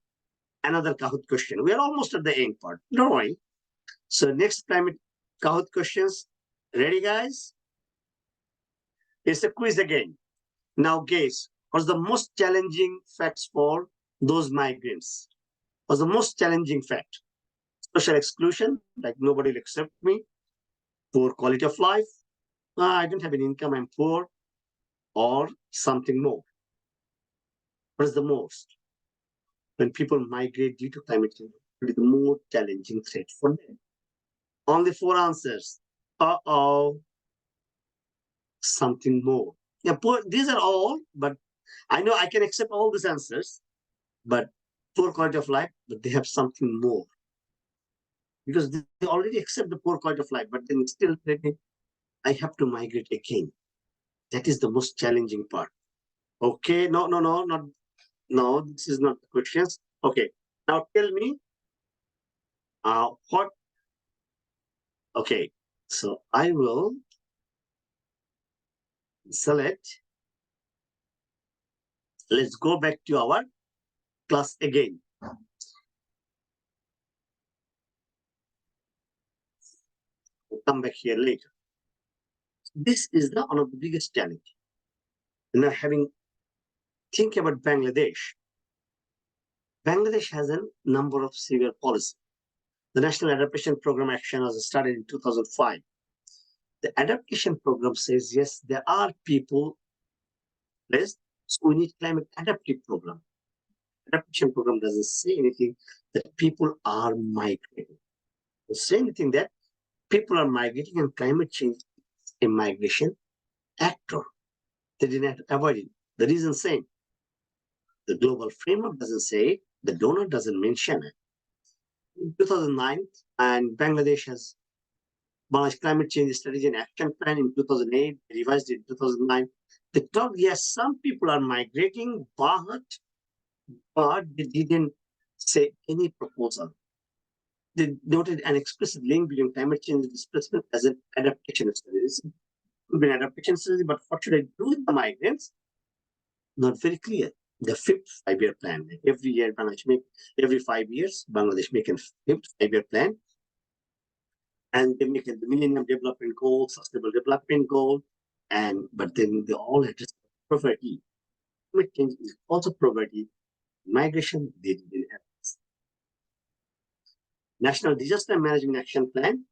another Kahoot question. We are almost at the end part. Don't worry. So next climate Kahoot questions. Ready, guys? It's a quiz again. Now, guess what's the most challenging facts for those migrants? What's the most challenging fact? Social exclusion, like nobody will accept me. Poor quality of life. I don't have an income, I'm poor. Or something more. What is the most? When people migrate due to climate change, it is the more challenging threat for them. Only 4 answers. Something more. Yeah, poor, these are all, but I know I can accept all these answers, but poor quality of life, but they have something more. Because they already accept the poor quality of life, but then it's still threatening. I have to migrate again. That is the most challenging part. Okay, no, this is not the questions. Okay, now tell me, what? Okay, so I will select. Let's go back to our class again. We'll come back here later. This is one of the biggest challenge. Now, think about Bangladesh. Bangladesh has a number of severe policies. The National Adaptation Program Action was started in 2005. The adaptation program says, yes, there are people placed, so we need climate adaptive program. Adaptation program doesn't say anything that people are migrating. It say anything that people are migrating and climate change is a migration actor. They didn't have to avoid it. The reason same. The global framework doesn't say it. The donor doesn't mention it. In 2009, and Bangladesh has Bangladesh Climate Change Strategy and Action Plan in 2008, revised it in 2009. They told, yes, some people are migrating, but they didn't say any proposal. They noted an explicit link between climate change displacement as an adaptation strategy. It could be an adaptation strategy, but what should I do with the migrants? Not very clear. The fifth 5-year plan. Every year, every 5 years, Bangladesh make a fifth 5-year plan. And they make the Millennium Development Goal, Sustainable Development Goal, but then they all address poverty. Climate change is also poverty. Migration, they didn't address. National Disaster Management Action Plan,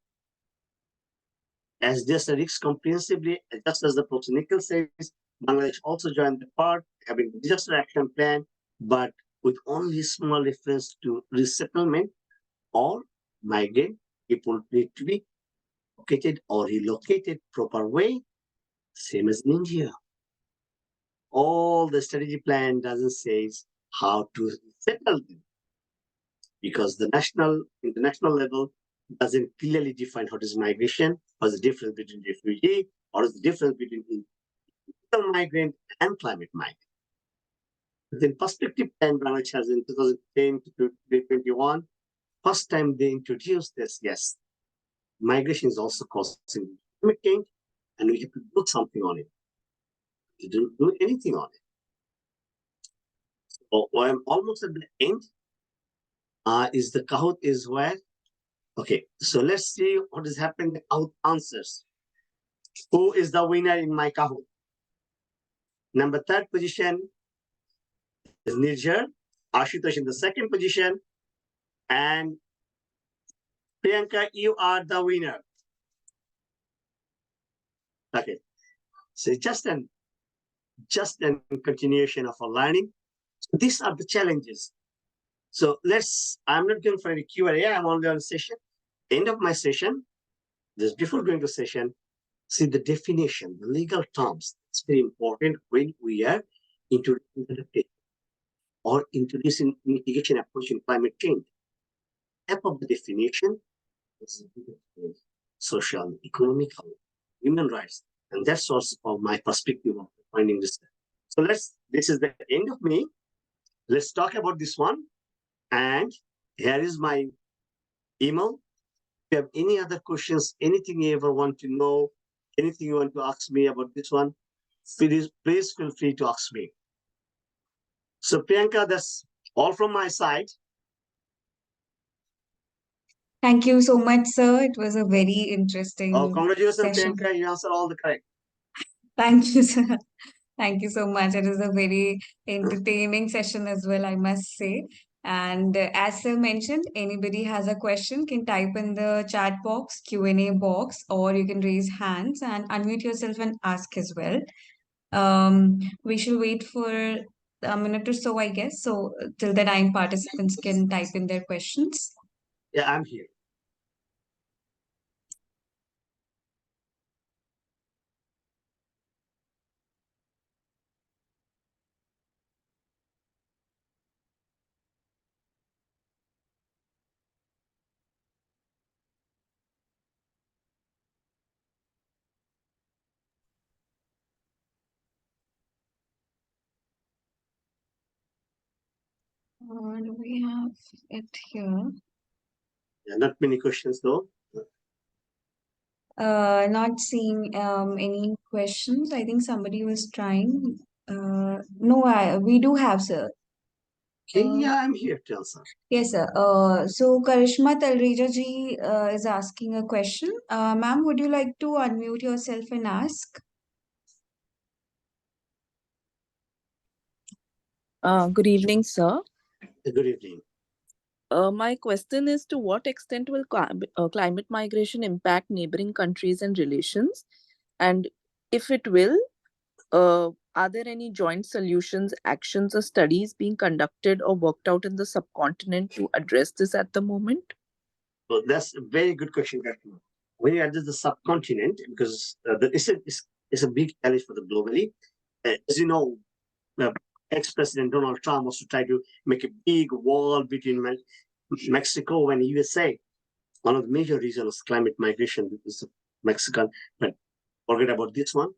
as disaster risks comprehensively, just as the Prof. Nikhil says, Bangladesh also joined the part, having the disaster action plan, but with only small reference to resettlement or migrant people need to be located or relocated proper way, same as in India. All the strategy plan doesn't say how to settle them, because the international level doesn't clearly define what is migration, what's the difference between refugee, or is the difference between migrant and climate migrant. Then perspective plan Bangladesh has in 2010 to 2021, first time they introduced this, yes, migration is also causing climate change, and we have to do something on it. We didn't do anything on it. So I'm almost at the end. Is the Kahoot is where? Okay, so let's see what has happened out answers. Who is the winner in my Kahoot? Number 3rd position is Nirjar, Ashutosh in the 2nd position, and Priyanka, you are the winner. Okay, so just a continuation of our learning. So these are the challenges. So I'm not going for any Q&A, I'm only on session. End of my session, just before going to session, see the definition, the legal terms. It's very important when we are introducing adaptation or introducing mitigation approach in climate change. Type of the definition is social, economic, human rights, and that's source of my perspective of finding this. So this is the end of me. Let's talk about this one. And here is my email. If you have any other questions, anything you ever want to know, anything you want to ask me about this one, please feel free to ask me. So Priyanka, that's all from my side. Thank you so much, sir. It was a very interesting congratulations, session. Priyanka. You answered all the correct. Thank you, sir. Thank you so much. It is a very entertaining session as well, I must say. And as sir mentioned, anybody has a question can type in the chat box, Q&A box, or you can raise hands and unmute yourself and ask as well. We shall wait for a minute or so, I guess. So till the time participants can type in their questions. Yeah, I'm here. Do we have it here? Yeah, not many questions though. Not seeing any questions. I think somebody was trying. No, we do have, sir. Okay, yeah, I'm here to answer. Yes, sir. So Karishma Talreja ji is asking a question. Ma'am, would you like to unmute yourself and ask? Good evening, sir. Good evening. My question is, to what extent will climate migration impact neighboring countries and relations? And if it will, are there any joint solutions, actions, or studies being conducted or worked out in the subcontinent to address this at the moment? So that's a very good question, Karishma. When you address the subcontinent, because it's a big challenge for the globally. As you know, ex-president Donald Trump wants to try to make a big wall between Mexico and USA. One of the major reasons climate migration is Mexican, but forget about this one.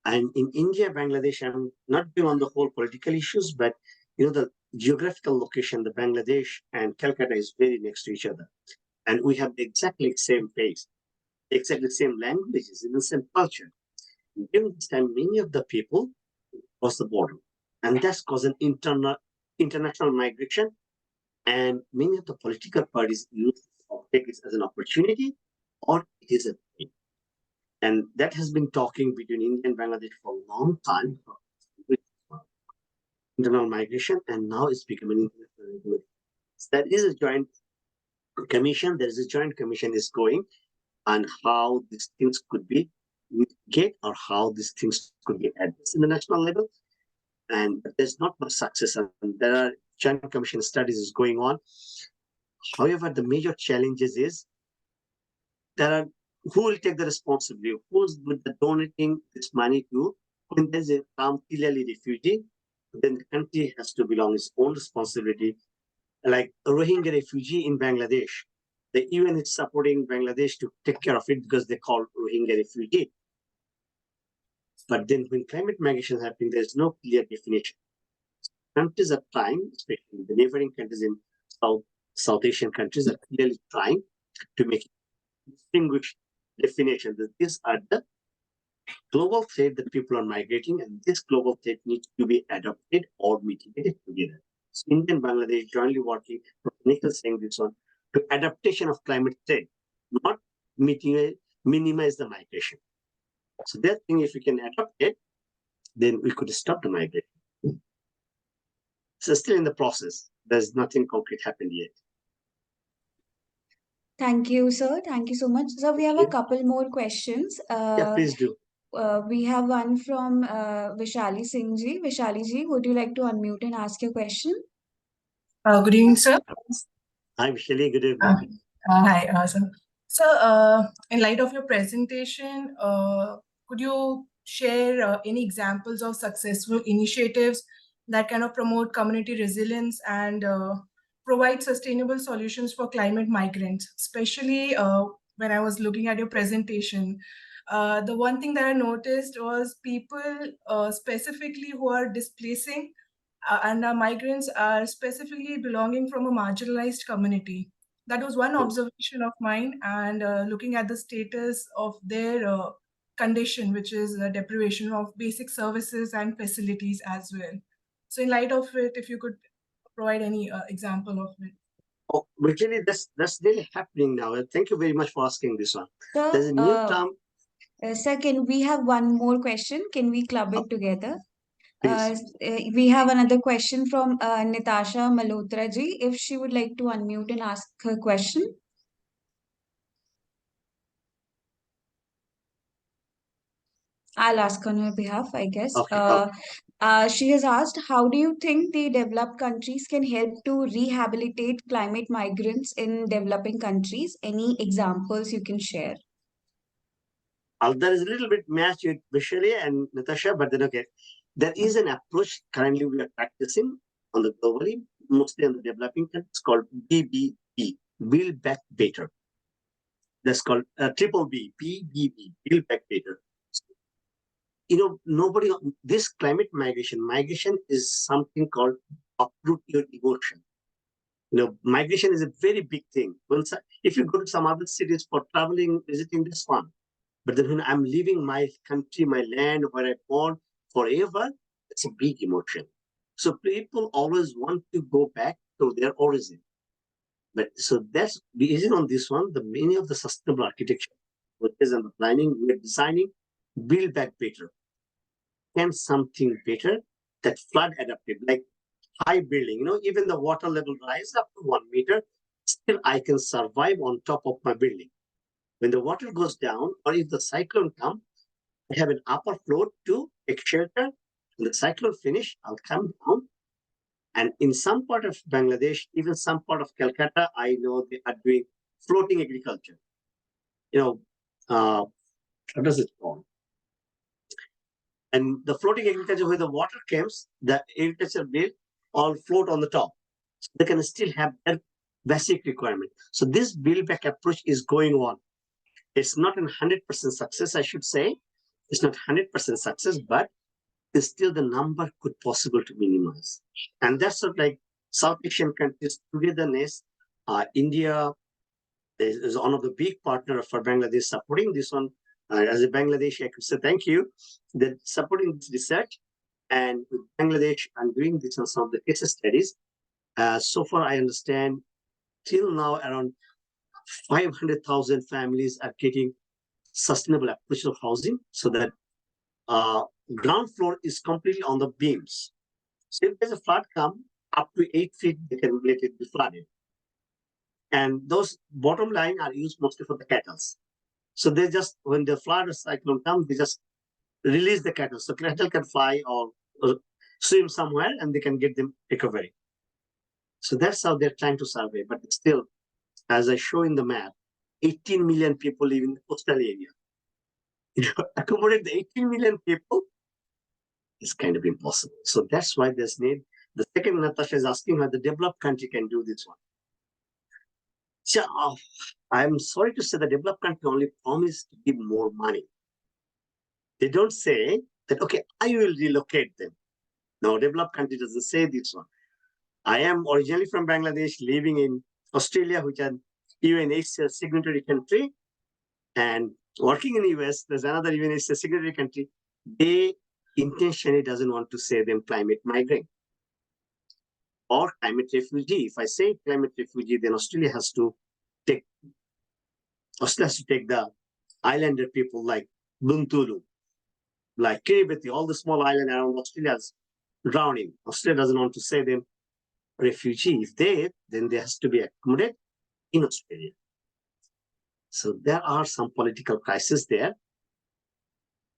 And in India, Bangladesh, I'm not being on the whole political issues, but the geographical location, the Bangladesh and Calcutta is very next to each other. And we have exactly the same pace, exactly the same languages, even the same culture. During this time, many of the people cross the border, and that's caused an international migration. And many of the political parties take this as an opportunity, or it is a thing. And that has been talking between India and Bangladesh for a long time. Internal migration, and now it's becoming international migration. So that is a joint commission. There is a joint commission is going on how these things could be mitigated or how these things could be addressed in the national level. And there's not much success. And there are joint commission studies is going on. However, the major challenges is who will take the responsibility? Who's with the donating this money to? When there's a clearly refugee, then the country has to belong its own responsibility. Like a Rohingya refugee in Bangladesh, the UN is supporting Bangladesh to take care of it because they call Rohingya refugee. But then when climate migration is happening, there's no clear definition. Countries are trying, especially the neighboring countries in South Asian countries are clearly trying to make a distinguished definition that these are the global threat that people are migrating, and this global threat needs to be adopted or mitigated together. So India and Bangladesh jointly working, Nikhil saying this one, to adaptation of climate threat, not minimize the migration. So that thing, if we can adopt it, then we could stop the migration. So still in the process. There's nothing concrete happened yet. Thank you, sir. Thank you so much. So we have a couple more questions. Yeah, please do. We have one from Vishali Singh ji. Vishali ji, would you like to unmute and ask your question? Good evening, sir. Hi, Vishali. Good evening. Hi, awesome. So, in light of your presentation, could you share any examples of successful initiatives that kind of promote community resilience and provide sustainable solutions for climate migrants? Especially when I was looking at your presentation, the one thing that I noticed was people specifically who are displacing and migrants are specifically belonging from a marginalized community. That was one observation of mine, and looking at the status of their condition, which is the deprivation of basic services and facilities as well. So in light of it, if you could provide any example of it. Oh, actually, that's really happening now. Thank you very much for asking this one. Sir, there's a new term. Sir, can we have one more question? Can we club it together? We have another question from Natasha Malhotra ji. If she would like to unmute and ask her question. I'll ask on her behalf, I guess. Okay. She has asked, how do you think the developed countries can help to rehabilitate climate migrants in developing countries? Any examples you can share? There is a little bit match with Vishali and Natasha, but then okay. There is an approach currently we are practicing on the globally, mostly on the developing countries, called BBB, Build Back Better. That's called triple B, BBB, Build Back Better. Nobody, this climate migration is something called uproot your emotion. Migration is a very big thing. If you go to some other cities for traveling, visiting, this fun. But then when I'm leaving my country, my land, where I'm born forever, it's a big emotion. So people always want to go back to their origin. But so that's based on this one, the meaning of the sustainable architecture, which is in the planning, we're designing, build back better. Can something better that flood adaptive, like high building, even the water level rise up to 1 meter, still I can survive on top of my building. When the water goes down, or if the cyclone comes, I have an upper floor to take shelter. When the cyclone finish, I'll come down. And in some part of Bangladesh, even some part of Calcutta, I know they are doing floating agriculture. What does it call? And the floating agriculture, where the water comes, the agriculture will all float on the top. So they can still have their basic requirement. So this build back approach is going on. It's not a 100% success, I should say. It's not 100% success, but still the number could possible to minimize. And that's sort of like South Asian countries togetherness. India is one of the big partners for Bangladesh supporting this one. As a Bangladeshi, I could say thank you. They're supporting this research. And with Bangladesh, I'm doing this on some of the case studies. So far, I understand till now around 500,000 families are getting sustainable approach of housing, so that ground floor is completely on the beams. So if there's a flood come up to 8 feet, they can let it be flooded. And those bottom line are used mostly for the cattle. So they just, when the flood or cyclone comes, they just release the cattle. So cattle can fly or swim somewhere and they can get them recovery. So that's how they're trying to survey. But still, as I show in the map, 18 million people live in the coastal area. Accommodate the 18 million people is kind of impossible. So that's why there's need. The second, Natasha is asking how the developed country can do this one. So I'm sorry to say the developed country only promise to give more money. They don't say that, okay, I will relocate them. No, developed country doesn't say this one. I am originally from Bangladesh, living in Australia, which is UNHCR signatory country, and working in US, there's another UNHCR signatory country. They intentionally doesn't want to say them climate migrant or climate refugee. If I say climate refugee, then Australia has to take the islander people like Buntulu, like Kiribati, all the small islands around Australia is drowning. Australia doesn't want to say them refugee. If they, then there has to be accommodated in Australia. So there are some political crises there,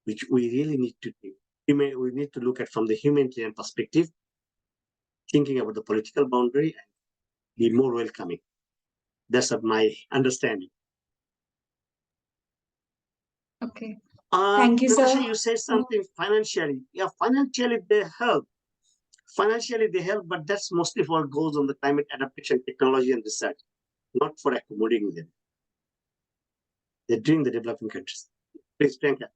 which we really need to take. We need to look at from the humanitarian perspective, thinking about the political boundary and be more welcoming. That's my understanding. Okay. Thank you, Natasha, sir. you said something financially. Yeah, financially they help. Financially they help, but that's mostly for goals on the climate adaptation technology and research, not for accommodating them. They're doing the developing countries. Please, Priyanka.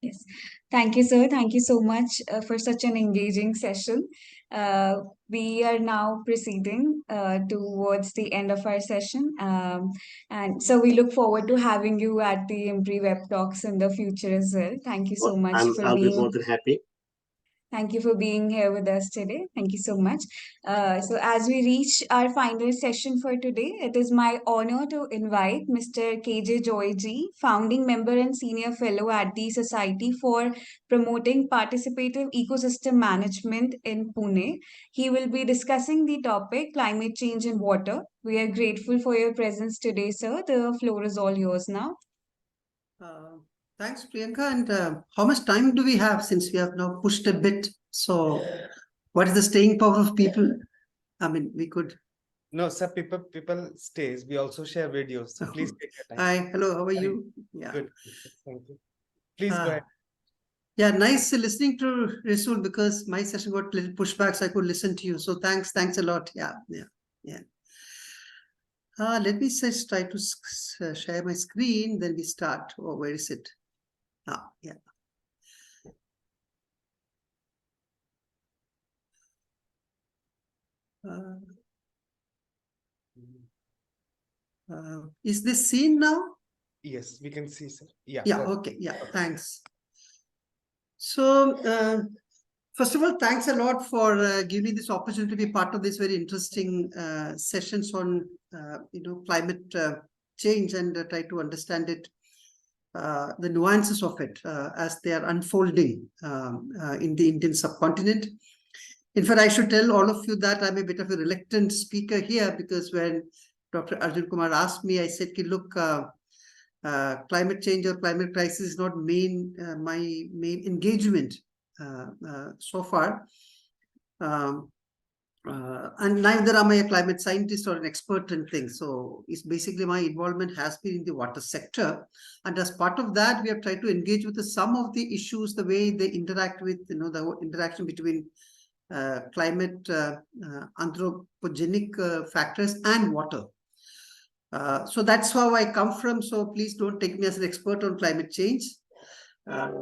Yes. Thank you, sir. Thank you so much for such an engaging session. We are now proceeding towards the end of our session. And so we look forward to having you at the IMPRI Web Talks in the future as well. Thank you so much I'll be more than happy. Thank you for being here with us today. Thank you so much. So as we reach our final session for today, it is my honor to invite Mr. KJ Joyji, founding member and senior fellow at the Society for Promoting Participative Ecosystem Management in Pune. He will be discussing the topic climate change and water. We are grateful for your presence today, sir. The floor is all yours now. Thanks, Priyanka. And how much time do we have, since we have now pushed a bit? So what is the staying power of people? I mean, we could... No, sir, people stays. We also share videos. So please take your time. Hi, hello, how are you? Yeah. Good. Thank you. Please go ahead. Yeah, nice listening to Reazul, because my session got a little pushback, so I could listen to you. So thanks a lot. Yeah. Let me just try to share my screen, then we start. Oh, where is it? Yeah. Is this seen now? Yes, we can see, sir. Yeah. Yeah, okay. Yeah, thanks. So, first of all, thanks a lot for giving this opportunity to be part of this very interesting sessions on, climate change and try to understand it, the nuances of it as they are unfolding in the Indian subcontinent. In fact, I should tell all of you that I'm a bit of a reluctant speaker here, because when Dr. Arjun Kumar asked me, I said, look, climate change or climate crisis is not my main engagement so far. And neither am I a climate scientist or an expert in things. So it's basically my involvement has been in the water sector. And as part of that, we have tried to engage with some of the issues, the way they interact with, the interaction between climate anthropogenic factors and water. So that's how I come from. So please don't take me as an expert on climate change.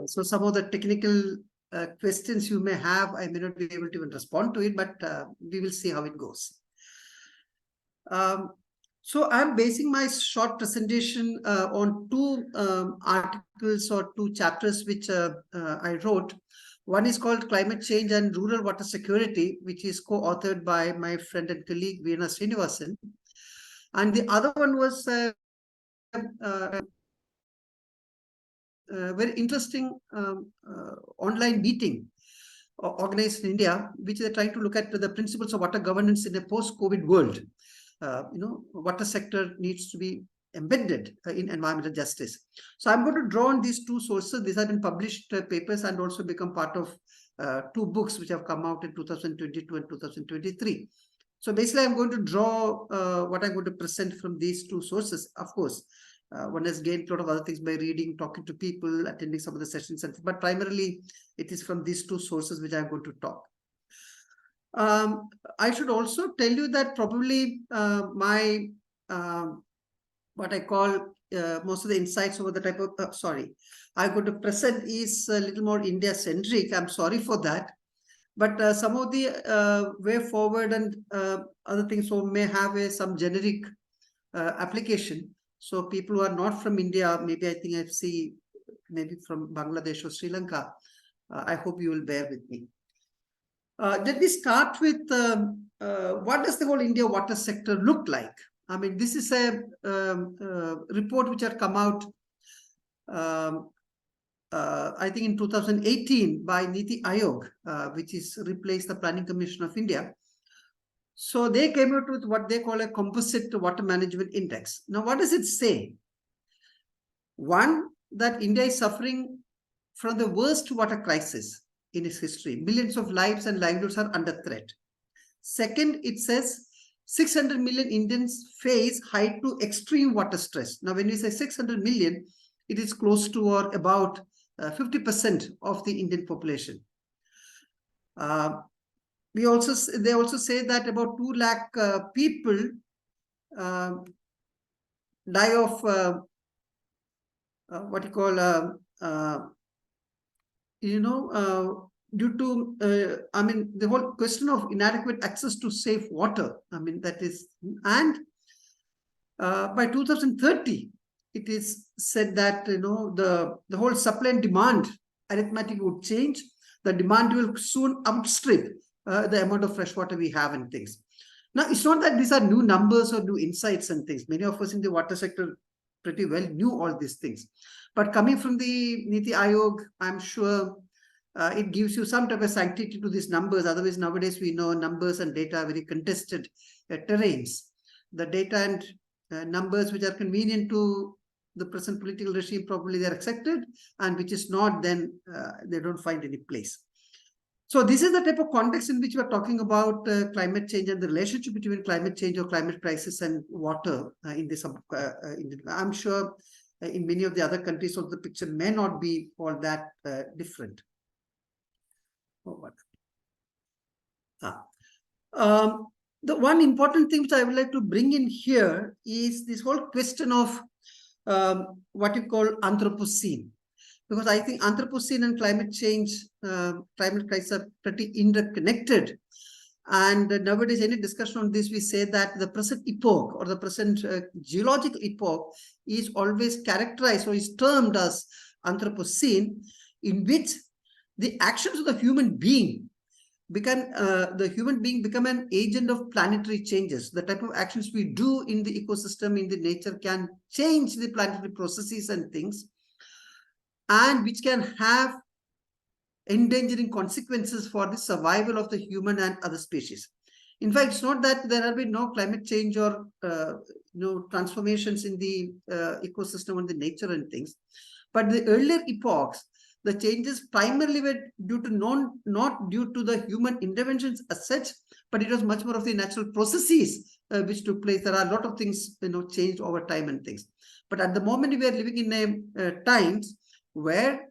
So some of the technical questions you may have, I may not be able to even respond to it, but we will see how it goes. So I'm basing my short presentation on two articles or two chapters which I wrote. One is called Climate Change and Rural Water Security, which is co-authored by my friend and colleague Veena Srinivasan. And the other one was very interesting online meeting organized in India, which they're trying to look at the principles of water governance in a post-COVID world. Water sector needs to be embedded in environmental justice. So I'm going to draw on these two sources. These have been published papers and also become part of two books which have come out in 2022 and 2023. So basically, I'm going to draw what I'm going to present from these two sources. Of course, one has gained a lot of other things by reading, talking to people, attending some of the sessions, but primarily it is from these two sources which I'm going to talk. I should also tell you that probably my what I call most of the insights over the type of I'm going to present is a little more India-centric. I'm sorry for that. But some of the way forward and other things may have some generic application. So people who are not from India, maybe I think I see maybe from Bangladesh or Sri Lanka, I hope you will bear with me. Let me start with what does the whole India water sector look like? I mean, this is a report which had come out I think in 2018 by Niti Aayog, which is replaced the Planning Commission of India. So they came out with what they call a composite water management index. Now, what does it say? One, that India is suffering from the worst water crisis in its history. Millions of lives and livelihoods are under threat. Second, it says 600 million Indians face high to extreme water stress. Now, when we say 600 million, it is close to or about 50% of the Indian population. They also say that about 2 lakh people die of what you call due to I mean the whole question of inadequate access to safe water. I mean that is, and by 2030. It is said that the whole supply and demand arithmetic would change. The demand will soon outstrip the amount of fresh water we have and things. Now, it's not that these are new numbers or new insights and things. Many of us in the water sector pretty well knew all these things. But coming from the Niti Aayog, I'm sure it gives you some type of sanctity to these numbers. Otherwise, nowadays we know numbers and data are very contested terrains. The data and numbers which are convenient to the present political regime, probably they're accepted, and which is not, then they don't find any place. So this is the type of context in which we're talking about climate change and the relationship between climate change or climate crisis and water in this. I'm sure in many of the other countries, also the picture may not be all that different. The one important thing which I would like to bring in here is this whole question of what you call Anthropocene, because I think Anthropocene and climate change, climate crisis are pretty interconnected. And nowadays, any discussion on this, we say that the present epoch or the present geological epoch is always characterized or is termed as Anthropocene, in which the actions of the human being become an agent of planetary changes. The type of actions we do in the ecosystem, in the nature, can change the planetary processes and things, and which can have endangering consequences for the survival of the human and other species. In fact, it's not that there have been no climate change or transformations in the ecosystem and the nature and things, but the earlier epochs, the changes primarily were due to not due to the human interventions as such, but it was much more of the natural processes which took place. There are a lot of things changed over time and things. But at the moment, we are living in times where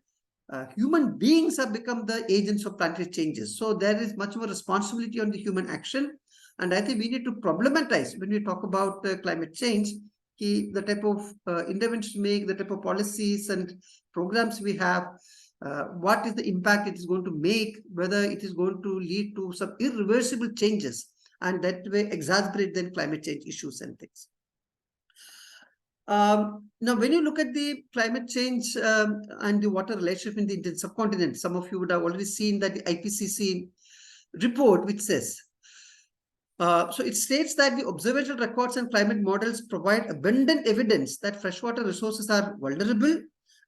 human beings have become the agents of planetary changes. So there is much more responsibility on the human action. And I think we need to problematize when we talk about climate change, the type of interventions we make, the type of policies and programs we have, what is the impact it is going to make, whether it is going to lead to some irreversible changes, and that way exacerbate then climate change issues and things. Now, when you look at the climate change and the water relationship in the Indian subcontinent, some of you would have already seen that the IPCC report, which says, so it states that the observational records and climate models provide abundant evidence that freshwater resources are vulnerable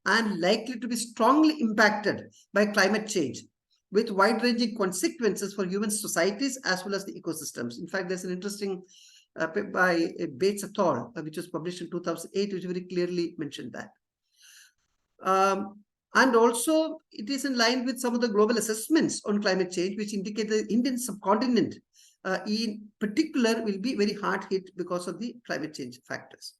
and likely to be strongly impacted by climate change, with wide-ranging consequences for human societies as well as the ecosystems. In fact, there's an interesting paper by Bates et al., which was published in 2008, which very clearly mentioned that. And also, it is in line with some of the global assessments on climate change, which indicate the Indian subcontinent in particular will be very hard hit because of the climate change factors.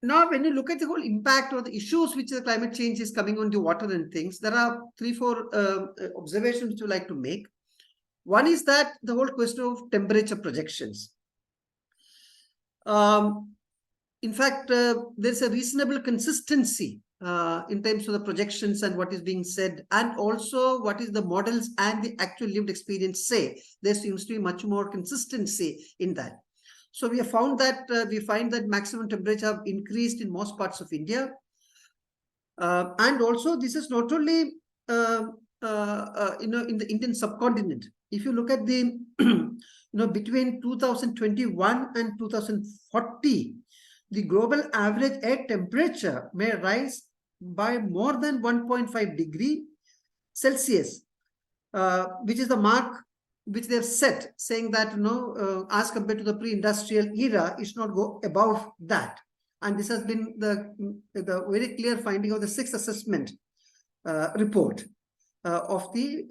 Now, when you look at the whole impact or the issues which the climate change is coming on the water and things, there are 3-4 observations which we like to make. One is that the whole question of temperature projections. In fact, there's a reasonable consistency in terms of the projections and what is being said, and also what is the models and the actual lived experience say. There seems to be much more consistency in that. So we have found that we find that maximum temperature have increased in most parts of India, and also this is not only in the Indian subcontinent. If you look at the between 2021 and 2040, the global average air temperature may rise by more than 1.5 degrees Celsius, which is the mark which they have set, saying that as compared to the pre-industrial era, it should not go above that. And this has been the very clear finding of the 6th assessment report of the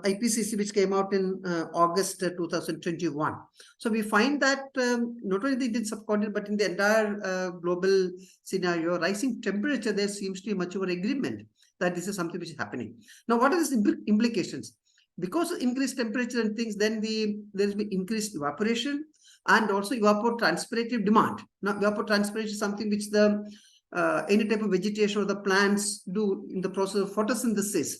IPCC, which came out in August 2021. So we find that not only in the Indian subcontinent, but in the entire global scenario, rising temperature, there seems to be much more agreement that this is something which is happening. Now, what are the implications? Because of increased temperature and things, then there will be increased evaporation and also evapotranspirative demand. Now, evapotranspiration is something which the any type of vegetation or the plants do in the process of photosynthesis.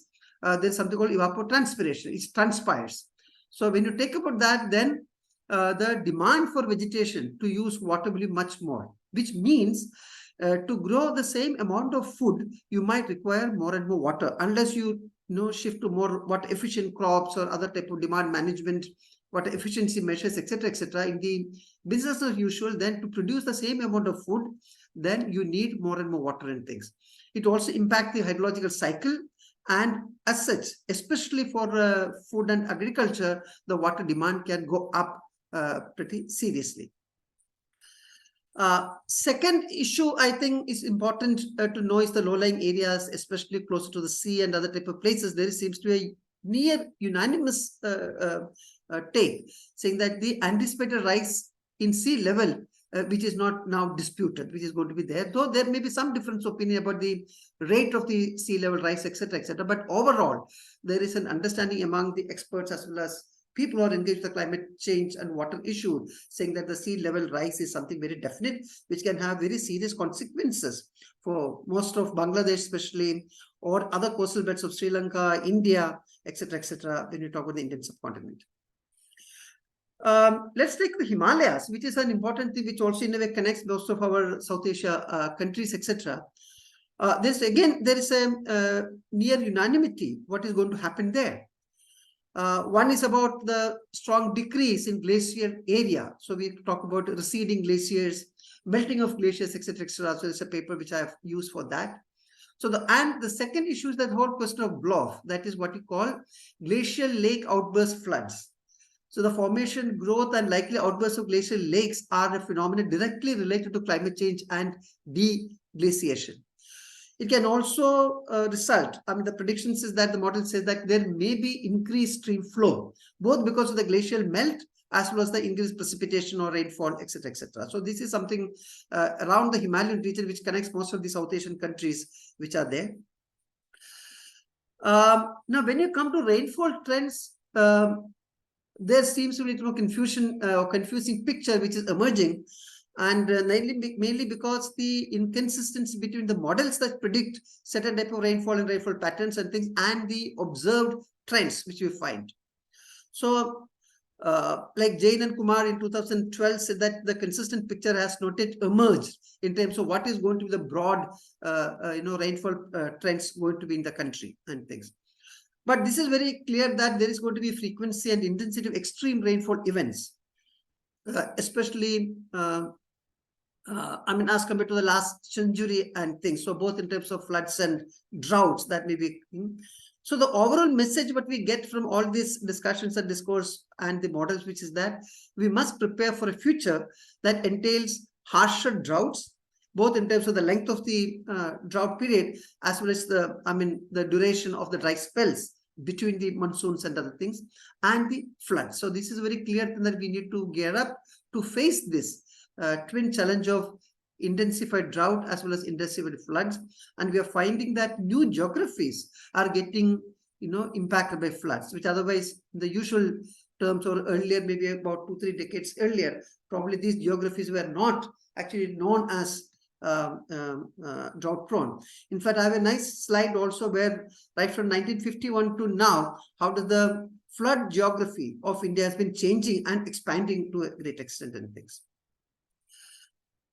There's something called evapotranspiration. It transpires. So when you take about that, then the demand for vegetation to use water will be much more, which means to grow the same amount of food, you might require more and more water, unless you shift to more water efficient crops or other type of demand management, water efficiency measures, etc., etc. In the business as usual, then to produce the same amount of food, then you need more and more water and things. It also impacts the hydrological cycle, and as such, especially for food and agriculture, the water demand can go up pretty seriously. Second issue I think is important to know is the low-lying areas, especially closer to the sea and other type of places. There seems to be a near unanimous take saying that the anticipated rise in sea level, which is not now disputed, which is going to be there, though there may be some difference of opinion about the rate of the sea level rise, etc., etc. But overall, there is an understanding among the experts as well as people are engaged with the climate change and water issue, saying that the sea level rise is something very definite, which can have very serious consequences for most of Bangladesh, especially, or other coastal belts of Sri Lanka, India, etc., when you talk about the Indian subcontinent. Let's take the Himalayas, which is an important thing, which also in a way connects most of our South Asia countries, etc. There is a near unanimity what is going to happen there. One is about the strong decrease in glacier area. So we talk about receding glaciers, melting of glaciers, etc., etc. So there's a paper which I have used for that. So the second issue is that whole question of BLOF, that is what you call glacial lake outburst floods. So the formation, growth, and likely outbursts of glacial lakes are a phenomenon directly related to climate change and deglaciation. It can also result, the prediction says that the model says that there may be increased stream flow, both because of the glacial melt as well as the increased precipitation or rainfall, etc., etc. So this is something around the Himalayan region which connects most of the South Asian countries which are there. Now, when you come to rainfall trends, there seems to be confusion or confusing picture which is emerging, and mainly because the inconsistency between the models that predict certain type of rainfall and rainfall patterns and things and the observed trends which we find. So like Jain and Kumar in 2012 said that the consistent picture has not yet emerged in terms of what is going to be the broad rainfall trends going to be in the country and things. But this is very clear that there is going to be frequency and intensity of extreme rainfall events, especially, as compared to the last century and things. So both in terms of floods and droughts that may be. So the overall message what we get from all these discussions and discourse and the models, which is that we must prepare for a future that entails harsher droughts, both in terms of the length of the drought period, as well as the duration of the dry spells between the monsoons and other things, and the floods. So this is very clear that we need to gear up to face this twin challenge of intensified drought as well as intensified floods. And we are finding that new geographies are getting, impacted by floods, which otherwise the usual terms or earlier, maybe about 2-3 decades earlier, probably these geographies were not actually known as drought prone. In fact, I have a nice slide also where right from 1951 to now, how does the flood geography of India has been changing and expanding to a great extent and things.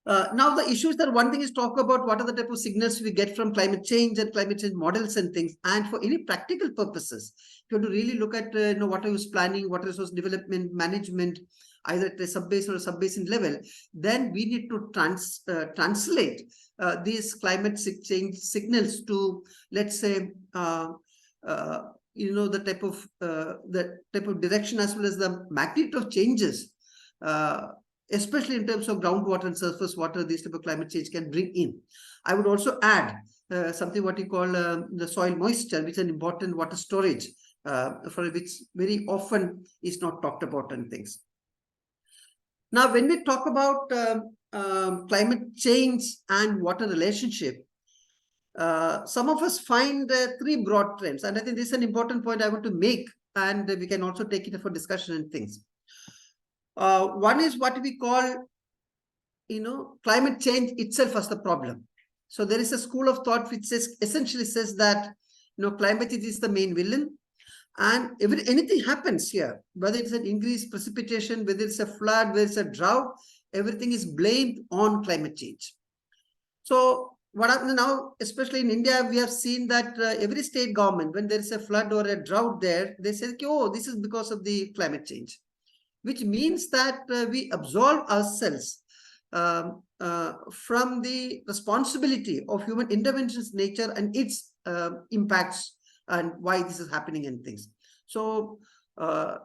Now the issues that one thing is talk about what are the type of signals we get from climate change and climate change models and things. And for any practical purposes, you have to really look at water use planning, water resource development, management, either at a sub-basin or sub-basin level. Then we need to translate these climate change signals to, let's say, the type of direction as well as the magnitude of changes, especially in terms of groundwater and surface water, this type of climate change can bring in. I would also add something what you call the soil moisture, which is an important water storage, for which very often is not talked about and things. Now, when we talk about climate change and water relationship, some of us find 3 broad trends, and I think this is an important point I want to make, and we can also take it for discussion and things. One is what we call, climate change itself as the problem. So there is a school of thought which essentially says that, climate change is the main villain, and anything happens here, whether it's an increased precipitation, whether it's a flood, whether it's a drought, everything is blamed on climate change. So what happens now, especially in India, we have seen that every state government, when there is a flood or a drought there, they say, oh, this is because of the climate change, which means that we absolve ourselves from the responsibility of human interventions, nature, and its impacts and why this is happening and things. So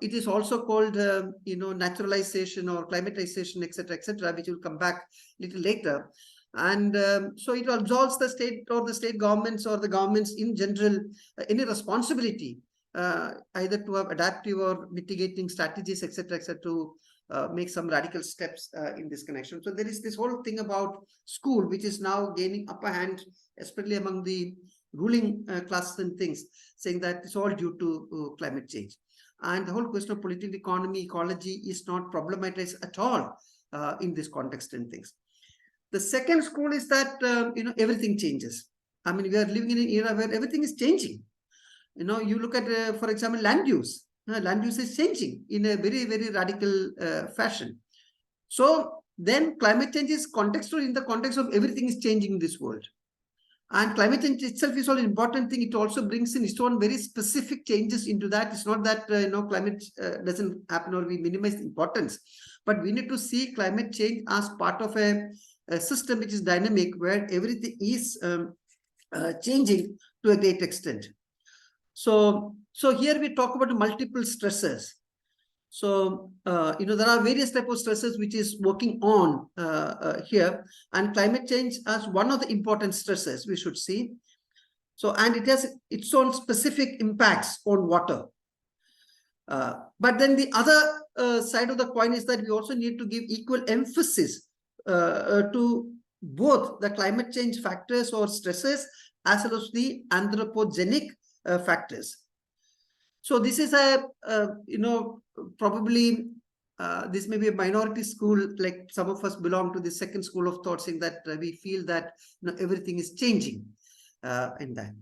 it is also called, naturalization or climatization, etc., which will come back a little later. And so it absolves the state or the state governments or the governments in general any responsibility either to have adaptive or mitigating strategies, etc., to make some radical steps in this connection. So there is this whole thing about school, which is now gaining upper hand, especially among the ruling classes and things, saying that it's all due to climate change. And the whole question of political economy, ecology is not problematized at all in this context and things. The second school is that, everything changes. I mean, we are living in an era where everything is changing. You look at, for example, land use. Land use is changing in a very, very radical fashion. So then climate change is contextual in the context of everything is changing in this world. And climate change itself is all an important thing. It also brings in its own very specific changes into that. It's not that, climate doesn't happen or we minimize the importance. But we need to see climate change as part of a system which is dynamic, where everything is changing to a great extent. So here we talk about multiple stressors. So, there are various types of stresses which is working on here, and climate change as one of the important stresses we should see. So, and it has its own specific impacts on water. But then the other side of the coin is that we also need to give equal emphasis to both the climate change factors or stresses as well as the anthropogenic factors. So this is probably this may be a minority school, like some of us belong to the second school of thought, saying that we feel that everything is changing in that.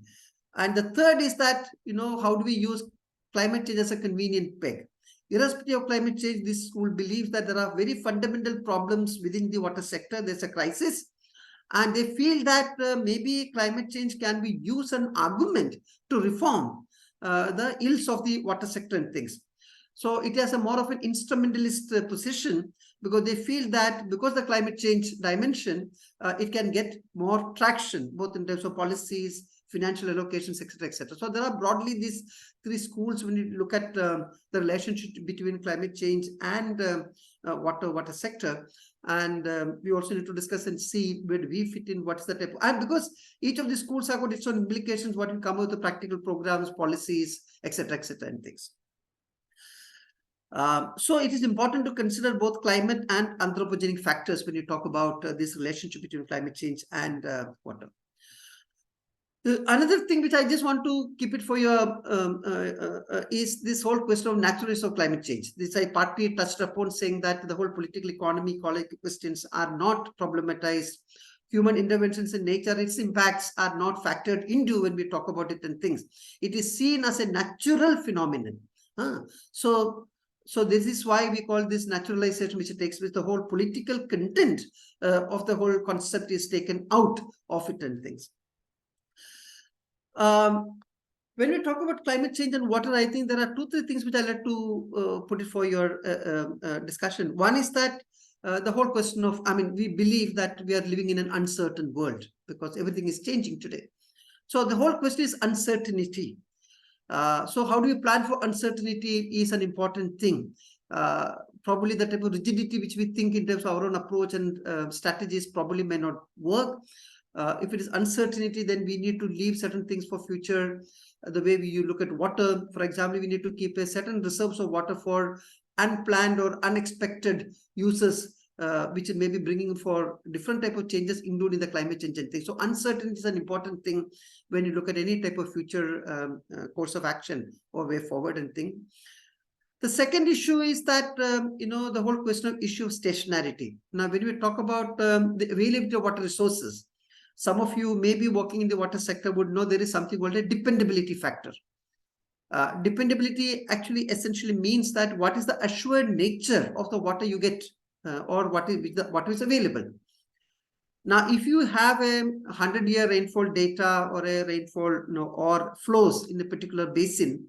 And the third is that, how do we use climate change as a convenient peg? Irrespective of climate change, this school believes that there are very fundamental problems within the water sector. There's a crisis. And they feel that maybe climate change can be used as an argument to reform the ills of the water sector and things. So it has a more of an instrumentalist position, because they feel that because the climate change dimension, it can get more traction, both in terms of policies, financial allocations, etc., etc. So there are broadly these three schools when you look at the relationship between climate change and water sector. And we also need to discuss and see where do we fit in, what's the type, and because each of the schools have got its own implications, what will come out of the practical programs, policies, etc., and things. So it is important to consider both climate and anthropogenic factors when you talk about this relationship between climate change and water. Another thing which I just want to keep it for you is this whole question of naturalness of climate change. This I partly touched upon, saying that the whole political economy, ecological questions are not problematized. Human interventions in nature, its impacts are not factored into when we talk about it and things. It is seen as a natural phenomenon. So this is why we call this naturalization, which takes place. The whole political content of the whole concept is taken out of it and things. When we talk about climate change and water, I think there are 2-3 things which I'd like to put it for your discussion. One is that the whole question of, we believe that we are living in an uncertain world because everything is changing today. So the whole question is uncertainty. So how do we plan for uncertainty is an important thing. Probably the type of rigidity which we think in terms of our own approach and strategies probably may not work. If it is uncertainty, then we need to leave certain things for future. The way you look at water, for example, we need to keep a certain reserves of water for unplanned or unexpected uses, which may be bringing for different type of changes, including the climate change and things. So uncertainty is an important thing when you look at any type of future course of action or way forward and thing. The second issue is that, the whole question of issue of stationarity. Now, when we talk about the availability of water resources, some of you may be working in the water sector would know there is something called a dependability factor. Dependability actually essentially means that what is the assured nature of the water you get or what is available. Now, if you have a 100-year rainfall data or a rainfall or flows in a particular basin,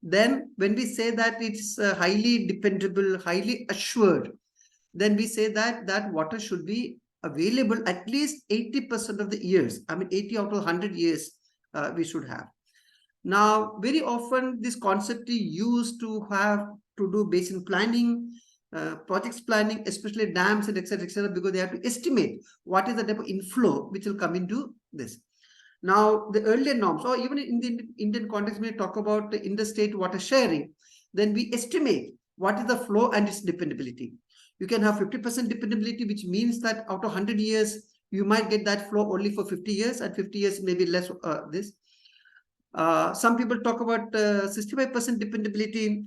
then when we say that it's highly dependable, highly assured, then we say that that water should be available at least 80% of the years. 80 out of 100 years we should have. Now, very often this concept is used to do basin planning, projects planning, especially dams and etc., because they have to estimate what is the type of inflow which will come into this. Now, the earlier norms, or even in the Indian context, when we talk about the interstate water sharing, then we estimate what is the flow and its dependability. You can have 50% dependability, which means that out of 100 years, you might get that flow only for 50 years, and 50 years maybe less this. Some people talk about 65% dependability.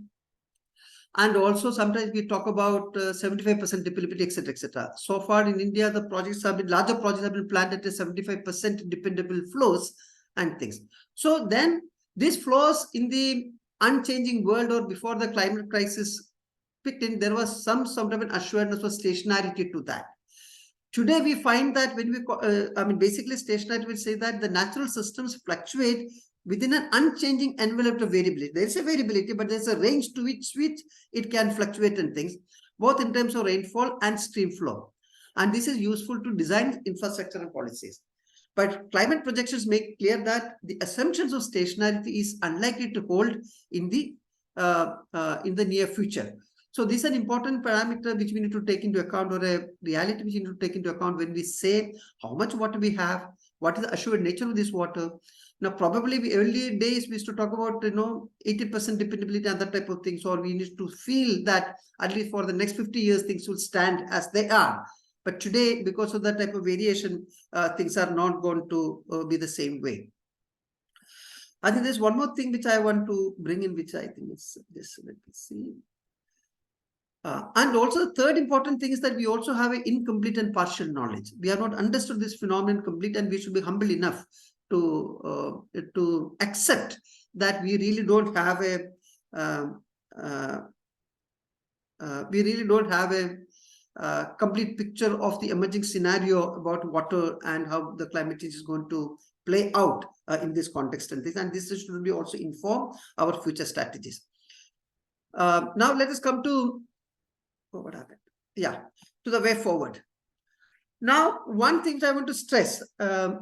And also sometimes we talk about 75% dependability, etc., etc. So far in India, the projects have been, larger projects have been planned at a 75% dependable flows and things. So then these flows in the unchanging world or before the climate crisis picked in, there was some sort of an assuredness or stationarity to that. Today, we find that when we, basically stationarity will say that the natural systems fluctuate within an unchanging envelope of variability. There is a variability, but there's a range to which it can fluctuate in things, both in terms of rainfall and stream flow. And this is useful to design infrastructure and policies. But climate projections make clear that the assumptions of stationarity is unlikely to hold in the near future. So this is an important parameter which we need to take into account, or a reality which we need to take into account when we say how much water we have, what is the assured nature of this water. Now, probably the earlier days we used to talk about, 80% dependability and that type of things, or we need to feel that at least for the next 50 years, things will stand as they are. But today, because of that type of variation, things are not going to be the same way. I think there's one more thing which I want to bring in, which I think is this. Let me see. And also the third important thing is that we also have an incomplete and partial knowledge. We have not understood this phenomenon complete, and we should be humble enough to accept that we really don't have a complete picture of the emerging scenario about water and how the climate change is going to play out in this context and this. And this should be also inform our future strategies. Now let us come to what happened. Yeah, to the way forward. Now, one thing I want to stress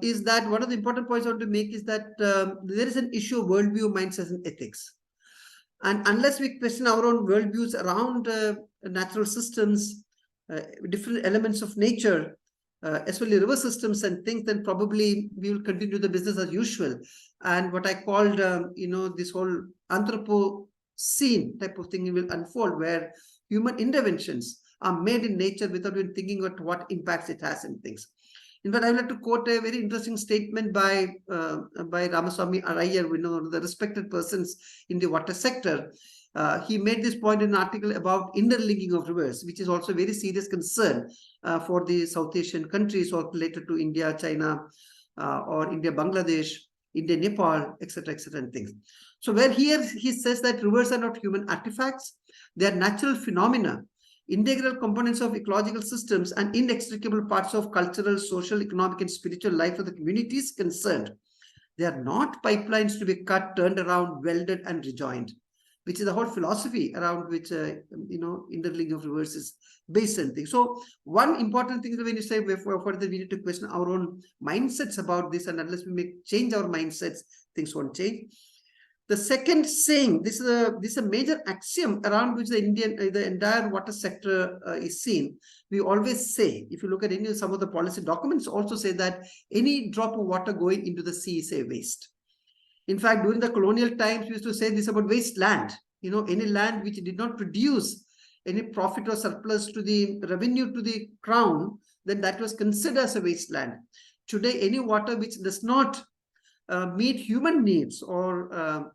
is that one of the important points I want to make is that there is an issue of worldview, mindsets, and ethics. And unless we question our own worldviews around natural systems, different elements of nature, especially river systems and things, then probably we will continue the business as usual. And what I called, this whole Anthropocene type of thing will unfold, where human interventions are made in nature without even thinking about what impacts it has in things. In fact, I would like to quote a very interesting statement by Ramaswamy Arayar, one of the respected persons in the water sector. He made this point in an article about interlinking of rivers, which is also a very serious concern for the South Asian countries, or related to India, China, or India, Bangladesh, India, Nepal, etc., and things. So where here he says that rivers are not human artifacts, they are natural phenomena, integral components of ecological systems, and inextricable parts of cultural, social, economic, and spiritual life of the communities concerned. They are not pipelines to be cut, turned around, welded, and rejoined, which is the whole philosophy around which, interlinking of rivers is based on things. So one important thing is when you say further, we need to question our own mindsets about this, and unless we change our mindsets, things won't change. The second saying, this is a major axiom around which the entire water sector is seen. We always say, if you look at some of the policy documents, also say that any drop of water going into the sea is a waste. In fact, during the colonial times, we used to say this about wasteland. Any land which did not produce any profit or surplus to the revenue to the crown, then that was considered as a wasteland. Today, any water which does not meet human needs or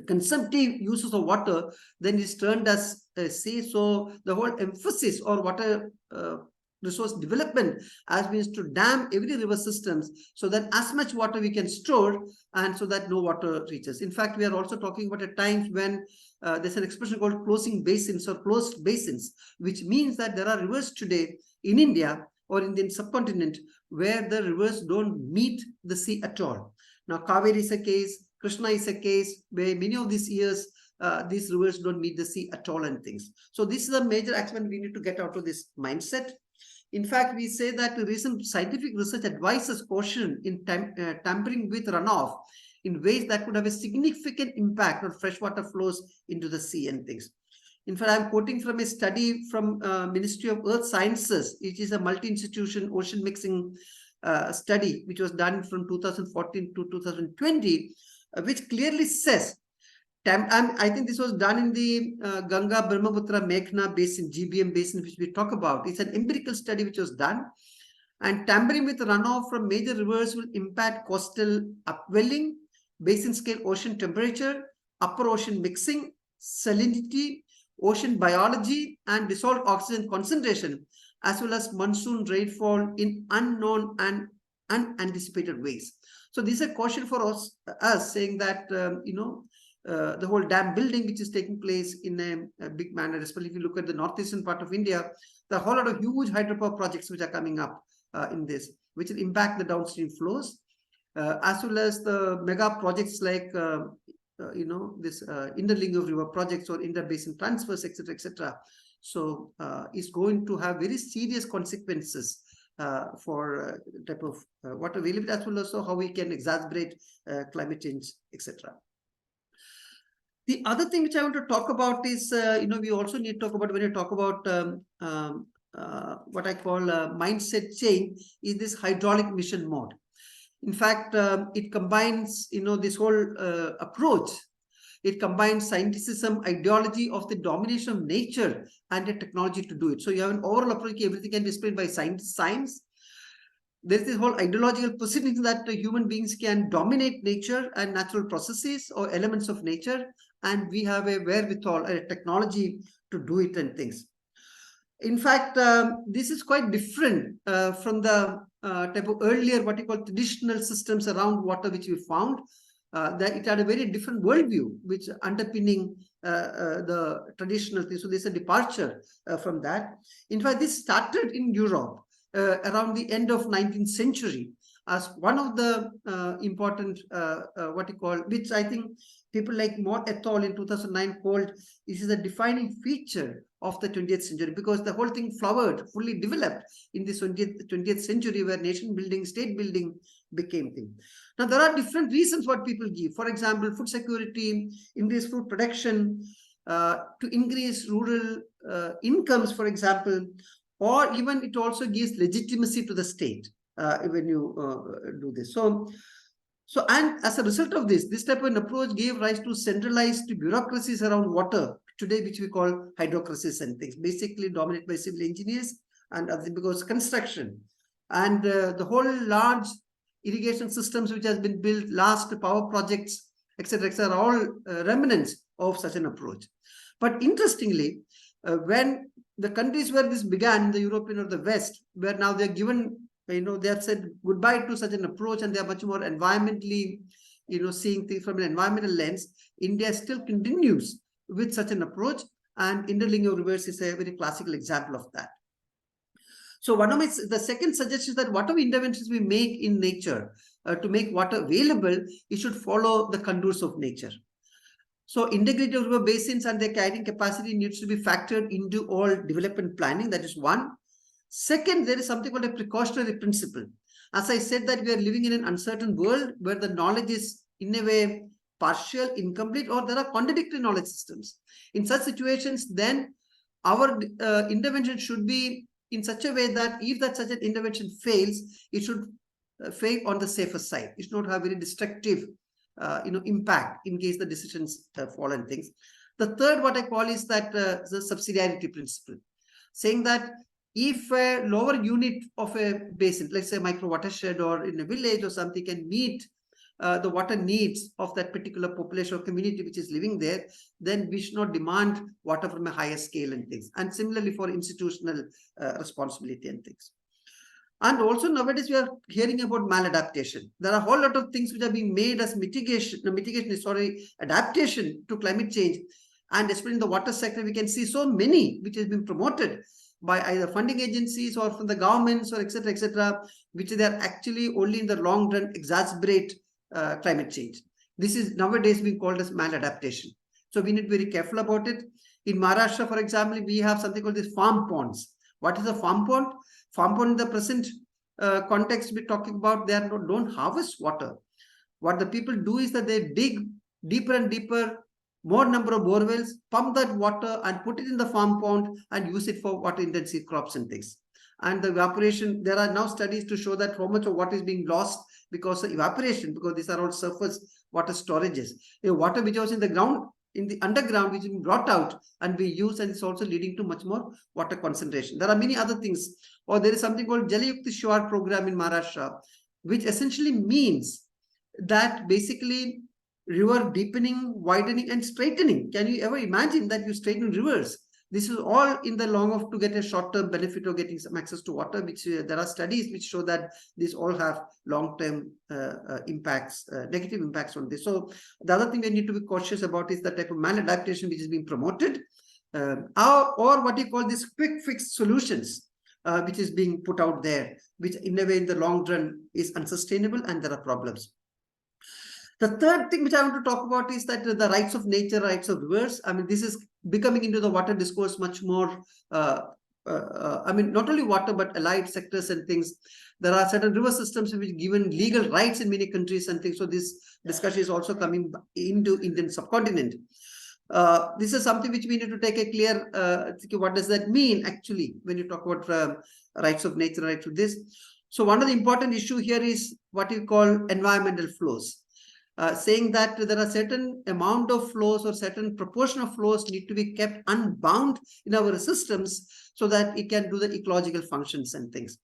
consumptive uses of water, then is turned as sea. So the whole emphasis on water resource development has been to dam every river systems so that as much water we can store, and so that no water reaches. In fact, we are also talking about at times when there's an expression called closing basins or closed basins, which means that there are rivers today in India or in the subcontinent where the rivers don't meet the sea at all. Now, Kaveri is a case, Krishna is a case where many of these years, these rivers don't meet the sea at all and things. So this is a major aspect we need to get out of this mindset. In fact, we say that the recent scientific research advises caution in tampering with runoff in ways that could have a significant impact on freshwater flows into the sea and things. In fact, I'm quoting from a study from Ministry of Earth Sciences, which is a multi-institution ocean mixing study, which was done from 2014 to 2020, which clearly says, I think this was done in the Ganga, Brahmaputra, Meghna basin, GBM basin, which we talk about. It's an empirical study which was done. And tampering with runoff from major rivers will impact coastal upwelling, basin scale ocean temperature, upper ocean mixing, salinity, ocean biology and dissolved oxygen concentration, as well as monsoon rainfall in unknown and unanticipated ways. So this is a caution for us saying that, the whole dam building which is taking place in a big manner, especially if you look at the northeastern part of India, there are a whole lot of huge hydropower projects which are coming up in this, which will impact the downstream flows, as well as the mega projects like, this interlinking of river projects or interbasin transfers, etc., etc. So it's going to have very serious consequences for type of water availability, as well as how we can exacerbate climate change, etc. The other thing which I want to talk about is, we also need to talk about, when you talk about what I call mindset change, is this hydraulic mission mode. In fact, it combines, this whole approach. It combines scientificism, ideology of the domination of nature and the technology to do it. So you have an overall approach, everything can be explained by science. There's this whole ideological positioning that human beings can dominate nature and natural processes or elements of nature, and we have a wherewithal, a technology to do it and things. In fact, this is quite different from the type of earlier, what you call traditional systems around water, which we found. That it had a very different worldview, which underpinning the traditional thing. So there's a departure from that. In fact, this started in Europe around the end of 19th century as one of the important, which I think people like Mott et al. In 2009 called, this is a defining feature of the 20th century, because the whole thing flowered, fully developed in this 20th century, where nation building, state building became thing. Now, there are different reasons what people give. For example, food security, increase food production, to increase rural incomes, for example, or even it also gives legitimacy to the state when you do this. So, and as a result of this type of an approach gave rise to centralized bureaucracies around water today, which we call hydrocracies and things, basically dominated by civil engineers and other, because construction and the whole large irrigation systems which has been built, last power projects, etc., are all remnants of such an approach. But interestingly, when the countries where this began, the European or the West, where now they're given, they have said goodbye to such an approach, and they are much more environmentally, seeing things from an environmental lens, India still continues with such an approach, and interlinking of rivers is a very classical example of that. So the second suggestion is that whatever interventions we make in nature to make water available, it should follow the contours of nature. So integrity of river basins and their carrying capacity needs to be factored into all development planning. That is one. Second, there is something called a precautionary principle. As I said, that we are living in an uncertain world where the knowledge is in a way partial, incomplete, or there are contradictory knowledge systems. In such situations, then our intervention should be in such a way that if such an intervention fails, it should fail on the safer side. It should not have very destructive impact in case the decisions fall and things. The third, what I call, is that the subsidiarity principle, saying that if a lower unit of a basin, let's say micro watershed or in a village or something, can meet the water needs of that particular population or community which is living there, then we should not demand water from a higher scale and things. And similarly for institutional responsibility and things. And also nowadays we are hearing about maladaptation. There are a whole lot of things which are being made as adaptation to climate change. And especially in the water sector, we can see so many which has been promoted by either funding agencies or from the governments or etc., which they are actually only in the long run exacerbate climate change. This is nowadays being called as maladaptation. So we need to be very careful about it. In Maharashtra, for example, we have something called this farm ponds. What is a farm pond? Farm pond in the present context we're talking about, they don't harvest water. What the people do is that they dig deeper and deeper, more number of bore wells, pump that water and put it in the farm pond and use it for water intensive crops and things. And the evaporation, there are now studies to show that how much of water is being lost because of evaporation, because these are all surface water storages. Water which was in the ground, in the underground, which is being brought out and we use, and it's also leading to much more water concentration. There are many other things. Or there is something called Jalayukta Shivar program in Maharashtra, which essentially means that basically river deepening, widening, and straightening. Can you ever imagine that you straighten rivers? This is all in the long of to get a short-term benefit of getting some access to water, which there are studies which show that these all have long-term impacts, negative impacts on this. So the other thing we need to be cautious about is the type of maladaptation which is being promoted, or what you call these quick fix solutions, which is being put out there, which in a way in the long run is unsustainable, and there are problems. The third thing which I want to talk about is that the rights of nature, rights of rivers. I mean, this is becoming into the water discourse much more. I mean, not only water, but allied sectors and things. There are certain river systems which given legal rights in many countries and things. So this discussion is also coming into Indian subcontinent. This is something which we need to take a clear, what does that mean actually when you talk about rights of nature, rights to this. So one of the important issue here is what you call environmental flows. Saying that there are certain amount of flows or certain proportion of flows need to be kept unbound in our systems so that it can do the ecological functions and things.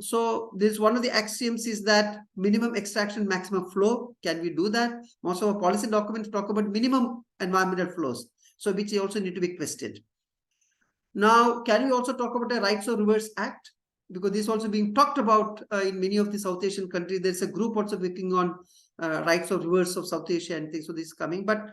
So this one of the axioms is that minimum extraction, maximum flow. Can we do that? Most of our policy documents talk about minimum environmental flows, so which also need to be questioned. Now, can we also talk about the Rights of Rivers Act? Because this is also being talked about in many of the South Asian countries. There's a group also working on rights of rivers of South Asia and things. So this is coming, but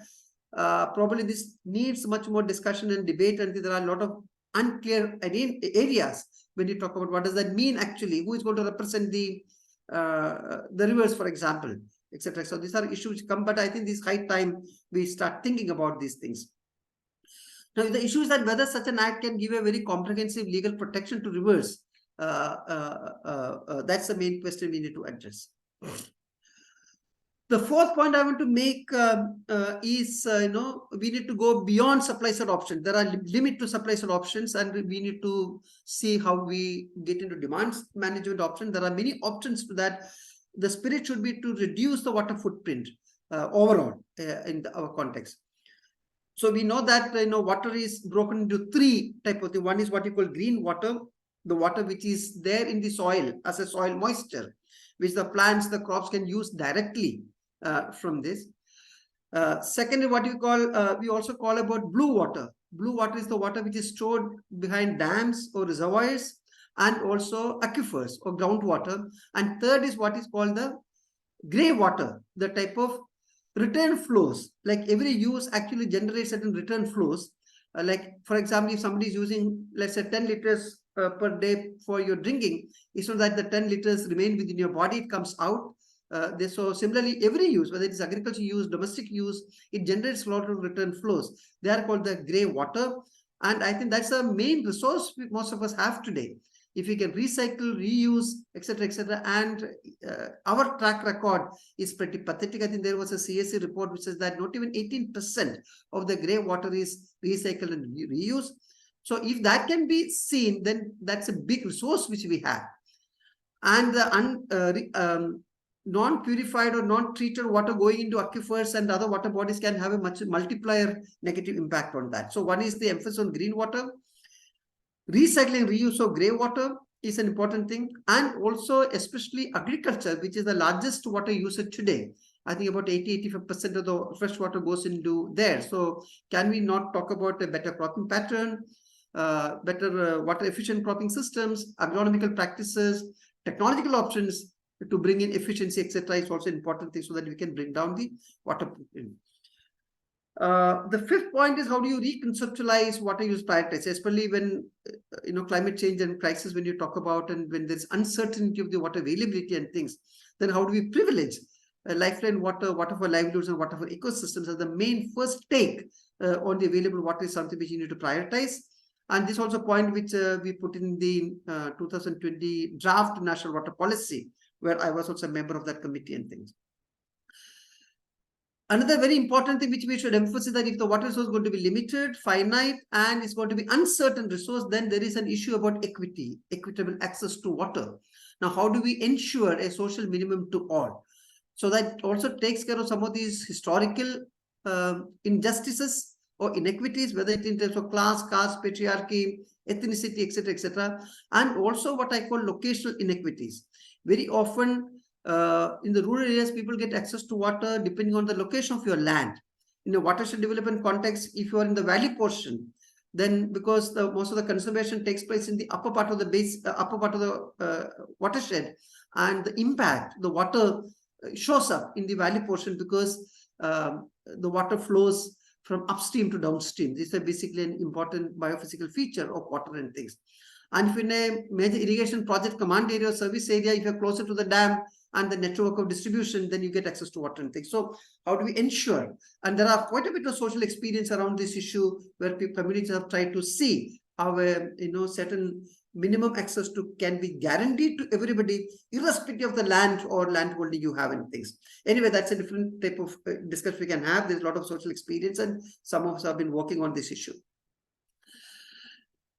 probably this needs much more discussion and debate, and there are a lot of unclear areas when you talk about what does that mean actually, who is going to represent the rivers, for example, etc. So these are issues which come, but I think this high time we start thinking about these things. Now the issue is that whether such an act can give a very comprehensive legal protection to rivers. That's the main question we need to address. The fourth point I want to make is, we need to go beyond supply side options. There are limit to supply side options, and we need to see how we get into demand management options. There are many options to that. The spirit should be to reduce the water footprint overall in our context. So we know that water is broken into three types of things. One is what you call green water, the water which is there in the soil as a soil moisture, which the plants, the crops can use directly from this. Secondly, what you call, we also call about blue water. Blue water is the water which is stored behind dams or reservoirs and also aquifers or groundwater. And third is what is called the gray water, the type of return flows. Like every use actually generates certain return flows. Like, for example, if somebody is using, let's say 10 liters per day for your drinking, it's not that the 10 liters remain within your body, it comes out. So similarly, every use, whether it is agriculture use, domestic use, it generates a lot of return flows. They are called the gray water. And I think that's the main resource most of us have today. If we can recycle, reuse, etc., and our track record is pretty pathetic. I think there was a CECCSD report which says that not even 18% of the gray water is recycled and reused. So if that can be seen, then that's a big resource which we have. And the non-purified or non-treated water going into aquifers and other water bodies can have a much multiplier negative impact on that. So one is the emphasis on green water. Recycling, reuse of grey water is an important thing, and also especially agriculture, which is the largest water usage today. I think about 80-85% of the fresh water goes into there. So can we not talk about a better cropping pattern, better water efficient cropping systems, agronomical practices, technological options to bring in efficiency, etc. is also important thing so that we can bring down the water. The fifth point is how do you reconceptualize water use priorities, especially when climate change and crisis, when you talk about, and when there's uncertainty of the water availability and things, then how do we privilege lifeline water, water for livelihoods and water for ecosystems as the main first take on the available water is something which you need to prioritize. And this also point which we put in the 2020 draft national water policy, where I was also a member of that committee and things. Another very important thing which we should emphasize that if the water resource is going to be limited, finite, and it's going to be uncertain resource, then there is an issue about equity, equitable access to water. Now, how do we ensure a social minimum to all? So that also takes care of some of these historical injustices or inequities, whether it's in terms of class, caste, patriarchy, ethnicity, etc., etc., and also what I call locational inequities. Very often, in the rural areas, people get access to water depending on the location of your land. In a watershed development context, if you are in the valley portion, then because most of the conservation takes place in the upper part of the watershed, and the impact, the water shows up in the valley portion because the water flows from upstream to downstream. This is basically an important biophysical feature of water and things. And if in a major irrigation project command area or service area, if you're closer to the dam and the network of distribution, then you get access to water and things. So how do we ensure? And there are quite a bit of social experience around this issue where communities have tried to see how certain minimum access to can be guaranteed to everybody, irrespective of the land or land holding you have and things. Anyway, that's a different type of discussion we can have. There's a lot of social experience, and some of us have been working on this issue.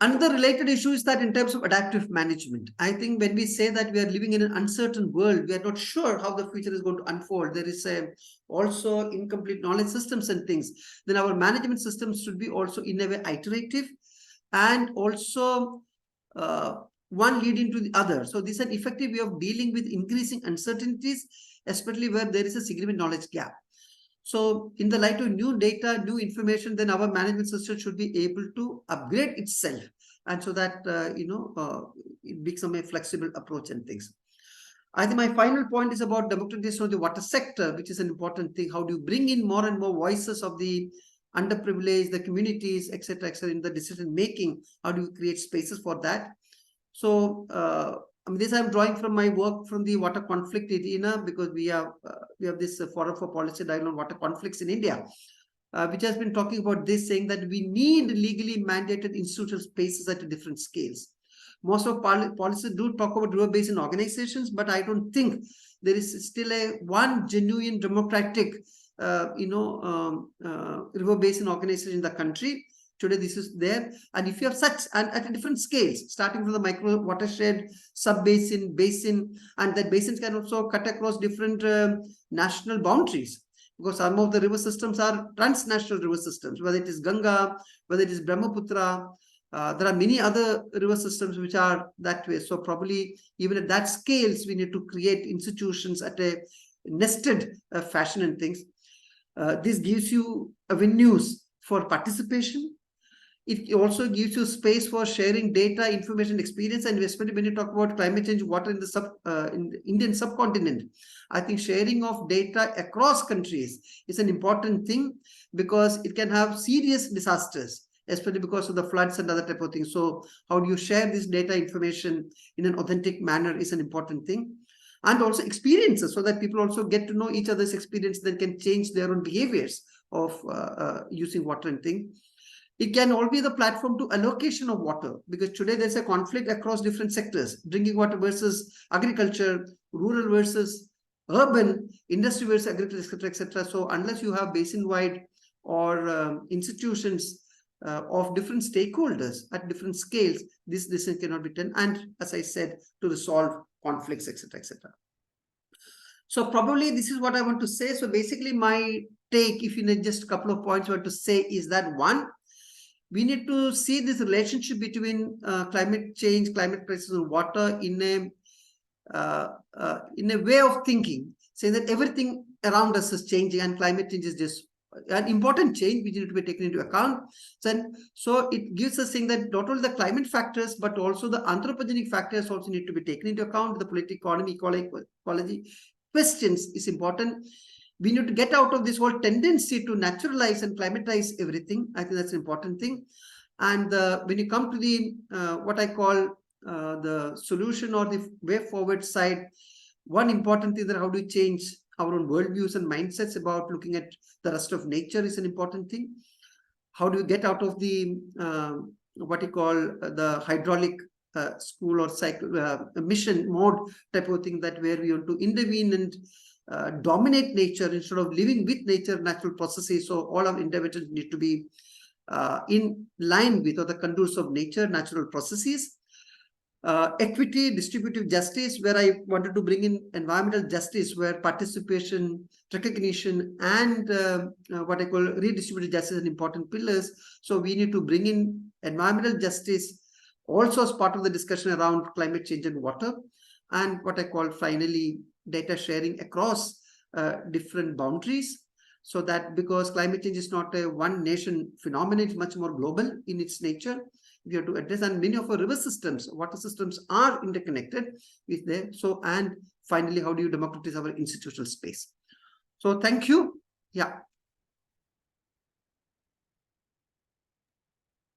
Another related issue is that in terms of adaptive management, I think when we say that we are living in an uncertain world, we are not sure how the future is going to unfold. There is also incomplete knowledge systems and things. Then our management systems should be also in a way iterative, and also one leading to the other. So this is an effective way of dealing with increasing uncertainties, especially where there is a significant knowledge gap. So in the light of new data, new information, then our management system should be able to upgrade itself. And so that, it becomes a flexible approach and things. I think my final point is about democratization of the water sector, which is an important thing. How do you bring in more and more voices of the underprivileged, the communities, etc., in the decision making? How do you create spaces for that? So this I'm drawing from my work from the water conflict arena, because we have this Forum for Policy Dialogue on Water Conflicts in India, which has been talking about this, saying that we need legally mandated institutional spaces at different scales. Most of policies do talk about river basin organizations, but I don't think there is still one genuine democratic river basin organization in the country. Today, this is there. And if you have such, and at different scales, starting from the micro watershed, sub-basin, basin, and that basins can also cut across different national boundaries, because some of the river systems are transnational river systems, whether it is Ganga, whether it is Brahmaputra. There are many other river systems which are that way. So probably even at that scales, we need to create institutions at a nested fashion and things. This gives you avenues for participation. It also gives you space for sharing data, information, experience, and especially when you talk about climate change, water in the Indian subcontinent. I think sharing of data across countries is an important thing, because it can have serious disasters, especially because of the floods and other type of things. So how do you share this data information in an authentic manner is an important thing. And also experiences, so that people also get to know each other's experience, that can change their own behaviors of using water and things. It can all be the platform to allocation of water, because today there's a conflict across different sectors: drinking water versus agriculture, rural versus urban, industry versus agriculture, etc., etc. So unless you have basin-wide or institutions of different stakeholders at different scales, this decision cannot be done. And as I said, to resolve conflicts, etc., etc. So probably this is what I want to say. So basically my take, if you need just a couple of points I want to say, is that one, we need to see this relationship between climate change, climate crisis, and water in a way of thinking, saying that everything around us is changing, and climate change is just an important change which need to be taken into account. So it gives us saying that not only the climate factors, but also the anthropogenic factors also need to be taken into account. The political economy, ecology questions is important. We need to get out of this whole tendency to naturalize and climatize everything. I think that's an important thing. And when you come to the what I call the solution or the way forward side, one important thing that how do we change our own worldviews and mindsets about looking at the rest of nature is an important thing. How do we get out of the what you call the hydraulic school or cycle mission mode type of thing, that where we want to intervene and dominate nature instead of living with nature, natural processes. So all our interventions need to be in line with or the contours of nature, natural processes. Equity, distributive justice, where I wanted to bring in environmental justice, where participation, recognition, and what I call redistributive justice are important pillars. So we need to bring in environmental justice also as part of the discussion around climate change and water. And what I call finally data sharing across different boundaries, so that because climate change is not a one nation phenomenon, it's much more global in its nature. We have to address, and many of our river systems, water systems are interconnected with there. So, and finally, how do you democratize our institutional space? So thank you. Yeah.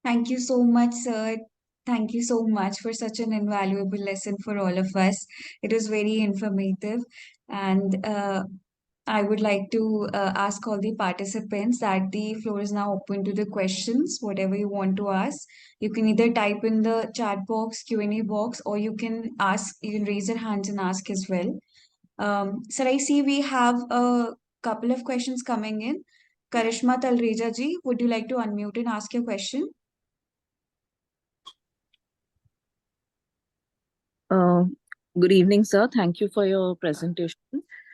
Thank you so much, sir. Thank you so much for such an invaluable lesson for all of us. It was very informative. And I would like to ask all the participants that the floor is now open to the questions, whatever you want to ask. You can either type in the chat box, Q&A box, or you can raise your hands and ask as well. Sir, I see we have a couple of questions coming in. Karishma Talreja ji, would you like to unmute and ask your question? Good evening, sir. Thank you for your presentation.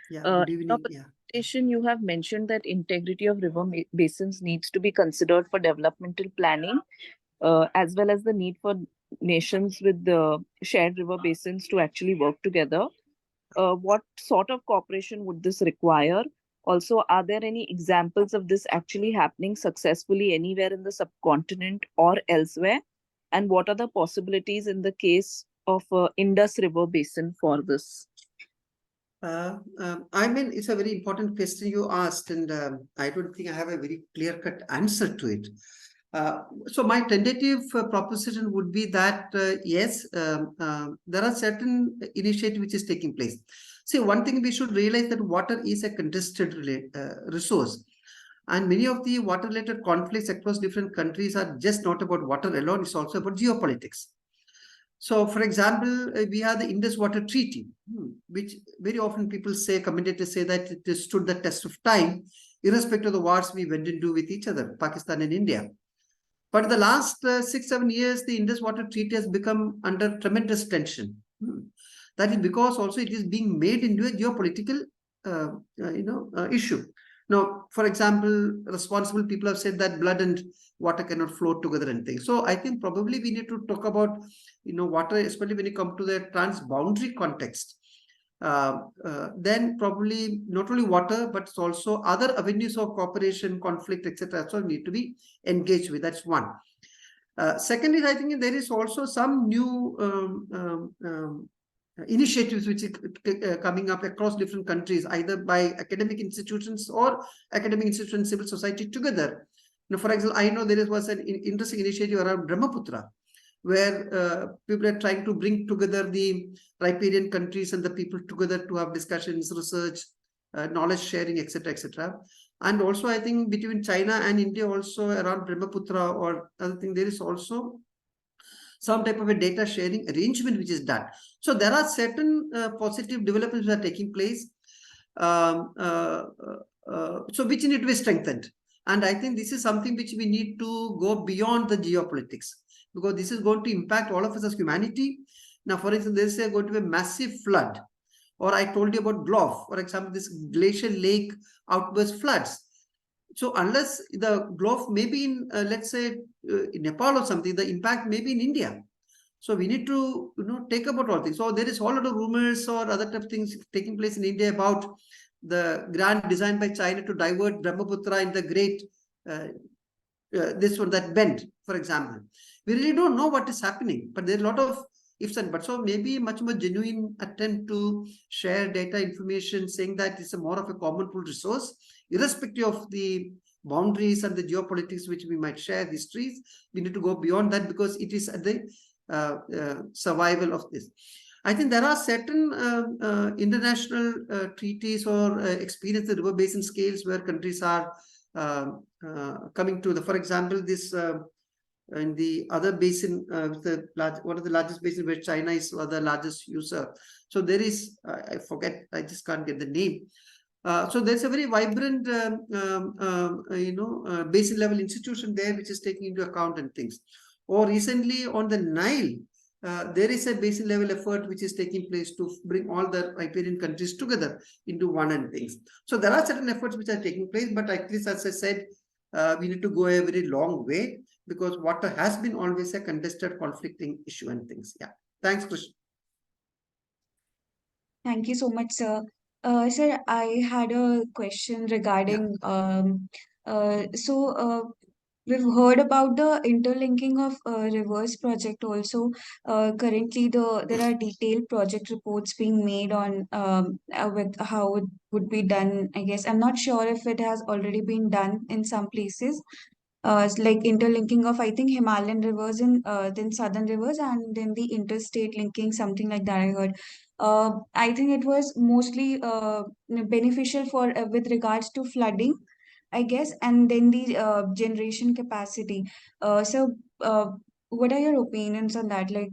Yeah, good In evening. your Yeah. presentation, you have mentioned that integrity of river basins needs to be considered for developmental planning, as well as the need for nations with the shared river basins to actually work together. What sort of cooperation would this require? Also, are there any examples of this actually happening successfully anywhere in the subcontinent or elsewhere? And what are the possibilities in the case of Indus River Basin for this? I mean, it's a very important question you asked, and I don't think I have a very clear-cut answer to it. So my tentative proposition would be that, yes, there are certain initiatives which is taking place. See, one thing we should realize that water is a contested resource. And many of the water-related conflicts across different countries are just not about water alone, it's also about geopolitics. So, for example, we have the Indus Water Treaty, which very often people say, commentators say that it stood the test of time, irrespective of the wars we went into with each other, Pakistan and India. But in the last 6-7 years, the Indus Water Treaty has become under tremendous tension. That is because also it is being made into a geopolitical, issue. Now, for example, responsible people have said that blood and water cannot flow together and things. So I think probably we need to talk about, water, especially when you come to the transboundary context. Then probably not only water, but also other avenues of cooperation, conflict, etc. So need to be engaged with. That's one. Second is, I think there is also some new initiatives which are coming up across different countries, either by academic institutions or academic institutions, civil society together. Now, for example, I know there was an interesting initiative around Brahmaputra, where people are trying to bring together the riparian countries and the people together to have discussions, research, knowledge sharing, etc., etc. And also, I think between China and India, also around Brahmaputra or other thing, there is also some type of a data sharing arrangement which is done. So there are certain positive developments that are taking place, so which need to be strengthened. And I think this is something which we need to go beyond the geopolitics, because this is going to impact all of us as humanity. Now, for instance, there is going to be a massive flood, or I told you about Glof, for example, this glacial lake outburst floods. So unless the Glof may be in, let's say, in Nepal or something, the impact may be in India. So we need to, take about all things. So there is a whole lot of rumors or other type of things taking place in India about the grand design by China to divert Brahmaputra in the great, this one, that bend, for example. We really don't know what is happening, but there are a lot of ifs and buts. So maybe much more genuine attempt to share data information, saying that it's a more of a common pool resource, irrespective of the boundaries and the geopolitics which we might share, histories. We need to go beyond that, because it is at the survival of this. I think there are certain international treaties or experience the river basin scales where countries are coming to the, for example, this in the other basin, one of the largest basins where China is the largest user. So there is, I forget, I just can't get the name. So there's a very vibrant, basin level institution there which is taking into account and things. Or recently on the Nile, there is a basin level effort which is taking place to bring all the riparian countries together into one and things. So there are certain efforts which are taking place, but at least, as I said, we need to go a very long way, because water has been always a contested, conflicting issue and things. Yeah. Thanks, Krishna. Thank you so much, sir. Sir, I had a question regarding we've heard about the interlinking of reverse project also. Currently, there are detailed project reports being made on with how it would be done. I guess I'm not sure if it has already been done in some places. It's like interlinking of I think Himalayan rivers and then southern rivers and then the interstate linking, something like that I heard. I think it was mostly beneficial for with regards to flooding, I guess, and then the generation capacity. What are your opinions on that? Like,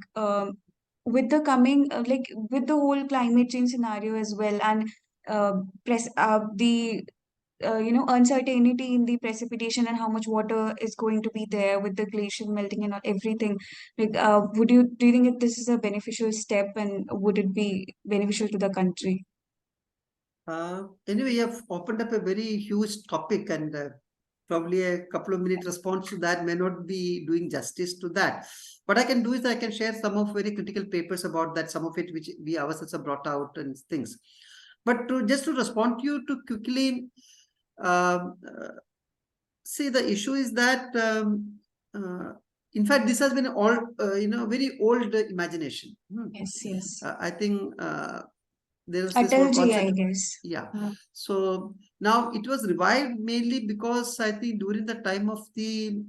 with the coming, like, with the whole climate change scenario as well, and the uncertainty in the precipitation and how much water is going to be there with the glacier melting and everything. Like, do you think that this is a beneficial step, and would it be beneficial to the country? Anyway, you have opened up a very huge topic, and probably a couple of minute response to that may not be doing justice to that. What I can do is I can share some of very critical papers about that, some of it which we ourselves have brought out and things. But just to respond to you to quickly, see, the issue is that in fact this has been all very old imagination. Yes. I think there was this Atalji, concept, I guess. yeah. So now it was revived mainly because I think during the time of the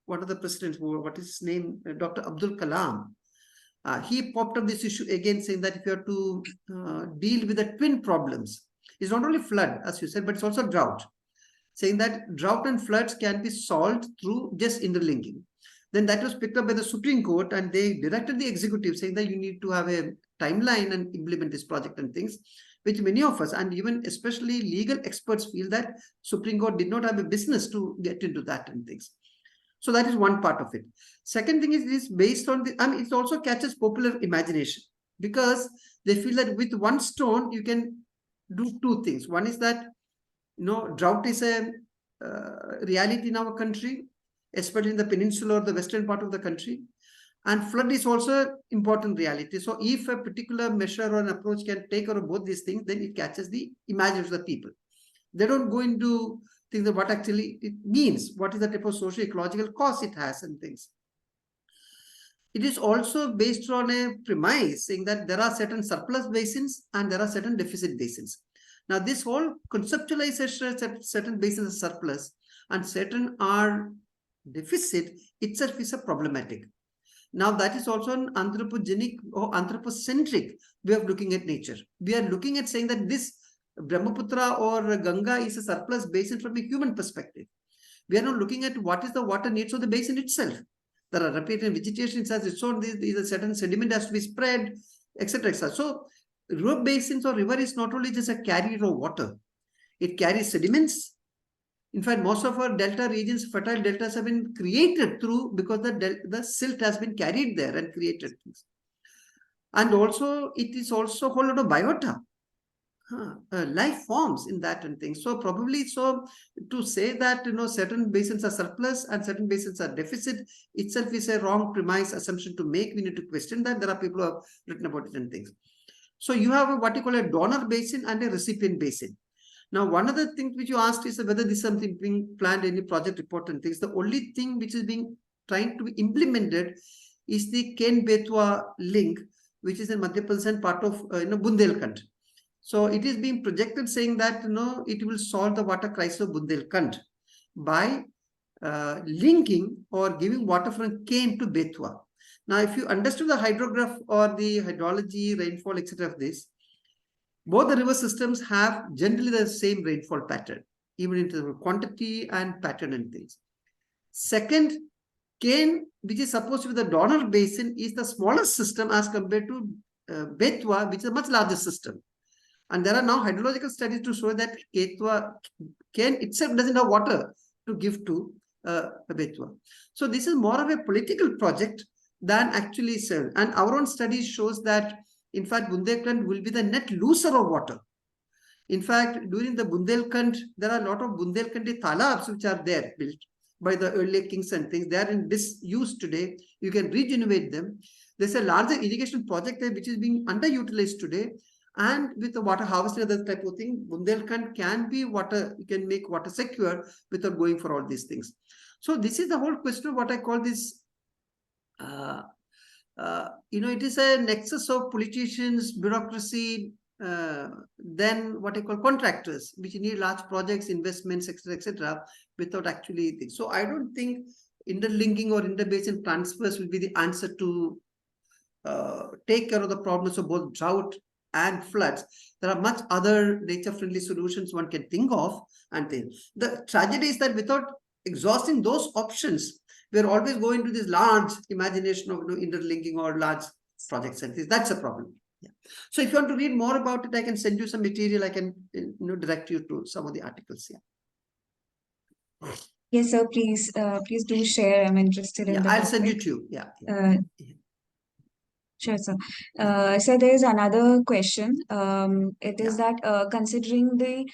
one of the presidents, what is his name, Dr. Abdul Kalam, he popped up this issue again, saying that if you have to deal with the twin problems, it's not only flood, as you said, but it's also drought, saying that drought and floods can be solved through just interlinking. Then that was picked up by the Supreme Court, and they directed the executive, saying that you need to have a timeline and implement this project and things, which many of us, and even especially legal experts, feel that Supreme Court did not have a business to get into that and things. So that is one part of it. Second thing is based on the, it also catches popular imagination, because they feel that with one stone you can do two things. One is that drought is a reality in our country, especially in the peninsula or the western part of the country, and flood is also an important reality. So if a particular measure or an approach can take care of both these things, then it catches the imagination of the people. They don't go into things of what actually it means, what is the type of socio-ecological cost it has and things. It is also based on a premise saying that there are certain surplus basins and there are certain deficit basins. Now, this whole conceptualization that certain basins are surplus and certain are deficit itself is a problematic. Now, that is also an anthropogenic or anthropocentric way of looking at nature. We are looking at saying that this Brahmaputra or Ganga is a surplus basin from a human perspective. We are not looking at what is the water needs of the basin itself. There are repeated vegetation, it has its own, there is a certain sediment has to be spread, etc. etc. So, river basins or river is not only just a carrier of water, it carries sediments. In fact, most of our delta regions, fertile deltas have been created through because the silt has been carried there and created things. And also, it is also a whole lot of biota, life forms in that and things. So probably, so to say that certain basins are surplus and certain basins are deficit itself is a wrong premise assumption to make. We need to question that. There are people who have written about it and things. So you have what you call a donor basin and a recipient basin. Now, one of the things which you asked is whether this is something being planned, any project report and things. The only thing which is being trying to be implemented is the Ken-Betwa link, which is in Madhya Pradesh and part of Bundelkhand. So it is being projected saying that it will solve the water crisis of Bundelkhand by linking or giving water from Ken to Betwa. Now, if you understood the hydrograph or the hydrology, rainfall, etc. of this, both the river systems have generally the same rainfall pattern, even in terms of quantity and pattern and things. Second, Ken, which is supposed to be the donor basin, is the smallest system as compared to Betwa, which is a much larger system. And there are now hydrological studies to show that Ken itself doesn't have water to give to Betwa. So this is more of a political project than actually serve. And our own studies shows that, in fact, Bundelkhand will be the net loser of water. In fact, during the Bundelkhand, there are a lot of Bundelkhandi talabs which are there built by the early kings and things. They are in disuse today. You can regenerate them. There's a larger irrigation project there which is being underutilized today. And with the water harvesting, that type of thing, Bundelkhand can be water, you can make water secure without going for all these things. So this is the whole question of what I call this, it is a nexus of politicians, bureaucracy, then what I call contractors, which need large projects, investments, etc., without actually things. So I don't think interlinking or interbasin transfers will be the answer to take care of the problems of both drought and floods. There are much other nature-friendly solutions one can think of. And things. The tragedy is that without exhausting those options, we're always going to this large imagination of interlinking or large projects and things. That's a problem. Yeah. So if you want to read more about it, I can send you some material. I can direct you to some of the articles. Yeah. Yes, sir. Please, please do share. I'm interested in the I'll topic. send it to you. Yeah. Sure, sir. So there is another question. It is that considering the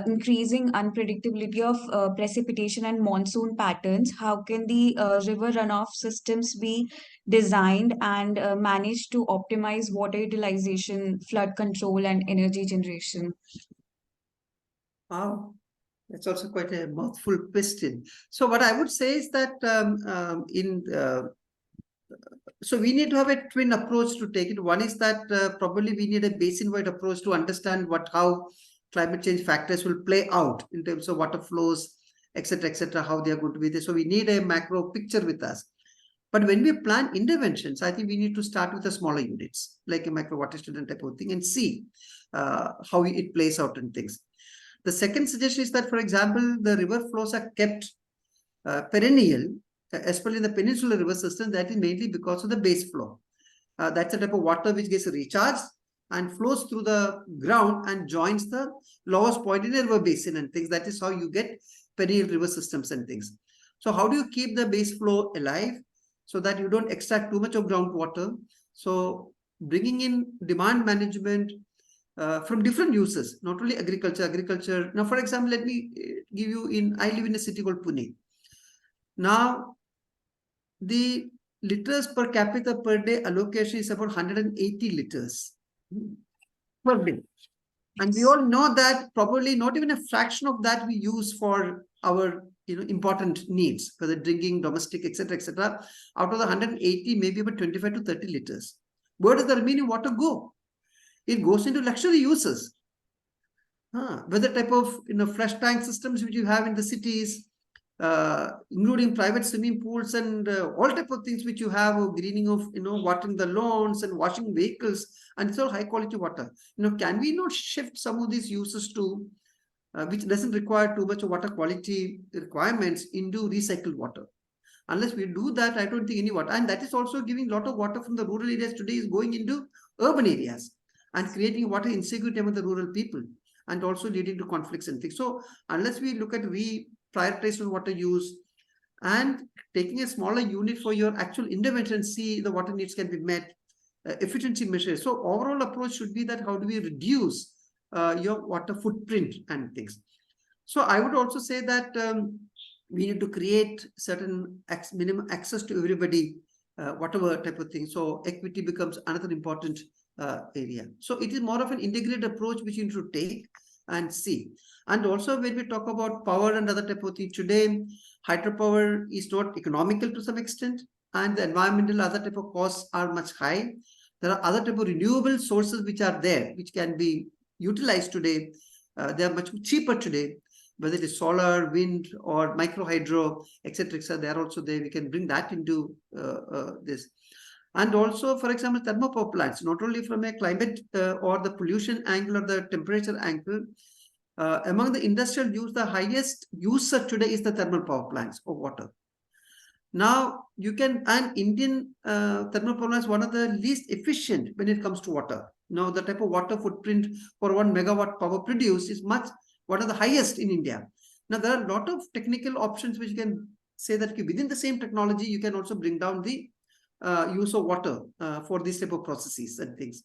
increasing unpredictability of precipitation and monsoon patterns, how can the river runoff systems be designed and managed to optimize water utilization, flood control, and energy generation? Wow. That's also quite a mouthful question. So what I would say is that so we need to have a twin approach to take it. One is that probably we need a basin-wide approach to understand how climate change factors will play out in terms of water flows, etc., how they are going to be there. So we need a macro picture with us. But when we plan interventions, I think we need to start with the smaller units, like a micro water student type of thing, and see how it plays out and things. The second suggestion is that, for example, the river flows are kept perennial, especially in the peninsular river system. That is mainly because of the base flow. That's a type of water which gets recharged and flows through the ground and joins the lowest point in the river basin and things. That is how you get perennial river systems and things. So how do you keep the base flow alive so that you don't extract too much of groundwater? So bringing in demand management from different uses, not only agriculture. Now, for example, let me give you I live in a city called Pune. Now, the liters per capita per day allocation is about 180 liters per day. And we all know that probably not even a fraction of that we use for our important needs, for the drinking, domestic, etc. Out of the 180, maybe about 25 to 30 liters. Where does the remaining water go? It goes into luxury uses. Whether type of flush tank systems which you have in the cities, including private swimming pools and all type of things which you have, greening of watering the lawns and washing vehicles, and it's all high quality water. Can we not shift some of these uses to which doesn't require too much of water quality requirements into recycled water? Unless we do that, I don't think any water. And that is also giving a lot of water from the rural areas today is going into urban areas and creating water insecurity among the rural people and also leading to conflicts and things. So unless we look at prioritization water use and taking a smaller unit for your actual intervention, see the water needs can be met, efficiency measures. So overall approach should be that how do we reduce your water footprint and things. So I would also say that we need to create certain minimum access to everybody, whatever type of thing. So equity becomes another important area. So it is more of an integrated approach which you need to take and see. And also when we talk about power and other type of thing, today hydropower is not economical to some extent, and the environmental other type of costs are much high. There are other type of renewable sources which are there, which can be utilized today. They are much cheaper today, whether it is solar, wind, or micro hydro, etc. They are also there. We can bring that into this. And also, for example, thermal power plants, not only from a climate or the pollution angle or the temperature angle, among the industrial use, the highest user today is the thermal power plants of water. Now, Indian thermal power plants, one of the least efficient when it comes to water. Now, the type of water footprint for 1 megawatt power produced is one of the highest in India. Now, there are a lot of technical options which you can say that within the same technology, you can also bring down the use of water for these type of processes and things.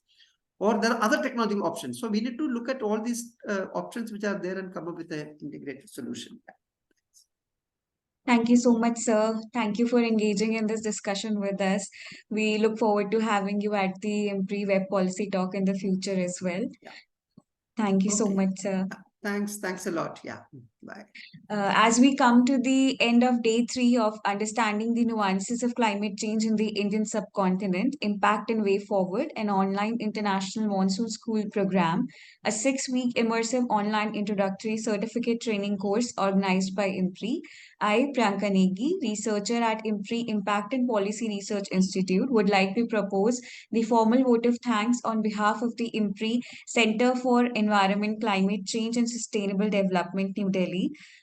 Or there are other technological options. So we need to look at all these options which are there and come up with an integrated solution. Thank you so much, sir. Thank you for engaging in this discussion with us. We look forward to having you at the IMPRI Web Policy Talk in the future as well. Thank you so Okay. much, sir. Thanks a lot. Yeah. Bye. As we come to the end of day 3 of understanding the nuances of climate change in the Indian subcontinent, impact and way forward, an online international monsoon school program, a 6-week immersive online introductory certificate training course organized by IMPRI. I, Priyanka Negi, researcher at IMPRI Impact and Policy Research Institute, would like to propose the formal vote of thanks on behalf of the IMPRI Center for Environment, Climate Change and Sustainable Development, New Delhi.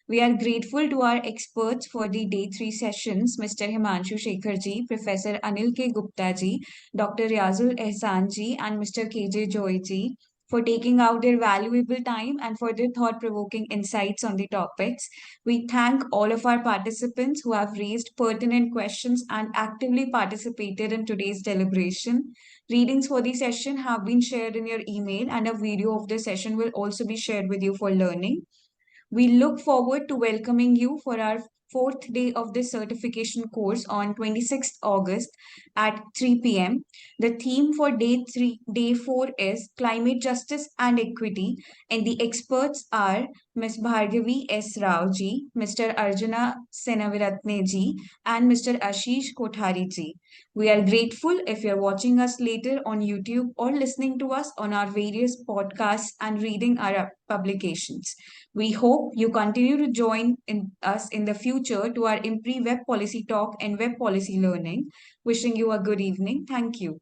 We are grateful to our experts for the day 3 sessions, Mr. Himanshu Shekhar ji, Professor Anil K. Gupta ji, Dr. Reazul Ahsan ji, and Mr. K.J. Joy ji, for taking out their valuable time and for their thought-provoking insights on the topics. We thank all of our participants who have raised pertinent questions and actively participated in today's deliberation. Readings for the session have been shared in your email, and a video of the session will also be shared with you for learning. We look forward to welcoming you for our 4th day of this certification course on 26th August at 3 p.m. The theme for day 4 is climate justice and equity, and the experts are Ms. Bhargavi S. Rao ji, Mr. Arjuna Senaviratne ji, and Mr. Ashish Kothari ji. We are grateful if you're watching us later on YouTube or listening to us on our various podcasts and reading our publications. We hope you continue to join us in the future to our IMPRI Web Policy Talk and Web Policy Learning. Wishing you a good evening. Thank you.